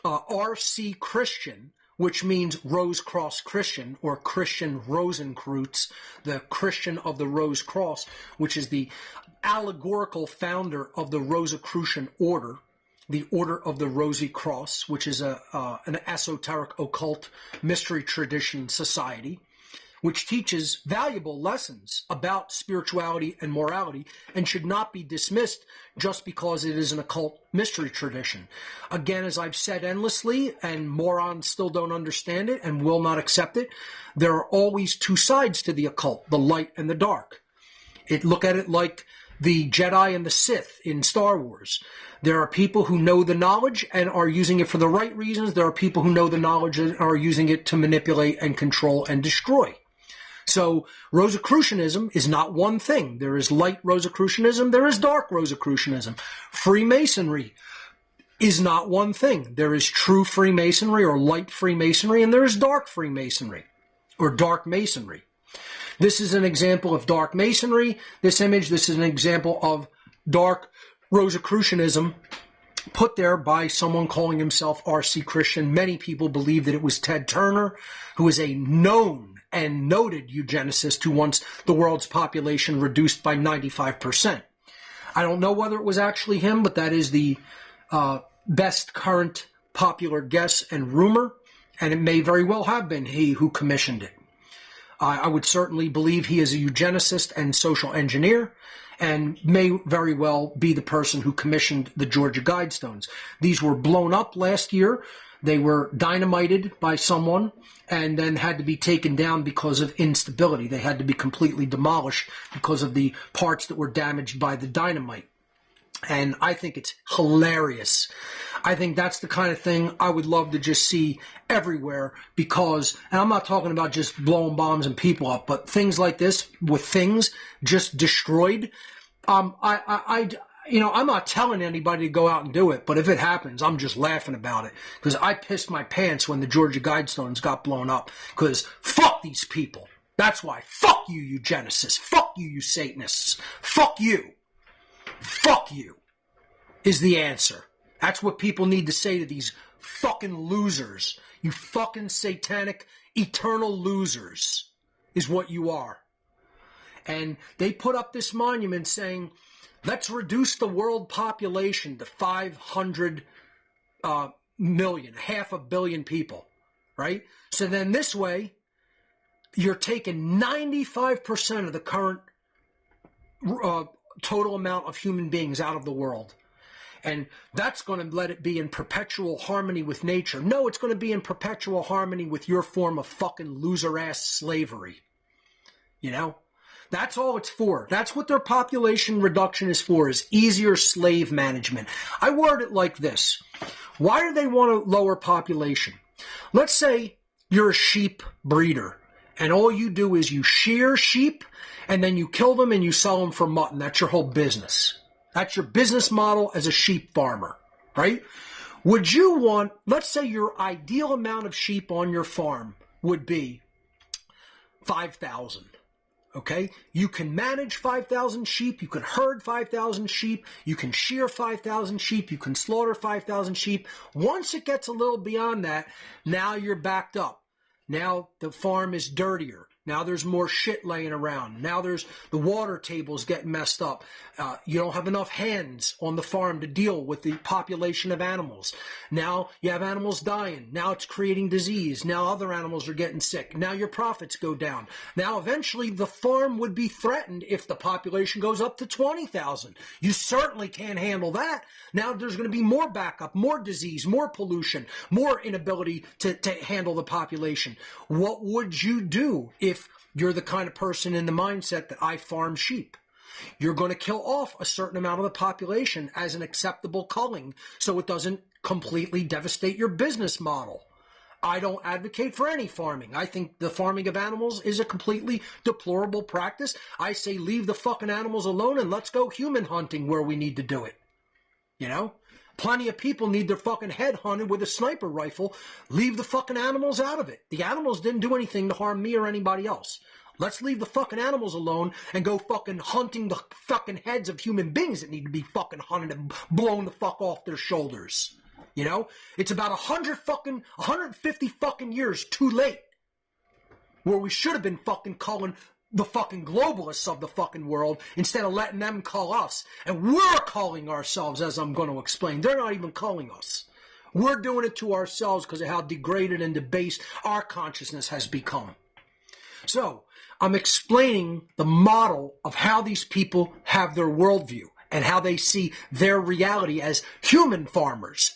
R.C. Christian, which means Rose Cross Christian, or Christian Rosenkreutz, the Christian of the Rose Cross, which is the allegorical founder of the Rosicrucian order, the Order of the Rosy Cross, which is an esoteric occult mystery tradition society, which teaches valuable lessons about spirituality and morality and should not be dismissed just because it is an occult mystery tradition. Again, as I've said endlessly, and morons still don't understand it and will not accept it, there are always two sides to the occult, the light and the dark. Look at it like the Jedi and the Sith in Star Wars. There are people who know the knowledge and are using it for the right reasons. There are people who know the knowledge and are using it to manipulate and control and destroy. So Rosicrucianism is not one thing. There is light Rosicrucianism. There is dark Rosicrucianism. Freemasonry is not one thing. There is true Freemasonry or light Freemasonry, and there is dark Freemasonry or dark Masonry. This is an example of dark Masonry. This is an example of dark Rosicrucianism put there by someone calling himself R.C. Christian. Many people believe that it was Ted Turner, who is a known and noted eugenicist who wants the world's population reduced by 95%. I don't know whether it was actually him, but that is the best current popular guess and rumor, and it may very well have been he who commissioned it. I would certainly believe he is a eugenicist and social engineer, and may very well be the person who commissioned the Georgia Guidestones. These were blown up last year. They were dynamited by someone and then had to be taken down because of instability. They had to be completely demolished because of the parts that were damaged by the dynamite. And I think it's hilarious. I think that's the kind of thing I would love to just see everywhere because, and I'm not talking about just blowing bombs and people up, but things like this with things just destroyed. I'm not telling anybody to go out and do it, but if it happens, I'm just laughing about it because I pissed my pants when the Georgia Guidestones got blown up because fuck these people. That's why. Fuck you, eugenicists. Fuck you, you Satanists. Fuck you. Fuck you is the answer. That's what people need to say to these fucking losers. You fucking satanic, eternal losers is what you are. And they put up this monument saying, let's reduce the world population to 500 million, 500 million people, right? So then this way, you're taking 95% of the current total amount of human beings out of the world. And that's going to let it be in perpetual harmony with nature. No, it's going to be in perpetual harmony with your form of fucking loser-ass slavery. You know? That's all it's for. That's what their population reduction is for, is easier slave management. I word it like this. Why do they want to lower population? Let's say you're a sheep breeder, and all you do is you shear sheep, and then you kill them and you sell them for mutton. That's your whole business. That's your business model as a sheep farmer, right? Would you want, let's say your ideal amount of sheep on your farm would be 5,000, okay? You can manage 5,000 sheep, you can herd 5,000 sheep, you can shear 5,000 sheep, you can slaughter 5,000 sheep. Once it gets a little beyond that, now you're backed up. Now the farm is dirtier. Now there's more shit laying around. Now there's the water tables getting messed up. You don't have enough hands on the farm to deal with the population of animals. Now you have animals dying. Now it's creating disease. Now other animals are getting sick. Now your profits go down. Now eventually the farm would be threatened if the population goes up to 20,000. You certainly can't handle that. Now there's going to be more backup, more disease, more pollution, more inability to handle the population. What would you do if you're the kind of person in the mindset that I farm sheep? You're going to kill off a certain amount of the population as an acceptable culling so it doesn't completely devastate your business model. I don't advocate for any farming. I think the farming of animals is a completely deplorable practice. I say leave the fucking animals alone and let's go human hunting where we need to do it. You know? Plenty of people need their fucking head hunted with a sniper rifle. Leave the fucking animals out of it. The animals didn't do anything to harm me or anybody else. Let's leave the fucking animals alone and go fucking hunting the fucking heads of human beings that need to be fucking hunted and blown the fuck off their shoulders. You know? It's about 150 fucking years too late. Where we should have been fucking calling the fucking globalists of the fucking world instead of letting them call us. And we're calling ourselves, as I'm going to explain. They're not even calling us. We're doing it to ourselves because of how degraded and debased our consciousness has become. So, I'm explaining the model of how these people have their worldview and how they see their reality as human farmers.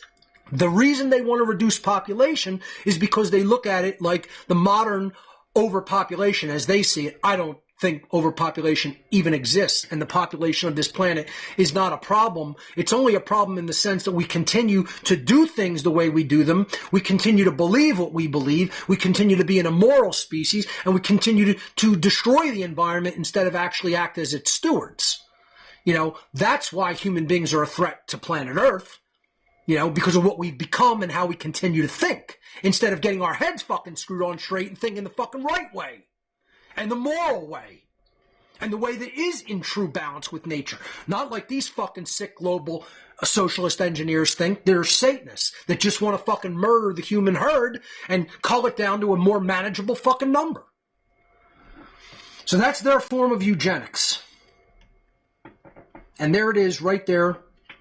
The reason they want to reduce population is because they look at it like the modern overpopulation as they see it. I don't think overpopulation even exists, and the population of this planet is not a problem. It's only a problem in the sense that we continue to do things the way we do them. We continue to believe what we believe. We continue to be an immoral species, and we continue to destroy the environment instead of actually act as its stewards. That's why human beings are a threat to planet Earth, because of what we've become and how we continue to think, instead of getting our heads fucking screwed on straight and thinking the fucking right way. And the moral way. And the way that is in true balance with nature. Not like these fucking sick global socialist engineers think. They're Satanists that just want to fucking murder the human herd and cull it down to a more manageable fucking number. So that's their form of eugenics. And there it is right there,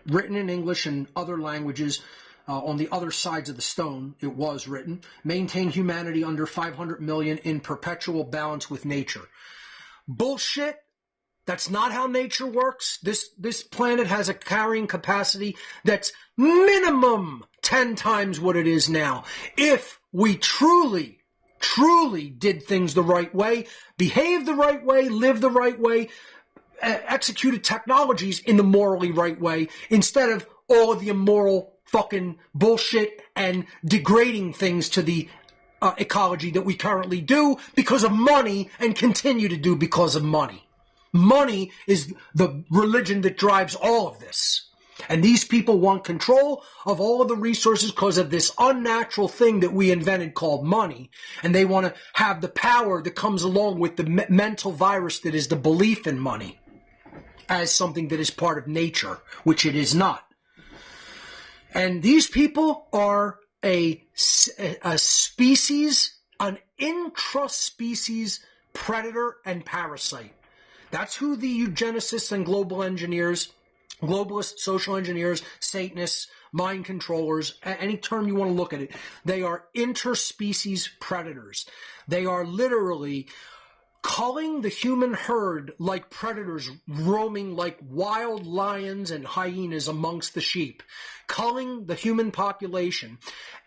written in English and other languages. On the other sides of the stone, it was written, maintain humanity under 500 million in perpetual balance with nature. Bullshit. That's not how nature works. This planet has a carrying capacity that's minimum 10 times what it is now. If we truly did things the right way, behaved the right way, lived the right way, executed technologies in the morally right way, instead of all of the immoral fucking bullshit and degrading things to the ecology that we currently do because of money and continue to do because of money. Money is the religion that drives all of this. And these people want control of all of the resources because of this unnatural thing that we invented called money. And they want to have the power that comes along with the mental virus that is the belief in money as something that is part of nature, which it is not. And these people are a species, an intraspecies predator and parasite. That's who the eugenicists and global engineers, globalists, social engineers, Satanists, mind controllers, any term you want to look at it, they are interspecies predators. They are literally culling the human herd like predators, roaming like wild lions and hyenas amongst the sheep, culling the human population,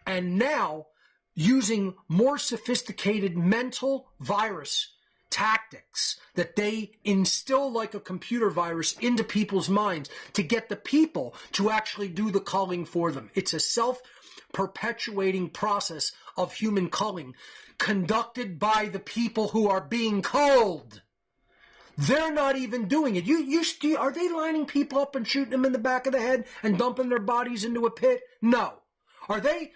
and now using more sophisticated mental virus tactics that they instill like a computer virus into people's minds to get the people to actually do the culling for them. It's a self-perpetuating process of human culling conducted by the people who are being culled. They're not even doing it. Are they lining people up and shooting them in the back of the head and dumping their bodies into a pit? No. Are they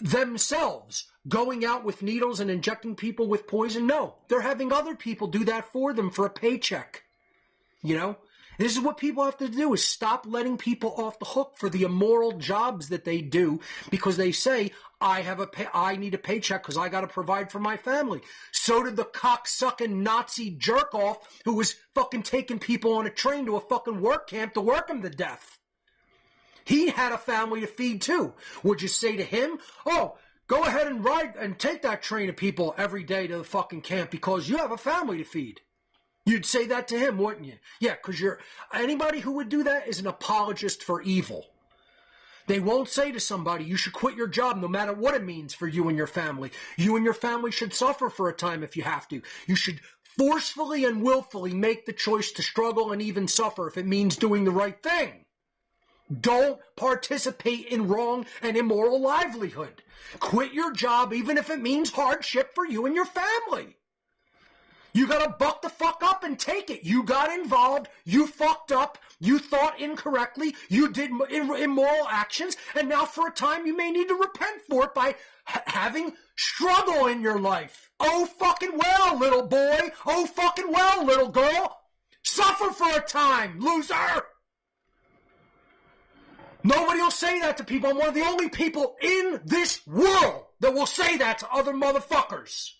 themselves going out with needles and injecting people with poison? No. They're having other people do that for them for a paycheck. This is what people have to do, is stop letting people off the hook for the immoral jobs that they do because they say, I need a paycheck because I got to provide for my family. So did the cocksucking Nazi jerk-off who was fucking taking people on a train to a fucking work camp to work them to death. He had a family to feed too. Would you say to him, oh, go ahead and ride and take that train of people every day to the fucking camp because you have a family to feed? You'd say that to him, wouldn't you? Yeah, because anybody who would do that is an apologist for evil. They won't say to somebody, you should quit your job no matter what it means for you and your family. You and your family should suffer for a time if you have to. You should forcefully and willfully make the choice to struggle and even suffer if it means doing the right thing. Don't participate in wrong and immoral livelihood. Quit your job even if it means hardship for you and your family. You gotta buck the fuck up and take it. You got involved. You fucked up. You thought incorrectly. You did immoral actions. And now for a time you may need to repent for it by having struggle in your life. Oh fucking well, little boy. Oh fucking well, little girl. Suffer for a time, loser. Nobody will say that to people. I'm one of the only people in this world that will say that to other motherfuckers.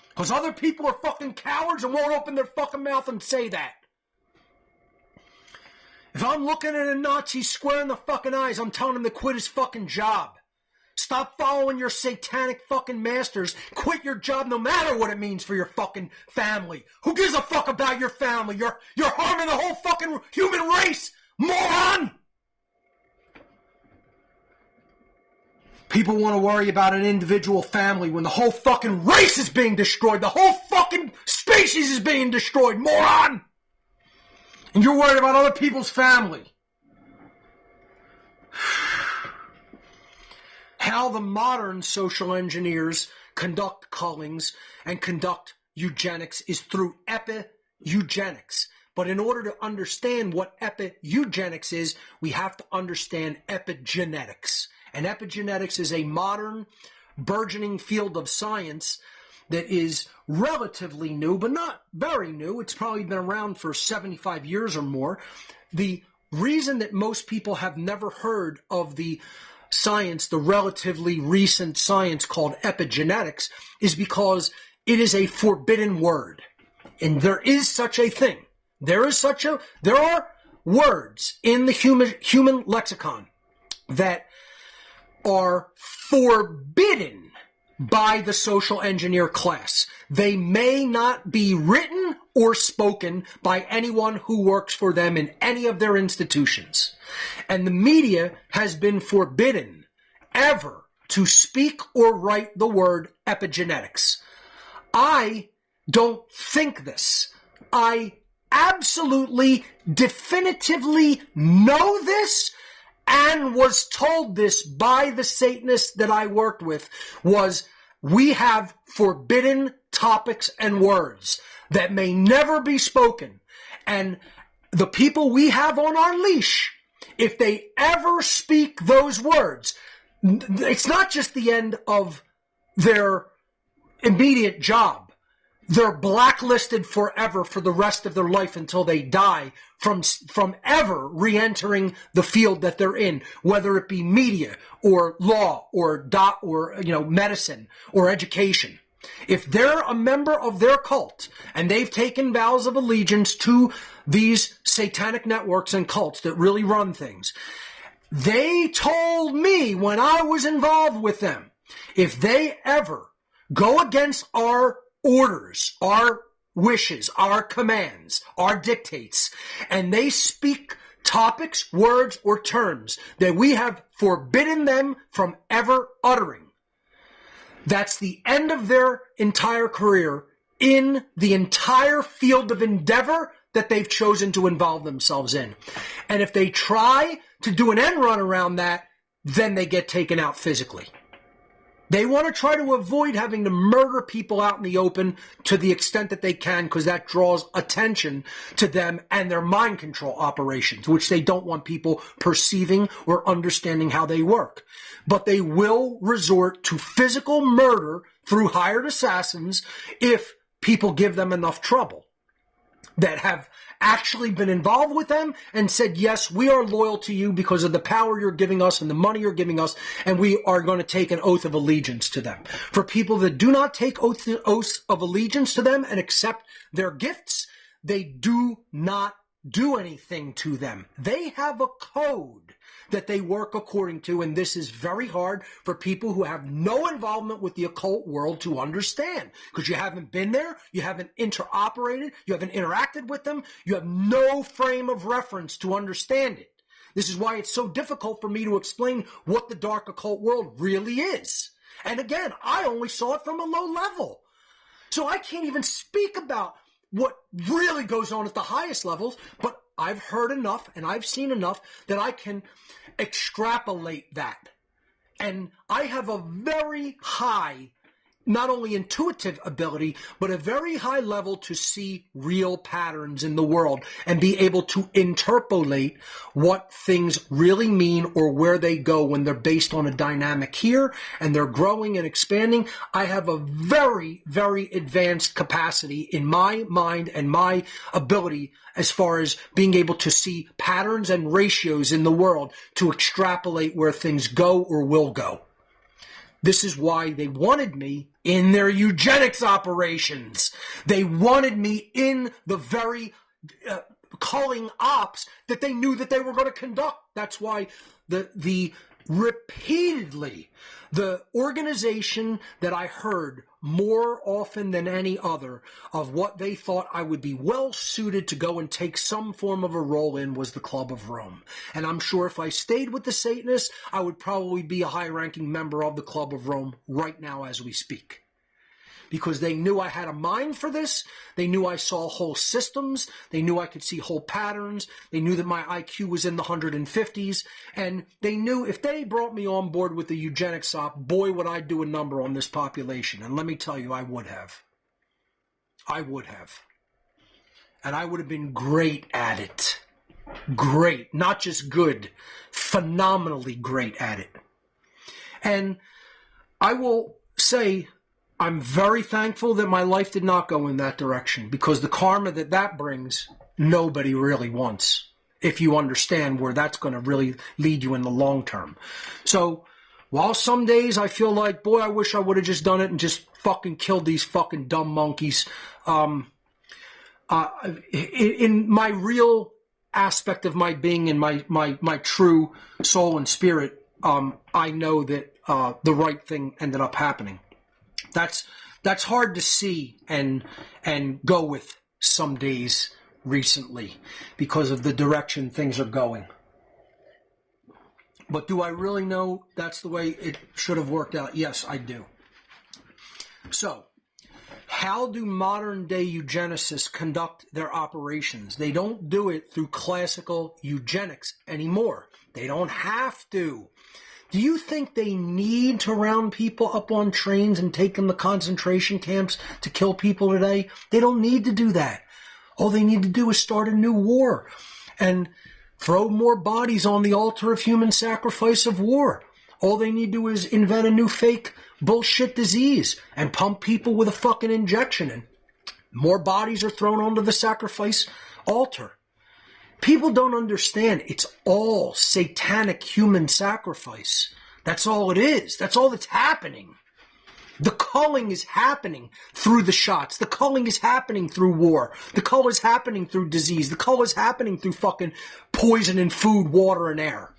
Because other people are fucking cowards and won't open their fucking mouth and say that. If I'm looking at a Nazi square in the fucking eyes, I'm telling him to quit his fucking job. Stop following your satanic fucking masters. Quit your job no matter what it means for your fucking family. Who gives a fuck about your family? You're harming the whole fucking human race, moron! People want to worry about an individual family when the whole fucking race is being destroyed. The whole fucking species is being destroyed, moron! And you're worried about other people's family. How the modern social engineers conduct cullings and conduct eugenics is through Epi-Eugenics. But in order to understand what Epi-Eugenics is, we have to understand epigenetics. And epigenetics is a modern, burgeoning field of science that is relatively new, but not very new. It's probably been around for 75 years or more. The reason that most people have never heard of the science, the relatively recent science called epigenetics, is because it is a forbidden word. And there is such a thing. There are words in the human lexicon that are forbidden by the social engineer class. They may not be written or spoken by anyone who works for them in any of their institutions. And the media has been forbidden ever to speak or write the word epigenetics. I don't think this. I absolutely, definitively know this and was told this by the Satanists that I worked with, was we have forbidden topics and words that may never be spoken. And the people we have on our leash, if they ever speak those words, it's not just the end of their immediate job. They're blacklisted forever for the rest of their life until they die from ever re-entering the field that they're in, whether it be media or law or medicine or education. If they're a member of their cult and they've taken vows of allegiance to these satanic networks and cults that really run things, they told me when I was involved with them, if they ever go against our orders, our wishes, our commands, our dictates, and they speak topics, words, or terms that we have forbidden them from ever uttering, that's the end of their entire career in the entire field of endeavor that they've chosen to involve themselves in. And if they try to do an end run around that, then they get taken out physically. They want to try to avoid having to murder people out in the open to the extent that they can, because that draws attention to them and their mind control operations, which they don't want people perceiving or understanding how they work. But they will resort to physical murder through hired assassins if people give them enough trouble, that have actually been involved with them and said, yes, we are loyal to you because of the power you're giving us and the money you're giving us, and we are going to take an oath of allegiance to them. For people that do not take oaths of allegiance to them and accept their gifts, they do not do anything to them. They have a code that they work according to, and this is very hard for people who have no involvement with the occult world to understand, because you haven't been there, you haven't interoperated, you haven't interacted with them, you have no frame of reference to understand it. This is why it's so difficult for me to explain what the dark occult world really is. And again, I only saw it from a low level. So I can't even speak about what really goes on at the highest levels, but I've heard enough and I've seen enough that I can extrapolate that. And I have a very high, not only intuitive ability, but a very high level to see real patterns in the world and be able to interpolate what things really mean or where they go when they're based on a dynamic here and they're growing and expanding. I have a very, very advanced capacity in my mind and my ability as far as being able to see patterns and ratios in the world to extrapolate where things go or will go. This is why they wanted me in their eugenics operations. They wanted me in the very culling ops that they knew that they were going to conduct. That's why the repeatedly, the organization that I heard more often than any other of what they thought I would be well suited to go and take some form of a role in was the Club of Rome. And I'm sure if I stayed with the Satanists, I would probably be a high-ranking member of the Club of Rome right now as we speak. Because they knew I had a mind for this. They knew I saw whole systems. They knew I could see whole patterns. They knew that my IQ was in the 150s. And they knew if they brought me on board with the eugenics op, boy, would I do a number on this population. And let me tell you, I would have. I would have. And I would have been great at it. Great. Not just good. Phenomenally great at it. And I will say, I'm very thankful that my life did not go in that direction, because the karma that brings, nobody really wants, if you understand where that's going to really lead you in the long term. So while some days I feel like, boy, I wish I would have just done it and just fucking killed these fucking dumb monkeys, in my real aspect of my being and my true soul and spirit, I know that the right thing ended up happening. That's hard to see and go with some days recently because of the direction things are going. But do I really know that's the way it should have worked out? Yes, I do. So, how do modern-day eugenicists conduct their operations? They don't do it through classical eugenics anymore. They don't have to. Do you think they need to round people up on trains and take them to concentration camps to kill people today? They don't need to do that. All they need to do is start a new war and throw more bodies on the altar of human sacrifice of war. All they need to do is invent a new fake bullshit disease and pump people with a fucking injection, and more bodies are thrown onto the sacrifice altar. People don't understand. It's all satanic human sacrifice. That's all it is. That's all that's happening. The culling is happening through the shots. The culling is happening through war. The cull is happening through disease. The cull is happening through fucking poison in food, water, and air.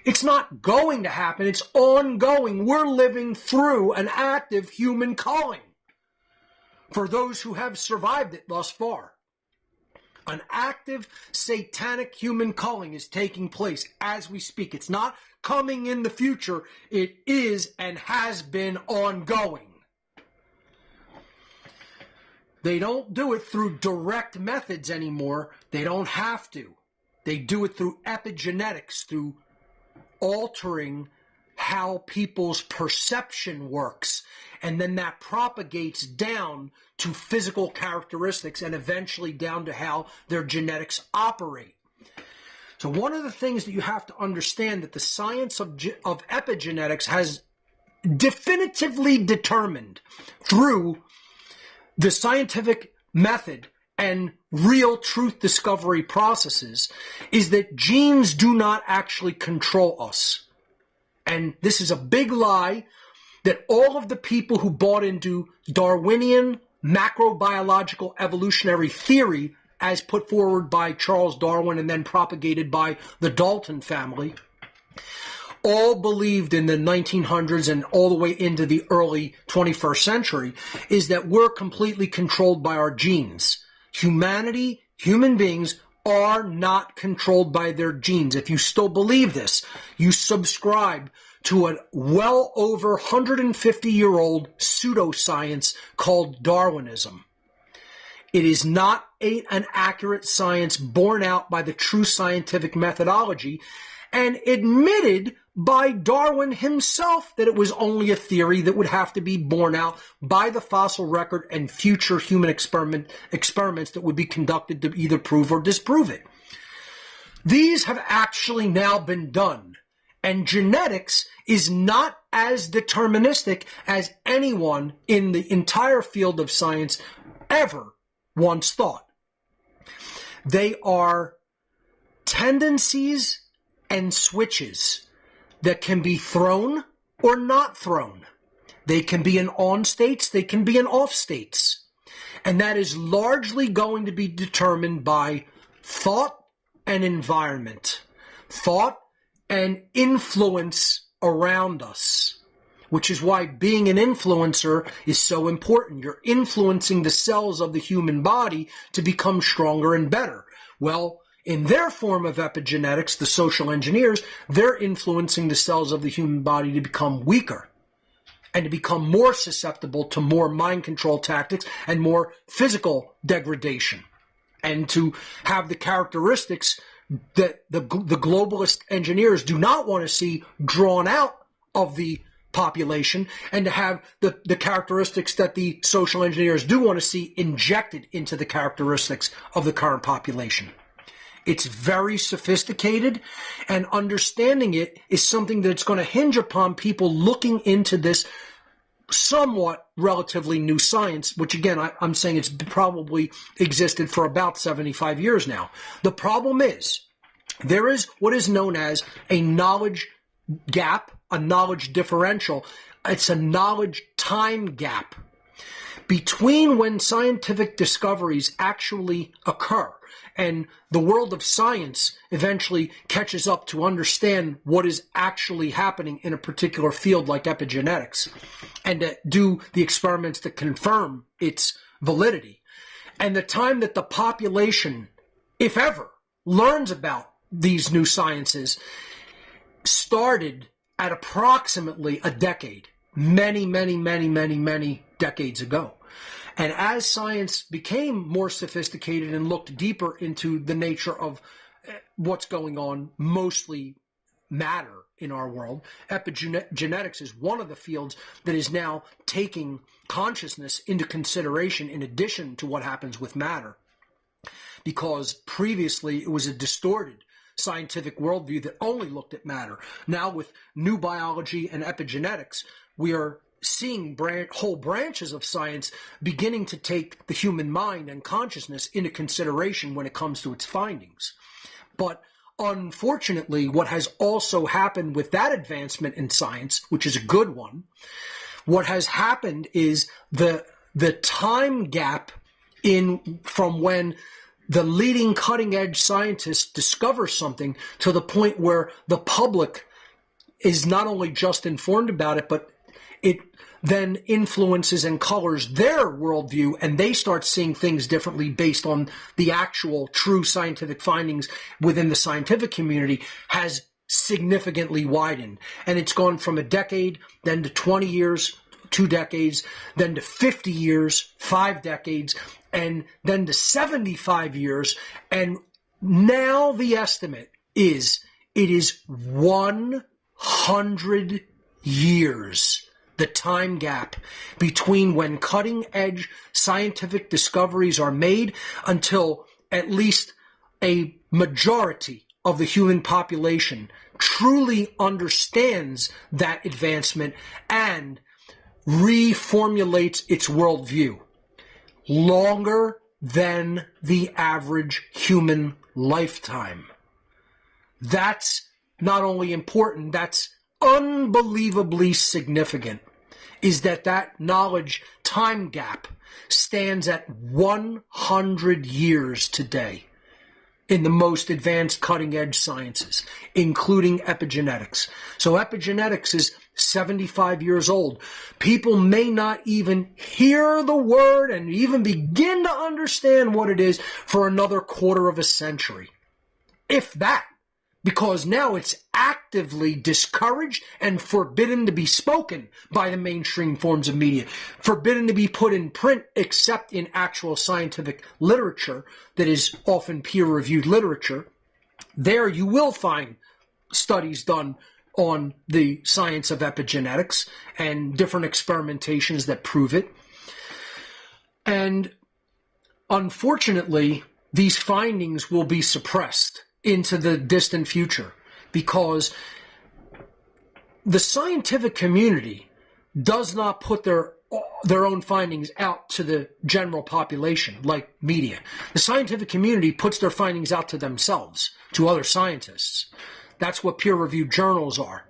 It's not going to happen. It's ongoing. We're living through an active human culling for those who have survived it thus far. An active satanic human culling is taking place as we speak. It's not coming in the future. It is and has been ongoing. They don't do it through direct methods anymore. They don't have to. They do it through epigenetics, through altering how people's perception works. And then that propagates down to physical characteristics and eventually down to how their genetics operate. So one of the things that you have to understand that the science of epigenetics has definitively determined through the scientific method and real truth discovery processes is that genes do not actually control us. And this is a big lie that all of the people who bought into Darwinian macrobiological evolutionary theory as put forward by Charles Darwin and then propagated by the Dalton family, all believed in the 1900s and all the way into the early 21st century, is that we're completely controlled by our genes. Humanity, human beings, are not controlled by their genes. If you still believe this, you subscribe to a well over 150-year-old pseudoscience called Darwinism. It is not an accurate science borne out by the true scientific methodology and admitted by Darwin himself that it was only a theory that would have to be borne out by the fossil record and future human experiments that would be conducted to either prove or disprove it. These have actually now been done. And genetics is not as deterministic as anyone in the entire field of science ever once thought. They are tendencies and switches that can be thrown or not thrown. They can be in on states, they can be in off states. And that is largely going to be determined by thought and environment. Thought and influence around us. which is why being an influencer is so important. You're influencing the cells of the human body to become stronger and better. Well, in their form of epigenetics, the social engineers, they're influencing the cells of the human body to become weaker and to become more susceptible to more mind control tactics and more physical degradation, and to have the characteristics that the globalist engineers do not want to see drawn out of the population, and to have the characteristics that the social engineers do want to see injected into the characteristics of the current population. It's very sophisticated, and understanding it is something that's going to hinge upon people looking into this somewhat relatively new science, which again, I'm saying it's probably existed for about 75 years now. The problem is, there is what is known as a knowledge gap, a knowledge differential. It's a knowledge time gap between when scientific discoveries actually occur and the world of science eventually catches up to understand what is actually happening in a particular field like epigenetics, and to do the experiments that confirm its validity. And the time that the population, if ever, learns about these new sciences started at approximately a decade, many decades ago. And as science became more sophisticated and looked deeper into the nature of what's going on, mostly matter in our world, epigenetics is one of the fields that is now taking consciousness into consideration in addition to what happens with matter. Because previously it was a distorted scientific worldview that only looked at matter. Now with new biology and epigenetics, we are seeing whole branches of science beginning to take the human mind and consciousness into consideration when it comes to its findings. But unfortunately, what has also happened with that advancement in science, which is a good one, what has happened is the time gap from when the leading cutting-edge scientists discover something to the point where the public is not only just informed about it, but it then influences and colors their worldview, and they start seeing things differently based on the actual true scientific findings within the scientific community, has significantly widened. And it's gone from a decade, then to 20 years, 2 decades, then to 50 years, 5 decades, and then to 75 years. And now the estimate is it is 100 years, the time gap between when cutting-edge scientific discoveries are made until at least a majority of the human population truly understands that advancement and reformulates its worldview. Longer than the average human lifetime. That's not only important, that's unbelievably significant, is that knowledge time gap stands at 100 years today in the most advanced cutting-edge sciences, including epigenetics. So epigenetics is 75 years old. People may not even hear the word and even begin to understand what it is for another quarter of a century, if that. Because now it's actively discouraged and forbidden to be spoken by the mainstream forms of media, forbidden to be put in print except in actual scientific literature that is often peer-reviewed literature. There you will find studies done on the science of epigenetics and different experimentations that prove it. And unfortunately, these findings will be suppressed into the distant future because the scientific community does not put their own findings out to the general population like media. The scientific community puts their findings out to themselves, to other scientists. That's what peer-reviewed journals are,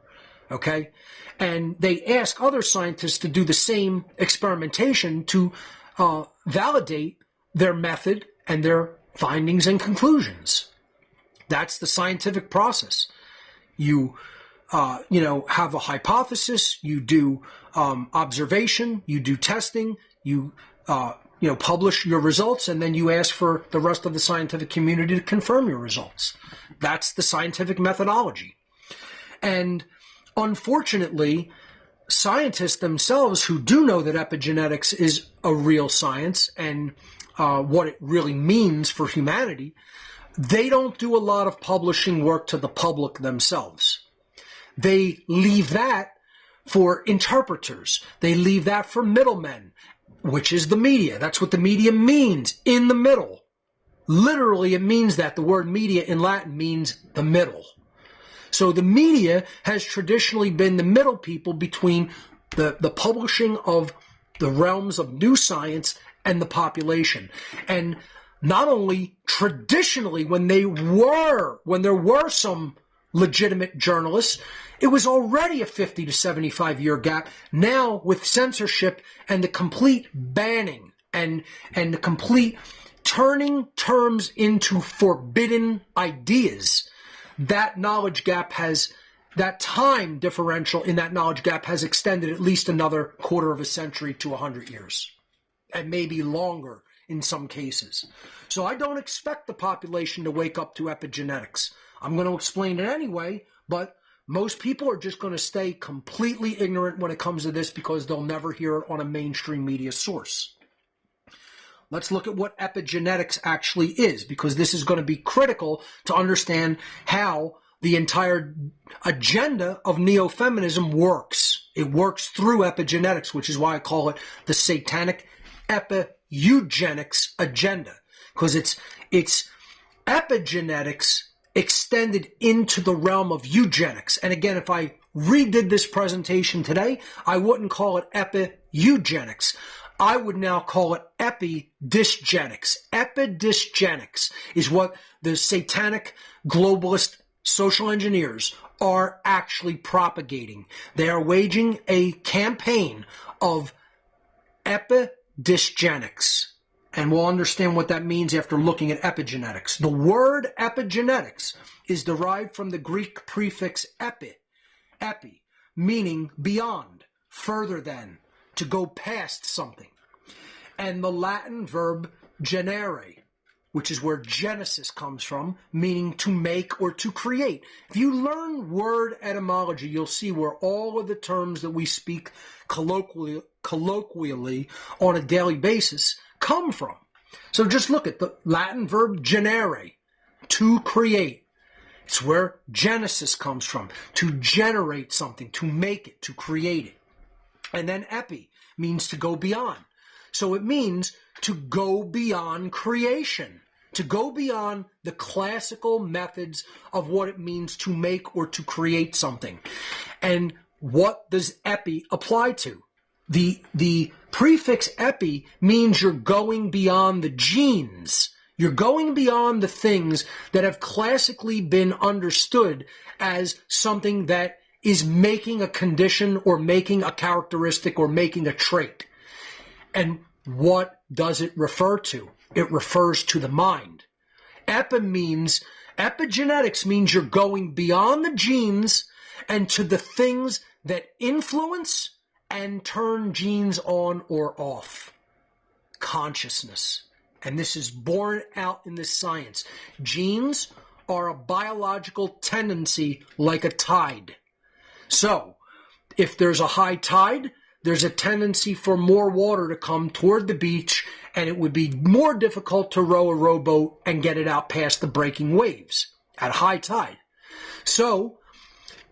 okay? And they ask other scientists to do the same experimentation to validate their method and their findings and conclusions. That's the scientific process. You have a hypothesis, you do observation, you do testing, you publish your results, and then you ask for the rest of the scientific community to confirm your results. That's the scientific methodology. And unfortunately, scientists themselves who do know that epigenetics is a real science and what it really means for humanity, they don't do a lot of publishing work to the public themselves. They leave that for interpreters. They leave that for middlemen, which is the media. That's what the media means, in the middle. Literally, it means that. The word media in Latin means the middle. So the media has traditionally been the middle people between the publishing of the realms of new science and the population. And not only traditionally, when there were some legitimate journalists, it was already a 50 to 75 year gap. Now, with censorship and the complete banning and the complete turning terms into forbidden ideas, that knowledge gap that time differential in that knowledge gap has extended at least another quarter of a century to 100 years, and maybe longer in some cases. So I don't expect the population to wake up to epigenetics. I'm going to explain it anyway, but most people are just going to stay completely ignorant when it comes to this because they'll never hear it on a mainstream media source. Let's look at what epigenetics actually is, because this is going to be critical to understand how the entire agenda of Neo-Feminism works. It works through epigenetics, which is why I call it the Satanic Epi-Eugenics agenda, because it's epigenetics extended into the realm of eugenics. And again, if I redid this presentation today, I wouldn't call it Epi-Eugenics. I would now call it Epi-Dysgenics. Epi-Dysgenics is what the satanic globalist social engineers are actually propagating. They are waging a campaign of Epi-Dysgenics. And we'll understand what that means after looking at epigenetics. The word epigenetics is derived from the Greek prefix epi, meaning beyond, further than, to go past something. And the Latin verb genere, which is where Genesis comes from, meaning to make or to create. If you learn word etymology, you'll see where all of the terms that we speak colloquially on a daily basis come from. So just look at the Latin verb genere, to create. It's where Genesis comes from, to generate something, to make it, to create it. And then epi means to go beyond. So it means to go beyond creation, to go beyond the classical methods of what it means to make or to create something. And what does epi apply to? The prefix epi means you're going beyond the genes. You're going beyond the things that have classically been understood as something that is making a condition or making a characteristic or making a trait. And what does it refer to? It refers to the mind. Epigenetics means you're going beyond the genes and to the things that influence and turn genes on or off. Consciousness. And this is borne out in this science. Genes are a biological tendency like a tide. So, if there's a high tide, there's a tendency for more water to come toward the beach, and it would be more difficult to row a rowboat and get it out past the breaking waves at high tide. So,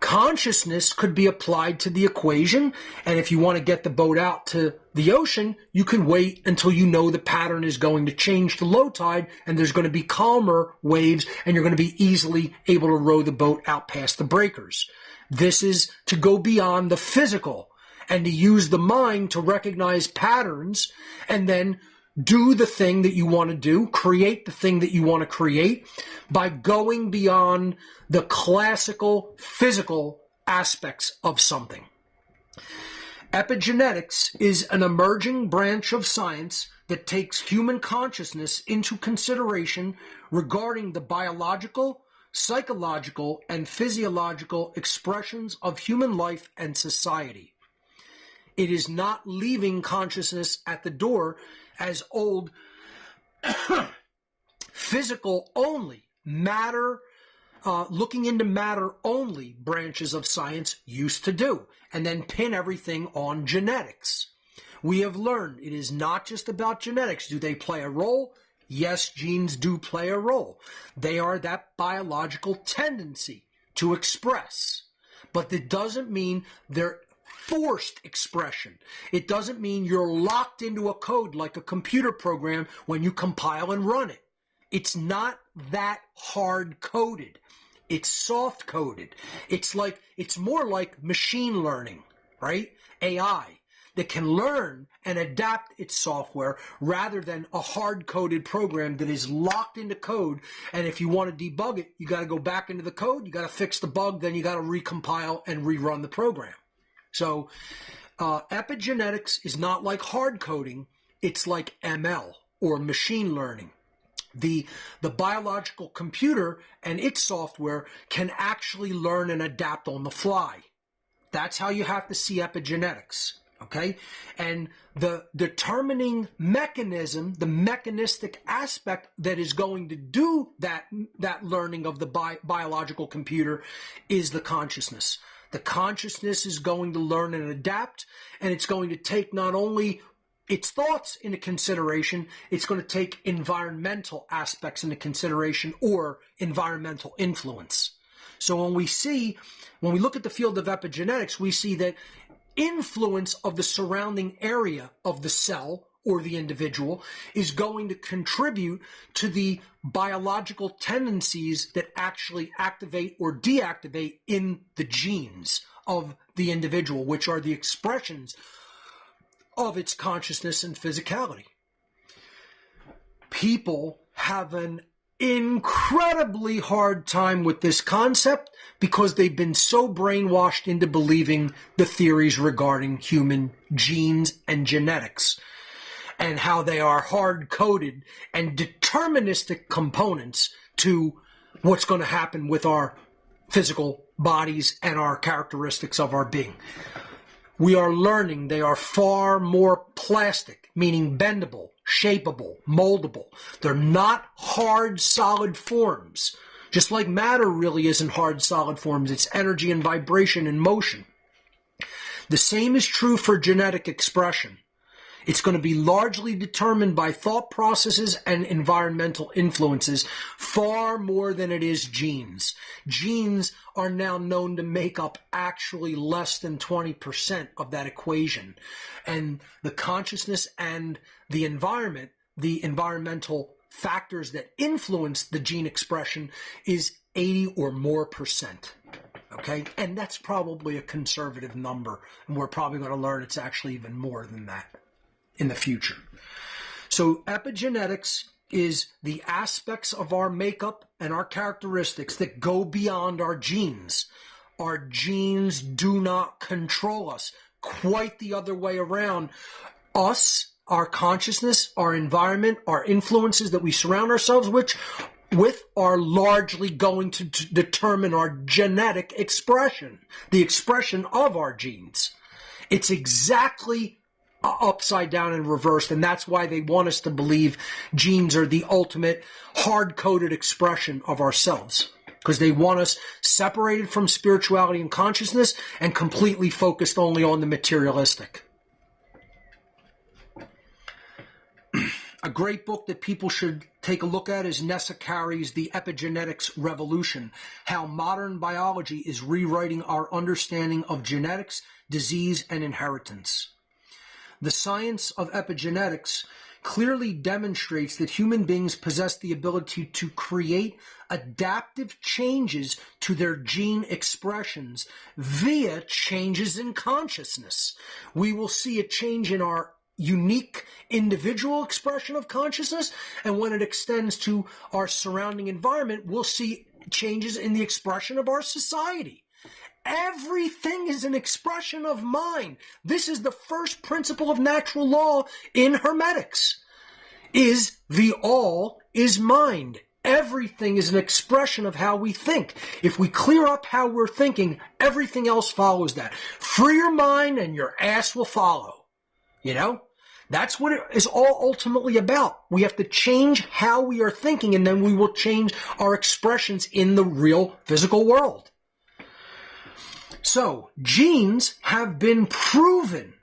consciousness could be applied to the equation, and if you want to get the boat out to the ocean, you can wait until you know the pattern is going to change to low tide, and there's going to be calmer waves, and you're going to be easily able to row the boat out past the breakers. This is to go beyond the physical and to use the mind to recognize patterns and then do the thing that you want to do, create the thing that you want to create by going beyond the classical physical aspects of something. Epigenetics is an emerging branch of science that takes human consciousness into consideration regarding the biological, psychological, and physiological expressions of human life and society. It is not leaving consciousness at the door as old physical only, matter, looking into matter only branches of science used to do, and then pin everything on genetics. We have learned it is not just about genetics. Do they play a role? Yes, genes do play a role. They are that biological tendency to express. But that doesn't mean they're forced expression. It doesn't mean you're locked into a code like a computer program when you compile and run it. It's not that hard-coded. It's soft-coded. It's more like machine learning, right? AI that can learn and adapt its software rather than a hard-coded program that is locked into code. And if you want to debug it, you got to go back into the code, you got to fix the bug, then you got to recompile and rerun the program. So epigenetics is not like hard coding, it's like ML or machine learning. The biological computer and its software can actually learn and adapt on the fly. That's how you have to see epigenetics, okay? And the determining mechanism, the mechanistic aspect that is going to do that learning of the biological computer is the consciousness. The consciousness is going to learn and adapt, and it's going to take not only its thoughts into consideration, it's going to take environmental aspects into consideration or environmental influence. So when we look at the field of epigenetics, we see that influence of the surrounding area of the cell or the individual is going to contribute to the biological tendencies that actually activate or deactivate in the genes of the individual, which are the expressions of its consciousness and physicality. People have an incredibly hard time with this concept because they've been so brainwashed into believing the theories regarding human genes and genetics and how they are hard-coded and deterministic components to what's going to happen with our physical bodies and our characteristics of our being. We are learning they are far more plastic, meaning bendable, shapeable, moldable. They're not hard, solid forms. Just like matter really isn't hard, solid forms. It's energy and vibration and motion. The same is true for genetic expression. It's going to be largely determined by thought processes and environmental influences far more than it is genes. Genes are now known to make up actually less than 20% of that equation. And the consciousness and the environment, the environmental factors that influence the gene expression is 80 or more percent. Okay? And that's probably a conservative number. And we're probably going to learn it's actually even more than that in the future. So epigenetics is the aspects of our makeup and our characteristics that go beyond our genes. Our genes do not control us. Quite the other way around. Us, our consciousness, our environment, our influences that we surround ourselves with are largely going to determine our genetic expression, the expression of our genes. It's exactly upside down and reversed, and that's why they want us to believe genes are the ultimate hard-coded expression of ourselves, because they want us separated from spirituality and consciousness and completely focused only on the materialistic. A great book that people should take a look at is Nessa Carey's The Epigenetics Revolution, How Modern Biology is Rewriting Our Understanding of Genetics, Disease, and Inheritance. The science of epigenetics clearly demonstrates that human beings possess the ability to create adaptive changes to their gene expressions via changes in consciousness. We will see a change in our unique individual expression of consciousness, and when it extends to our surrounding environment, we'll see changes in the expression of our society. Everything is an expression of mind. This is the first principle of natural law in Hermetics. The all is mind. Everything is an expression of how we think. If we clear up how we're thinking, everything else follows that. Free your mind and your ass will follow. You know? That's what it is all ultimately about. We have to change how we are thinking, and then we will change our expressions in the real physical world. So, genes have been proven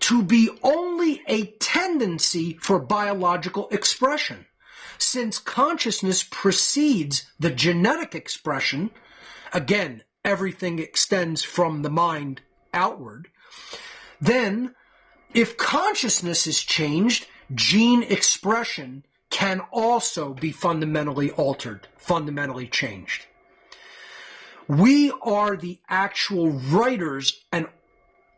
to be only a tendency for biological expression. Since consciousness precedes the genetic expression, again, everything extends from the mind outward, then if consciousness is changed, gene expression can also be fundamentally altered, fundamentally changed. We are the actual writers and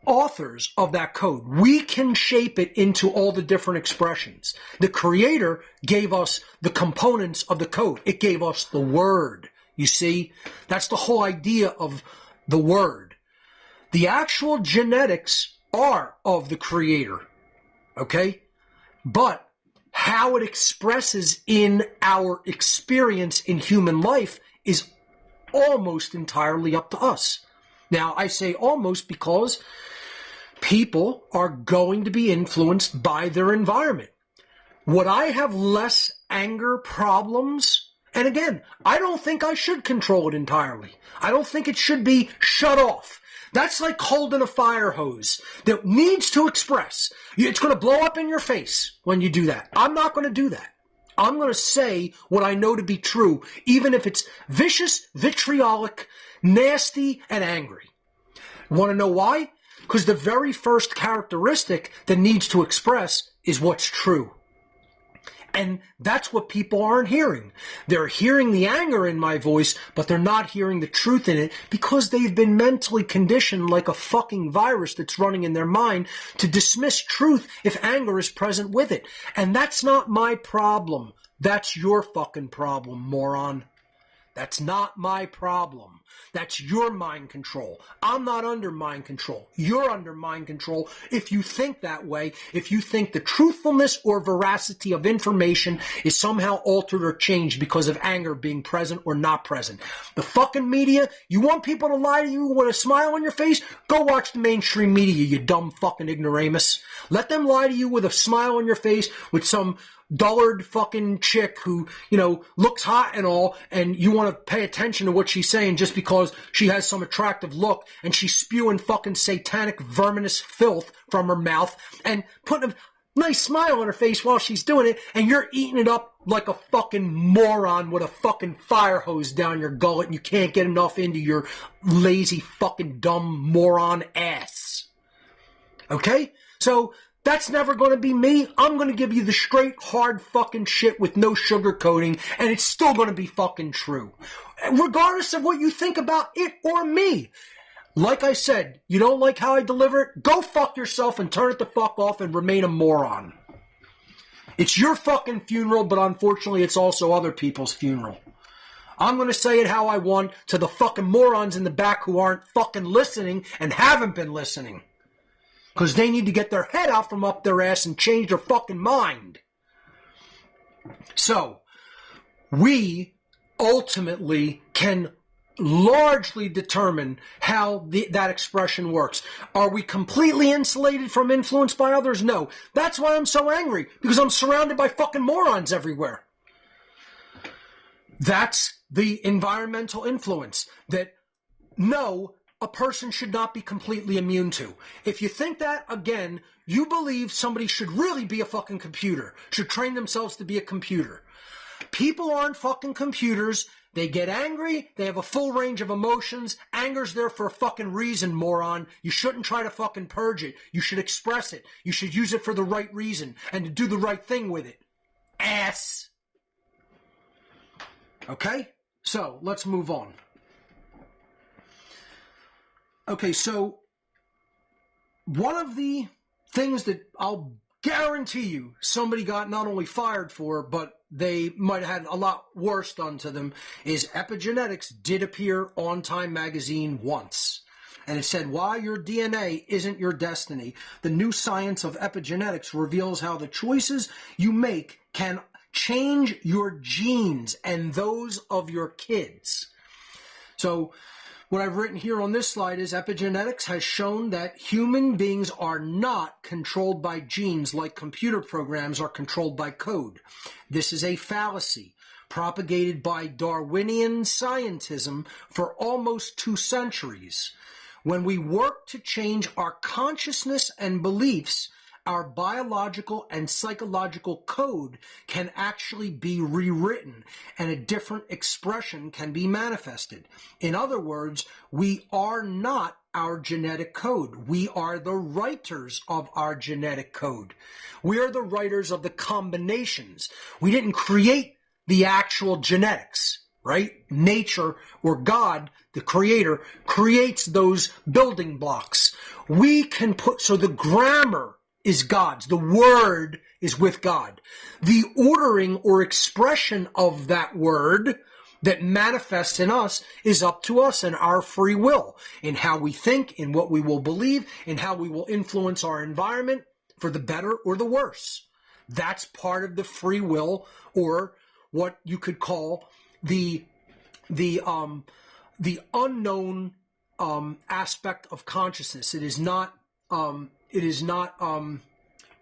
authors of that code. We can shape it into all the different expressions. The Creator gave us the components of the code. It gave us the word. You see, that's the whole idea of the word. The actual genetics are of the Creator, okay? But how it expresses in our experience in human life is almost entirely up to us. Now, I say almost because people are going to be influenced by their environment. Would I have less anger problems? And again, I don't think I should control it entirely. I don't think it should be shut off. That's like holding a fire hose that needs to express. It's going to blow up in your face when you do that. I'm not going to do that. I'm going to say what I know to be true, even if it's vicious, vitriolic, nasty, and angry. Want to know why? Because the very first characteristic that needs to express is what's true. And that's what people aren't hearing. They're hearing the anger in my voice, but they're not hearing the truth in it because they've been mentally conditioned like a fucking virus that's running in their mind to dismiss truth if anger is present with it. And that's not my problem. That's your fucking problem, moron. That's not my problem. That's your mind control. I'm not under mind control. You're under mind control if you think that way, if you think the truthfulness or veracity of information is somehow altered or changed because of anger being present or not present. The fucking media, you want people to lie to you with a smile on your face? Go watch the mainstream media, you dumb fucking ignoramus. Let them lie to you with a smile on your face with some dullard fucking chick who, looks hot and all, and you want to pay attention to what she's saying just because she has some attractive look and she's spewing fucking satanic verminous filth from her mouth and putting a nice smile on her face while she's doing it, and you're eating it up like a fucking moron with a fucking fire hose down your gullet and you can't get enough into your lazy fucking dumb moron ass. Okay? So that's never going to be me. I'm going to give you the straight, hard fucking shit with no sugarcoating, and it's still going to be fucking true. Regardless of what you think about it or me. Like I said, you don't like how I deliver it? Go fuck yourself and turn it the fuck off and remain a moron. It's your fucking funeral, but unfortunately it's also other people's funeral. I'm going to say it how I want to the fucking morons in the back who aren't fucking listening and haven't been listening. Because they need to get their head out from up their ass and change their fucking mind. So, we ultimately can largely determine how that expression works. Are we completely insulated from influence by others? No. That's why I'm so angry. Because I'm surrounded by fucking morons everywhere. That's the environmental influence that a person should not be completely immune to. If you think that, again, you believe somebody should really be a fucking computer, should train themselves to be a computer. People aren't fucking computers. They get angry. They have a full range of emotions. Anger's there for a fucking reason, moron. You shouldn't try to fucking purge it. You should express it. You should use it for the right reason and to do the right thing with it. Ass. Okay? So, let's move on. Okay, so one of the things that I'll guarantee you somebody got not only fired for, but they might have had a lot worse done to them, is Epigenetics did appear on Time magazine once. And it said, why your DNA isn't your destiny. The new science of epigenetics reveals how the choices you make can change your genes and those of your kids. So what I've written here on this slide is epigenetics has shown that human beings are not controlled by genes like computer programs are controlled by code. This is a fallacy propagated by Darwinian scientism for almost 2 centuries. When we work to change our consciousness and beliefs, our biological and psychological code can actually be rewritten and a different expression can be manifested. In other words, we are not our genetic code. We are the writers of our genetic code. We are the writers of the combinations. We didn't create the actual genetics, right? Nature or God, the creator, creates those building blocks. We can put, so the grammar is God's. The word is with God. The ordering or expression of that word that manifests in us is up to us and our free will in how we think, in what we will believe, in how we will influence our environment for the better or the worse. That's part of the free will, or what you could call the unknown aspect of consciousness. It is not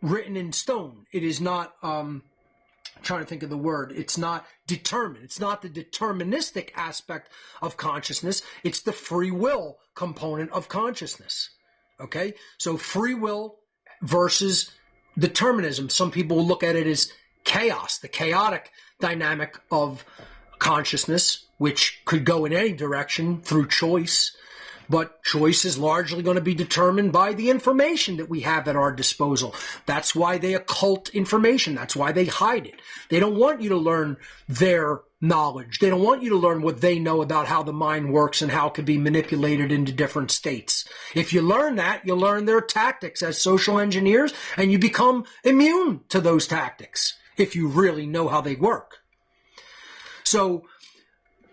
written in stone. It is not, trying to think of the word. It's not determined. It's not the deterministic aspect of consciousness. It's the free will component of consciousness. Okay? So free will versus determinism. Some people will look at it as chaos, the chaotic dynamic of consciousness, which could go in any direction through choice. But choice is largely going to be determined by the information that we have at our disposal. That's why they occult information. That's why they hide it. They don't want you to learn their knowledge. They don't want you to learn what they know about how the mind works and how it can be manipulated into different states. If you learn that, you'll learn their tactics as social engineers, and you become immune to those tactics if you really know how they work. So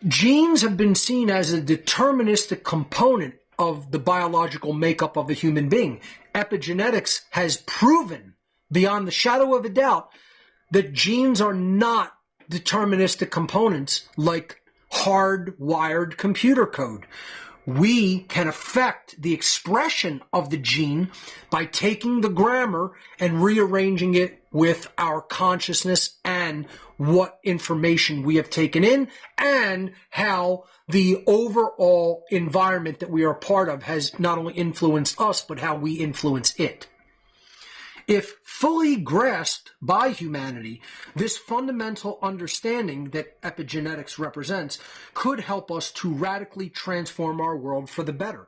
genes have been seen as a deterministic component of the biological makeup of a human being. Epigenetics has proven beyond the shadow of a doubt that genes are not deterministic components like hardwired computer code. We can affect the expression of the gene by taking the grammar and rearranging it with our consciousness and what information we have taken in and how the overall environment that we are a part of has not only influenced us, but how we influence it. If fully grasped by humanity, this fundamental understanding that epigenetics represents could help us to radically transform our world for the better.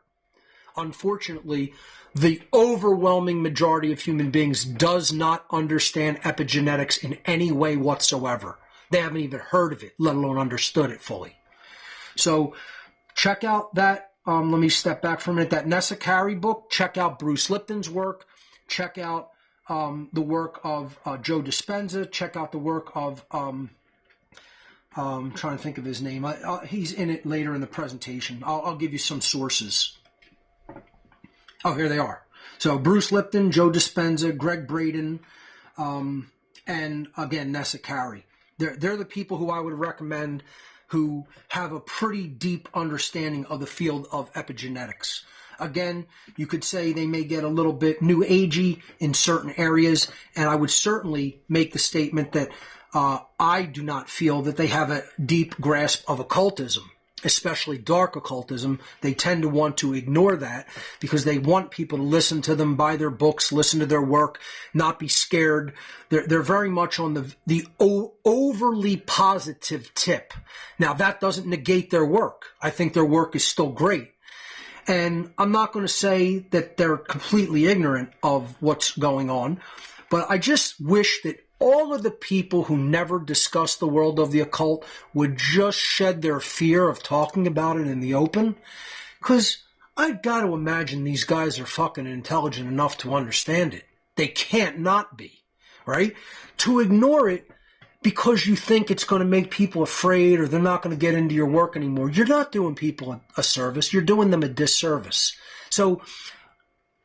Unfortunately, the overwhelming majority of human beings does not understand epigenetics in any way whatsoever. They haven't even heard of it, let alone understood it fully. So check out that, let me step back for a minute, that Nessa Carey book. Check out Bruce Lipton's work. Check out the work of Joe Dispenza. Check out the work of, I'm trying to think of his name. He's in it later in the presentation. I'll give you some sources. Oh, here they are. So Bruce Lipton, Joe Dispenza, Greg Braden, and again, Nessa Carey. They're the people who I would recommend who have a pretty deep understanding of the field of epigenetics. Again, you could say they may get a little bit new agey in certain areas, and I would certainly make the statement that I do not feel that they have a deep grasp of occultism, especially dark occultism. They tend to want to ignore that because they want people to listen to them, buy their books, listen to their work, not be scared. They're very much on the overly positive tip. Now, that doesn't negate their work. I think their work is still great. And I'm not going to say that they're completely ignorant of what's going on, but I just wish that all of the people who never discuss the world of the occult would just shed their fear of talking about it in the open. Because I've got to imagine these guys are fucking intelligent enough to understand it. They can't not be, right? To ignore it because you think it's going to make people afraid or they're not going to get into your work anymore, you're not doing people a service. You're doing them a disservice. So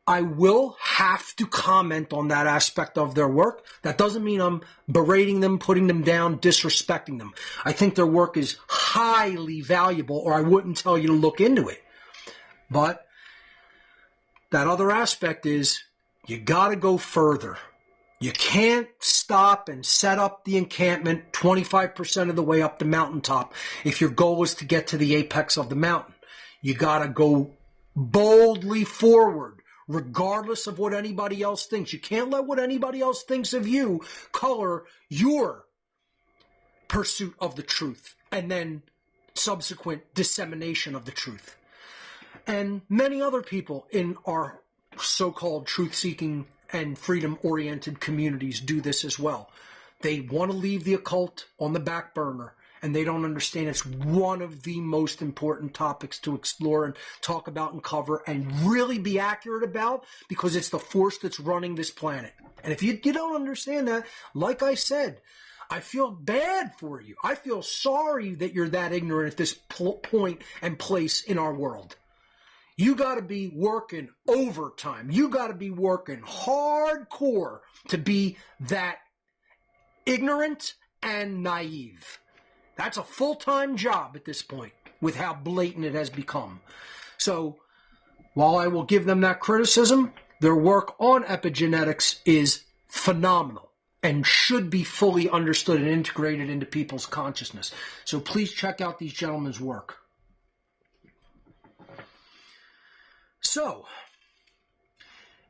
I will have to comment on that aspect of their work. That doesn't mean I'm berating them, putting them down, disrespecting them. I think their work is highly valuable, or I wouldn't tell you to look into it. But that other aspect is you got to go further. You can't stop and set up the encampment 25% of the way up the mountaintop if your goal is to get to the apex of the mountain. You got to go boldly forward, regardless of what anybody else thinks. You can't let what anybody else thinks of you color your pursuit of the truth and then subsequent dissemination of the truth. And many other people in our so-called truth-seeking and freedom-oriented communities do this as well. They want to leave the occult on the back burner, and they don't understand it's one of the most important topics to explore and talk about and cover and really be accurate about, because it's the force that's running this planet. And if you don't understand that, like I said, I feel bad for you. I feel sorry that you're that ignorant at this point and place in our world. You got to be working overtime. You got to be working hardcore to be that ignorant and naive. That's a full-time job at this point with how blatant it has become. So while I will give them that criticism, their work on epigenetics is phenomenal and should be fully understood and integrated into people's consciousness. So please check out these gentlemen's work. So,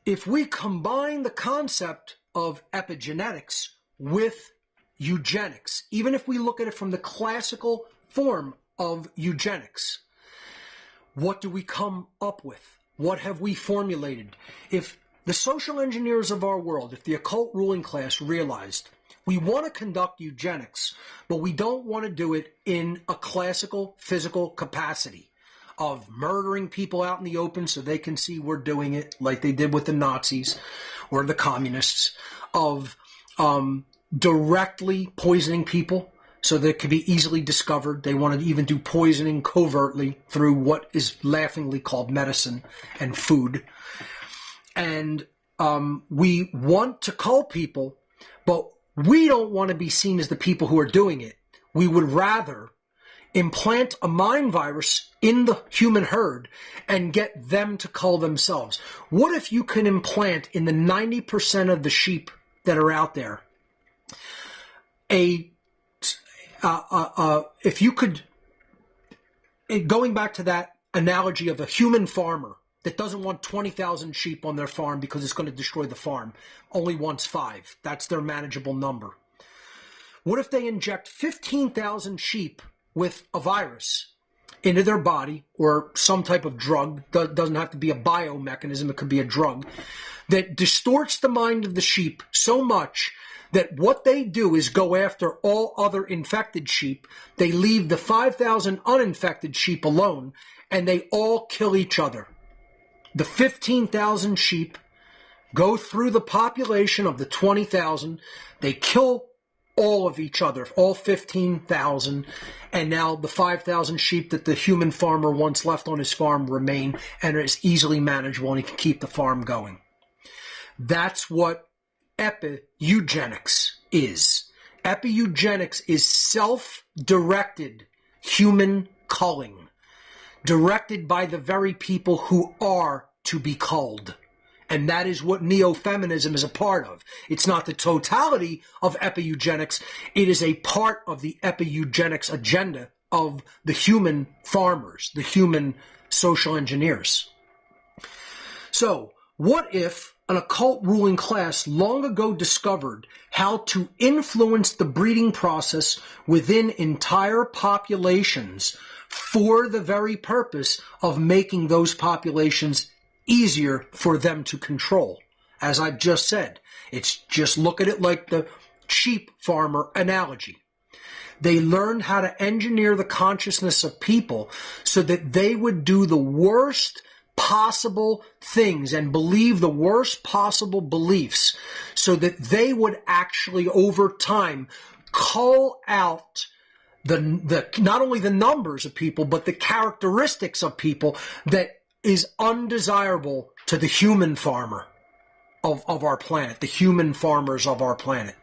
if we combine the concept of epigenetics with eugenics, even if we look at it from the classical form of eugenics, what do we come up with? What have we formulated? If the social engineers of our world, if the occult ruling class realized we want to conduct eugenics, but we don't want to do it in a classical physical capacity of murdering people out in the open so they can see we're doing it, like they did with the Nazis or the communists, of directly poisoning people so that it could be easily discovered. They want to even do poisoning covertly through what is laughingly called medicine and food. And we want to cull people, but we don't want to be seen as the people who are doing it. We would rather implant a mind virus in the human herd and get them to cull themselves. What if you can implant in the 90% of the sheep that are out there if you could, going back to that analogy of a human farmer that doesn't want 20,000 sheep on their farm because it's going to destroy the farm, only wants 5. That's their manageable number. What if they inject 15,000 sheep with a virus into their body or some type of drug? Doesn't have to be a biomechanism, it could be a drug that distorts the mind of the sheep so much that what they do is go after all other infected sheep. They leave the 5,000 uninfected sheep alone, and they all kill each other. The 15,000 sheep go through the population of the 20,000. They kill all of each other, all 15,000, and now the 5,000 sheep that the human farmer once left on his farm remain and is easily manageable, and he can keep the farm going. That's what Epi-Eugenics is. Epi-Eugenics is self-directed human culling, directed by the very people who are to be culled. And that is what Neo-Feminism is a part of. It's not the totality of Epi-Eugenics. It is a part of the Epi-Eugenics agenda of the human farmers, the human social engineers. So, what if an occult ruling class long ago discovered how to influence the breeding process within entire populations for the very purpose of making those populations easier for them to control? As I've just said, it's just look at it like the sheep farmer analogy. They learned how to engineer the consciousness of people so that they would do the worst possible things and believe the worst possible beliefs so that they would actually over time cull out the not only the numbers of people but the characteristics of people that is undesirable to the human farmer of our planet, the human farmers of our planet.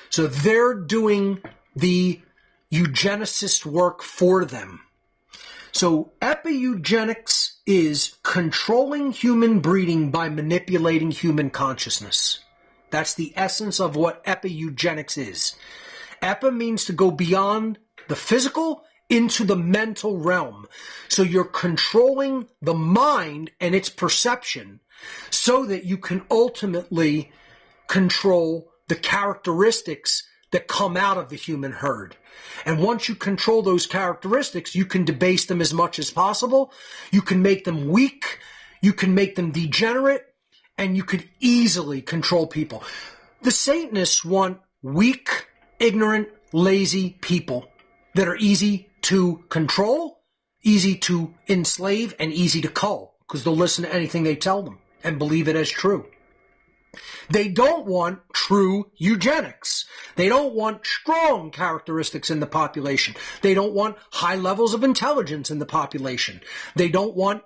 So they're doing the eugenicist work for them. So Epi-Eugenics is controlling human breeding by manipulating human consciousness. That's the essence of what Epi-Eugenics is. Epi means to go beyond the physical into the mental realm. So you're controlling the mind and its perception so that you can ultimately control the characteristics that come out of the human herd. And once you control those characteristics, you can debase them as much as possible. You can make them weak. You can make them degenerate. And you could easily control people. The Satanists want weak, ignorant, lazy people that are easy to control, easy to enslave, and easy to cull, because they'll listen to anything they tell them and believe it as true. They don't want true eugenics. They don't want strong characteristics in the population. They don't want high levels of intelligence in the population. They don't want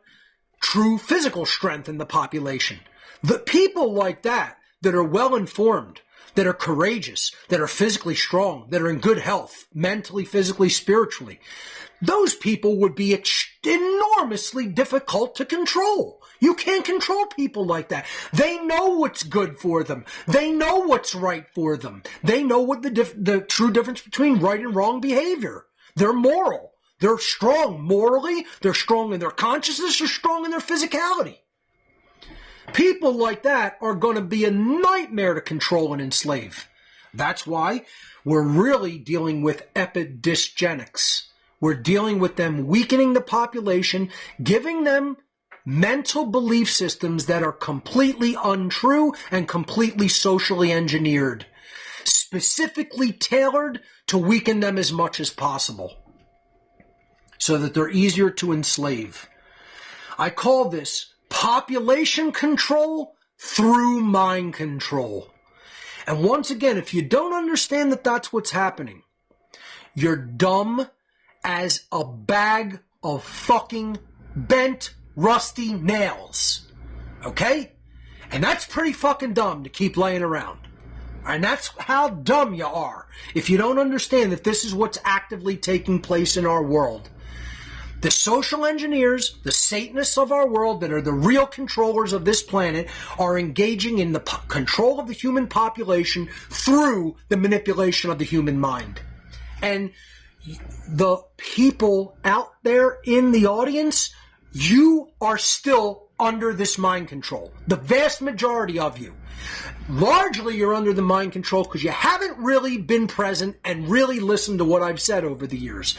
true physical strength in the population. The people like that are well informed, that are courageous, that are physically strong, that are in good health, mentally, physically, spiritually, those people would be enormously difficult to control. You can't control people like that. They know what's good for them. They know what's right for them. They know what the true difference between right and wrong behavior. They're moral. They're strong morally. They're strong in their consciousness. They're strong in their physicality. People like that are going to be a nightmare to control and enslave. That's why we're really dealing with Epigenetics. We're dealing with them weakening the population, giving them mental belief systems that are completely untrue and completely socially engineered, specifically tailored to weaken them as much as possible so that they're easier to enslave. I call this population control through mind control. And once again, if you don't understand that that's what's happening, you're dumb as a bag of fucking bent, rusty nails. Okay? And that's pretty fucking dumb to keep laying around. And that's how dumb you are if you don't understand that this is what's actively taking place in our world. The social engineers, the Satanists of our world that are the real controllers of this planet, are engaging in the control of the human population through the manipulation of the human mind. And the people out there in the audience, you are still under this mind control. The vast majority of you. Largely you're under the mind control because you haven't really been present and really listened to what I've said over the years.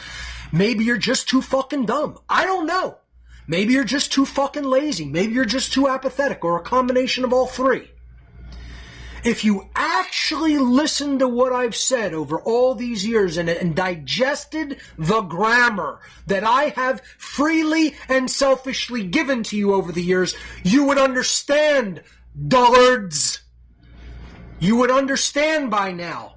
Maybe you're just too fucking dumb. I don't know. Maybe you're just too fucking lazy. Maybe you're just too apathetic, or a combination of all three. If you actually listen to what I've said over all these years and digested the grammar that I have freely and selfishly given to you over the years, you would understand, dullards. You would understand by now.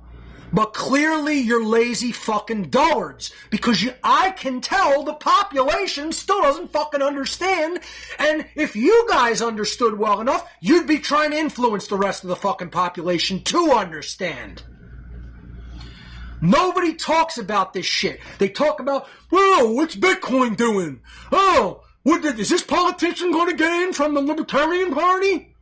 But clearly you're lazy fucking dullards, because I can tell the population still doesn't fucking understand. And if you guys understood well enough, you'd be trying to influence the rest of the fucking population to understand. Nobody talks about this shit. They talk about, oh, what's Bitcoin doing? Oh, is this politician going to get in from the Libertarian Party?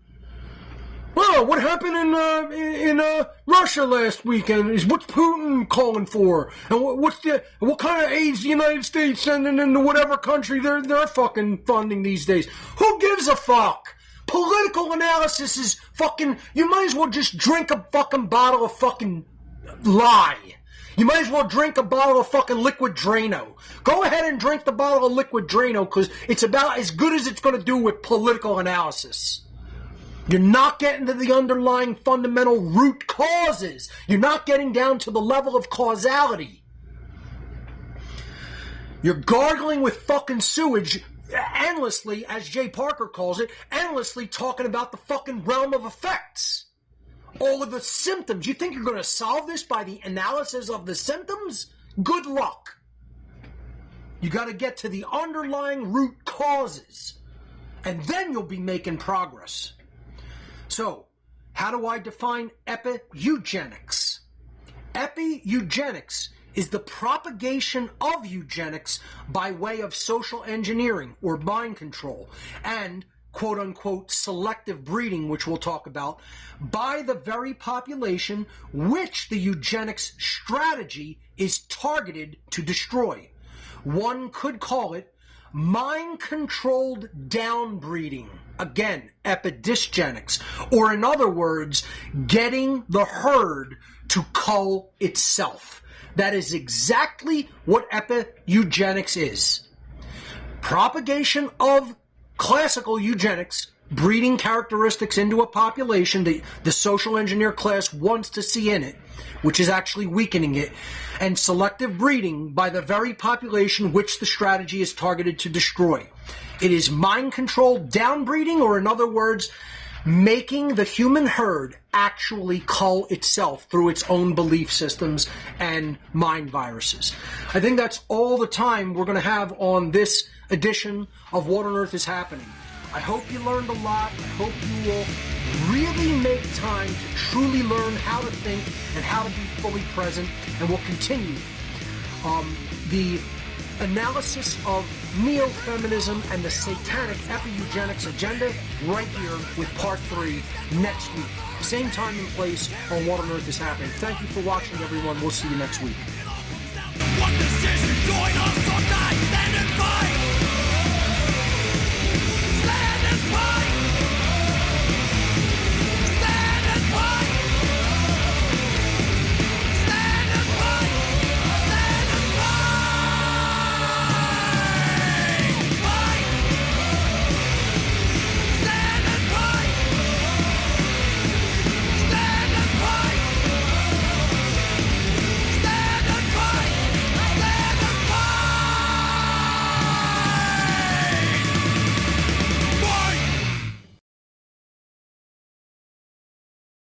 Well, what happened in Russia last weekend is what's Putin calling for, and what kind of aids the United States sending into whatever country they're fucking funding these days. Who gives a fuck? Political analysis is fucking. You might as well just drink a fucking bottle of fucking lie. You might as well drink a bottle of fucking liquid Drano. Go ahead and drink the bottle of liquid Drano, because it's about as good as it's going to do with political analysis. You're not getting to the underlying fundamental root causes. You're not getting down to the level of causality. You're gargling with fucking sewage endlessly, as Jay Parker calls it, endlessly talking about the fucking realm of effects. All of the symptoms. You think you're going to solve this by the analysis of the symptoms? Good luck. You got to get to the underlying root causes. and then you'll be making progress. So, how do I define Epi-Eugenics? Epi-Eugenics is the propagation of eugenics by way of social engineering or mind control and quote-unquote selective breeding, which we'll talk about, by the very population which the eugenics strategy is targeted to destroy. One could call it mind-controlled downbreeding. Again, Epigenetics, or in other words, getting the herd to cull itself. That is exactly what Epi-Eugenics is. Propagation of classical eugenics, breeding characteristics into a population that the social engineer class wants to see in it, which is actually weakening it, and selective breeding by the very population which the strategy is targeted to destroy. It is mind-controlled downbreeding, or in other words, making the human herd actually cull itself through its own belief systems and mind viruses. I think that's all the time we're going to have on this edition of What on Earth is Happening. I hope you learned a lot. I hope you will really make time to truly learn how to think and how to be fully present, and we'll continue the analysis of Neo-Feminism and the Satanic Epi-Eugenics agenda right here with part 3 next week. Same time and place on What on Earth is Happening. Thank you for watching, everyone. We'll see you next week.